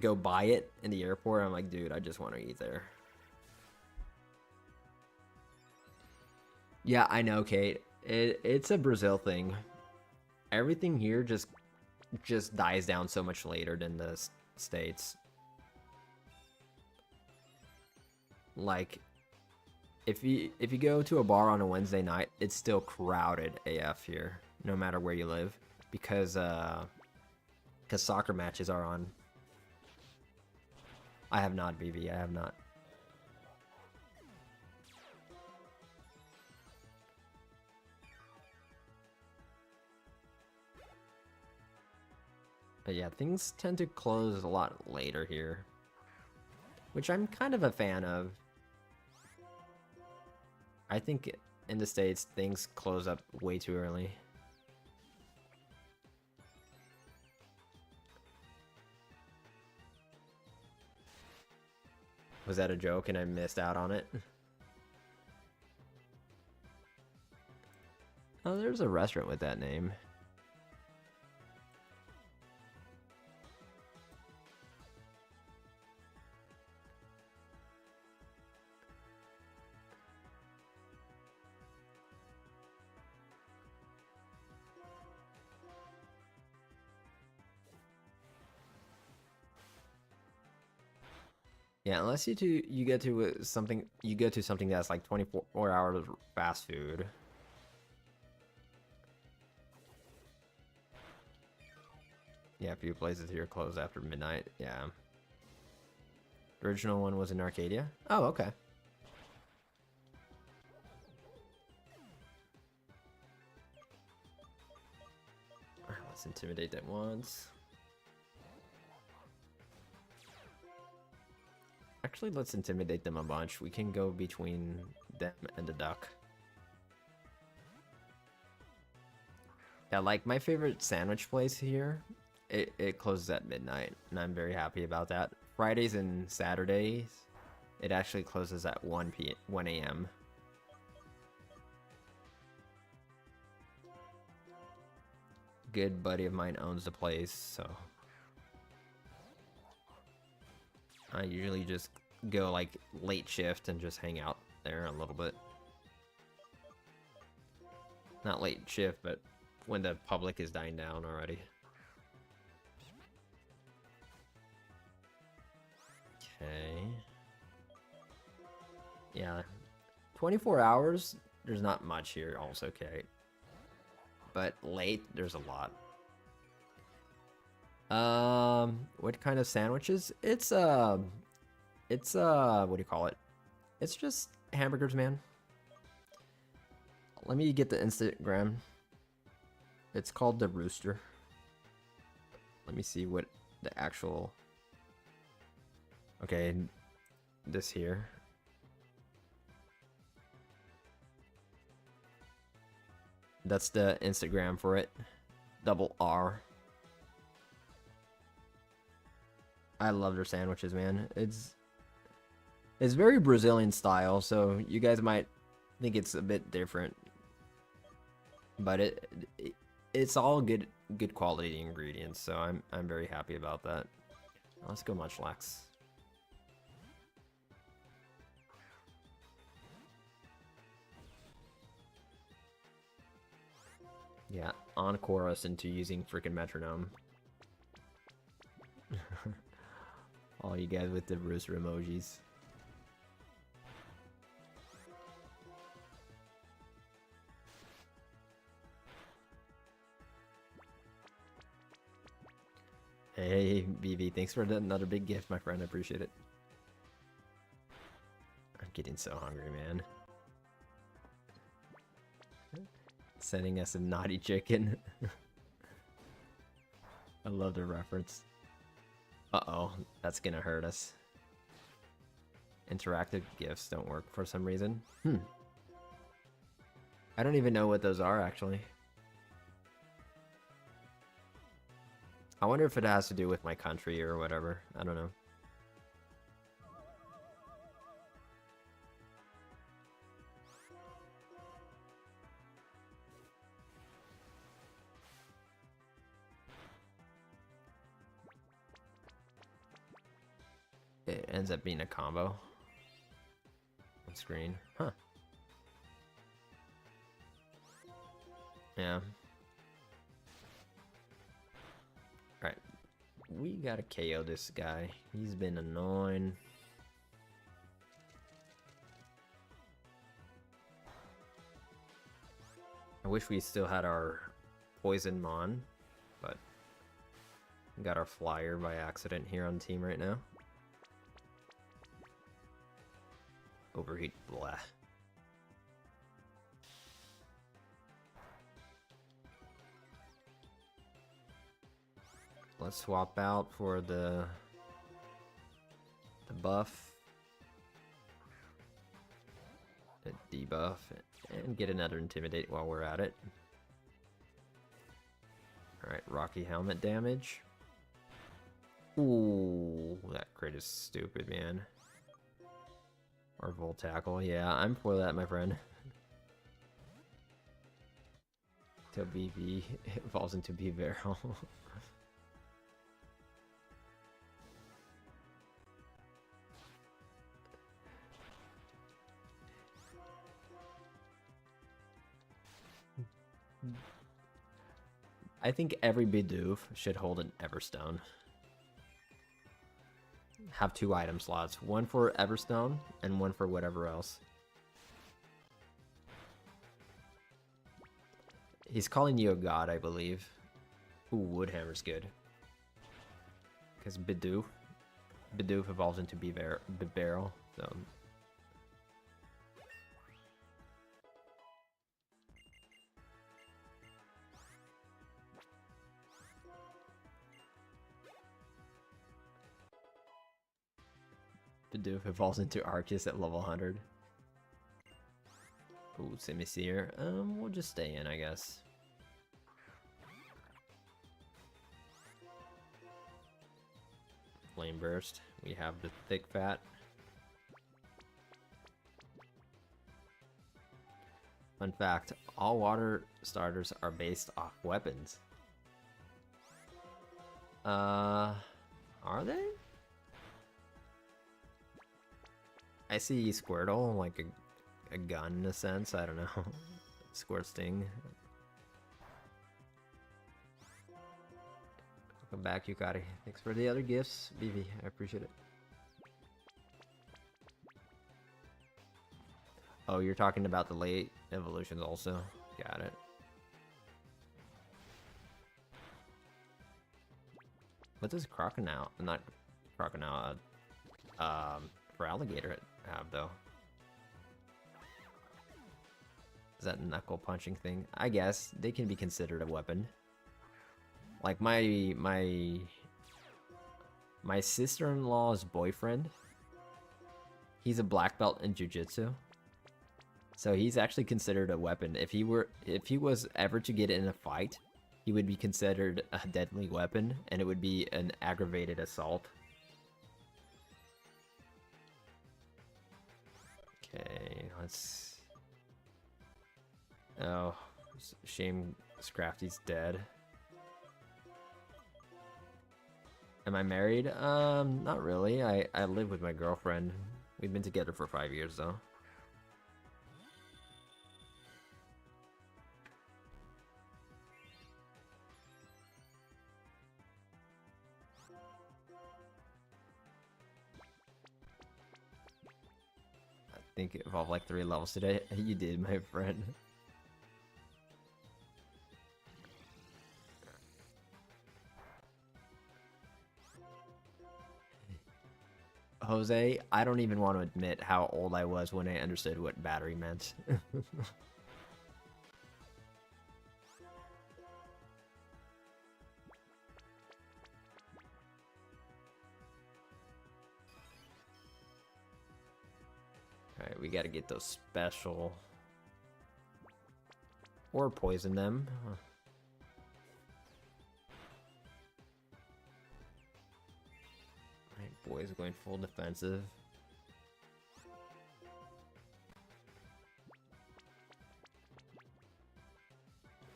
go buy it in the airport, I'm like, dude, I just want to eat there. Yeah, I know, Kate. It's a Brazil thing. Everything here just dies down so much later than the States. Like, if you go to a bar on a Wednesday night, it's still crowded AF here, no matter where you live, because soccer matches are on. I have not, BB. I have not. But yeah, things tend to close a lot later here, which I'm kind of a fan of. I think in the States, things close up way too early. Was that a joke and I missed out on it? Oh, there's a restaurant with that name. Yeah, unless you go to something that's like 24 hours fast food. Yeah, a few places here close after midnight. Yeah. The original one was in Arcadia. Oh, okay. Alright, let's intimidate them once. Actually, let's intimidate them a bunch. We can go between them and the duck. Yeah, like my favorite sandwich place here, it closes at midnight, and I'm very happy about that. Fridays and Saturdays, it actually closes at 1 a.m. Good buddy of mine owns the place, so I usually just go like late shift and just hang out there a little bit. Not late shift, but when the public is dying down already. Okay. Yeah. 24 hours, there's not much here, also okay. But late, there's a lot. What kind of sandwiches? It's what do you call it? It's just hamburgers, man. Let me get the Instagram. It's called The Rooster. Let me see what the actual Okay, this here. That's the Instagram for it. Double R. I love their sandwiches, man. It's very Brazilian style, so you guys might think it's a bit different, but it's all good quality ingredients. So I'm very happy about that. Let's go Munchlax. Yeah, encore us into using freaking metronome. All you guys with the rooster emojis. Hey, BB, thanks for another big gift, my friend. I appreciate it. I'm getting so hungry, man. Sending us a naughty chicken. I love the reference. Uh-oh, that's gonna hurt us. Interactive gifts don't work for some reason. I don't even know what those are, actually. I wonder if it has to do with my country or whatever. I don't know. It ends up being a combo on screen. Huh. Yeah. Alright. We gotta KO this guy. He's been annoying. I wish we still had our Poison Mon, but we got our flyer by accident here on team right now. Overheat, blah. Let's swap out for the buff, the debuff, and get another Intimidate while we're at it. Alright, Rocky Helmet damage. Ooh, that crit is stupid, man. Or Volt Tackle, yeah, I'm for that, my friend. Till BB evolves into B-Barrel. I think every Bidoof should hold an Everstone. Have 2 item slots, one for Everstone and one for whatever else. He's calling you a god, I believe. Ooh, Woodhammer's good. Because Bidoof evolves into B-Barrel, so... Bidoof evolves into Arceus at level 100. Ooh, Simisear. We'll just stay in, I guess. Flame Burst. We have the Thick Fat. Fun fact, all water starters are based off weapons. Are they? I see Squirtle like a gun in a sense. I don't know. Squirt Sting. Welcome back, Yukari. Thanks for the other gifts, BB. I appreciate it. Oh, you're talking about the late evolutions also. Got it. What does Crocodile, not Crocodile, for Alligator have though? Is that knuckle punching thing? I guess they can be considered a weapon. Like my My sister-in-law's boyfriend, he's a black belt in jiu-jitsu. So he's actually considered a weapon. If he was ever to get in a fight, he would be considered a deadly weapon, and it would be an aggravated assault. Okay, let's... Oh, shame Scrafty's dead. Am I married? Not really. I live with my girlfriend. We've been together for 5 years, though. I think it evolved like 3 levels today. You did, my friend. Jose, I don't even want to admit how old I was when I understood what battery meant. Alright, we gotta get those special... Or poison them. Alright, boys going full defensive.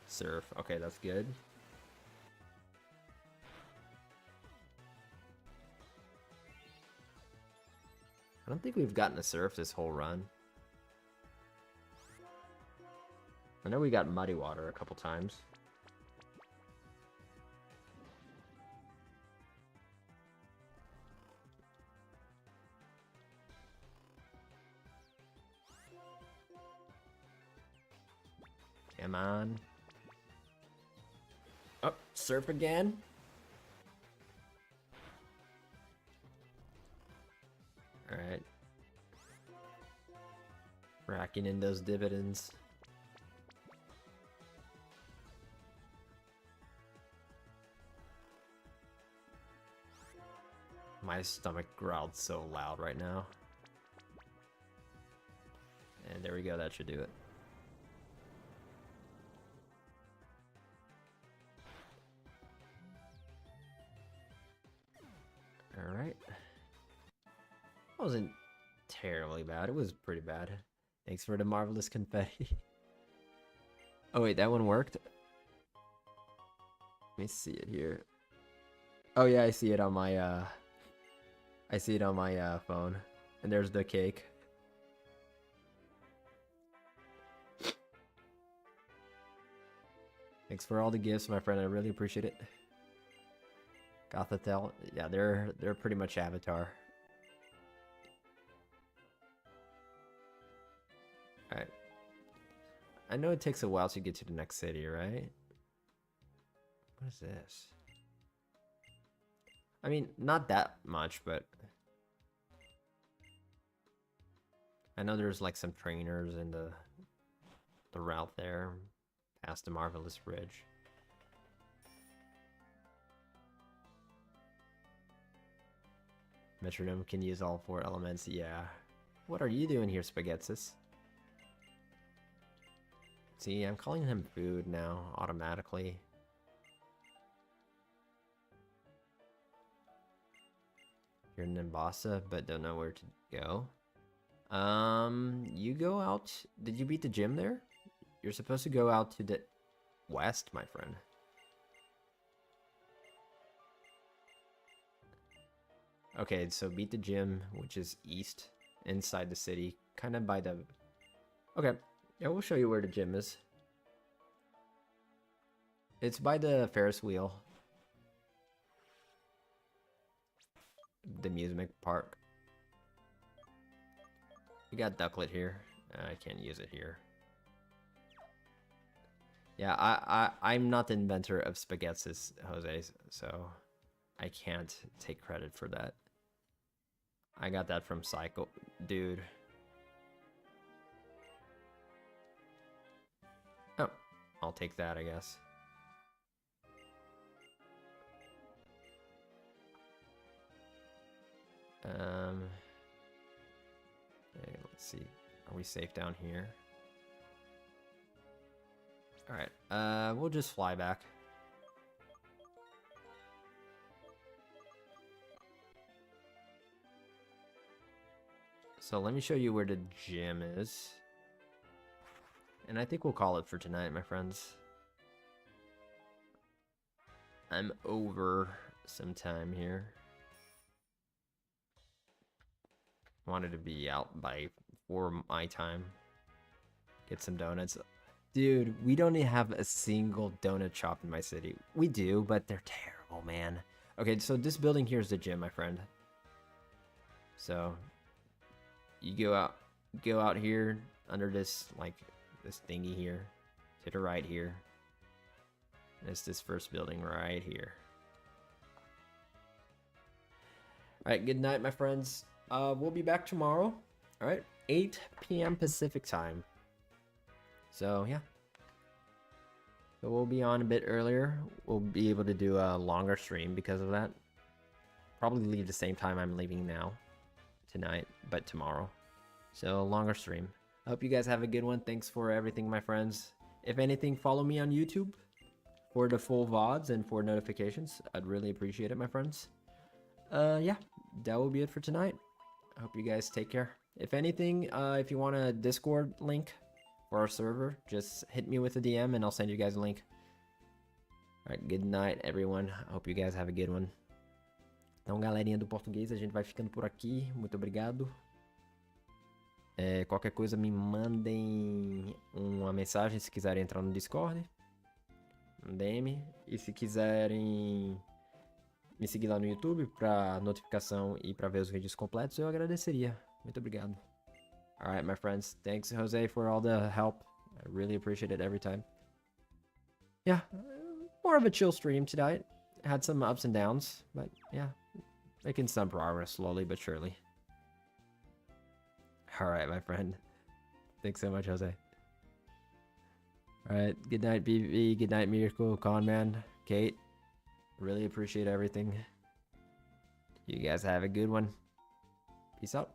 Surf. Okay, that's good. I don't think we've gotten a surf this whole run. I know we got muddy water a couple times. Come on. Oh, surf again? Alright. Racking in those dividends. My stomach growled so loud right now. And there we go, that should do it. Alright. Wasn't terribly bad. It was pretty bad. Thanks for the marvelous confetti. Oh wait, that one worked? Let me see it here. Oh yeah, I see it on my phone. And there's the cake. Thanks for all the gifts, my friend. I really appreciate it. Gothatel, yeah, they're pretty much Avatar. Alright. I know it takes a while to get to the next city, right? What is this? I mean, not that much, but... I know there's like some trainers in the route there, past the Marvelous Bridge. Metronome can use all 4 elements, yeah. What are you doing here, Spaghettis? See, I'm calling him food now, automatically. You're Nimbasa, but don't know where to go. You go out... Did you beat the gym there? You're supposed to go out to the west, my friend. Okay, so beat the gym, which is east, inside the city, kind of by the... Okay, yeah, we'll show you where the gym is. It's by the Ferris wheel. The amusement park. We got Ducklet here. I can't use it here. Yeah, I'm not the inventor of Spaghettis, Jose, so I can't take credit for that. I got that from Psycho, dude. Oh, I'll take that, I guess. Let's see. Are we safe down here? Alright, we'll just fly back. So let me show you where the gym is. And I think we'll call it for tonight, my friends. I'm over some time here. Wanted to be out by 4 my time. Get some donuts. Dude, we don't even have a single donut shop in my city. We do, but they're terrible, man. Okay, so this building here is the gym, my friend. So you go out here under this, like, this thingy here, to the right here. And it's this first building right here. Alright, good night, my friends. We'll be back tomorrow. Alright, 8 p.m. Pacific time. So, yeah. So we'll be on a bit earlier. We'll be able to do a longer stream because of that. Probably leave the same time I'm leaving now. Tonight, but tomorrow. So, longer stream. I hope you guys have a good one. Thanks for everything, my friends. If anything, follow me on YouTube for the full VODs and for notifications. I'd really appreciate it, my friends. Yeah, that will be it for tonight. I hope you guys take care. If anything, if you want a Discord link for our server, just hit me with a DM and I'll send you guys a link. Alright, good night, everyone. I hope you guys have a good one. Então, galerinha do português, a gente vai ficando por aqui. Muito obrigado. Qualquer coisa, me mandem uma mensagem se quiserem entrar no Discord. Um DM. E se quiserem me seguir lá no YouTube para notificação e para ver os vídeos completos, eu agradeceria. Muito obrigado. Alright, my friends. Thanks, Jose, for all the help. I really appreciate it every time. Yeah, more of a chill stream tonight. Had some ups and downs, but yeah, making some progress slowly but surely. Alright, my friend. Thanks so much, Jose. Alright, good night, BB. Good night, Miracle, Conman, Kate. Really appreciate everything. You guys have a good one. Peace out.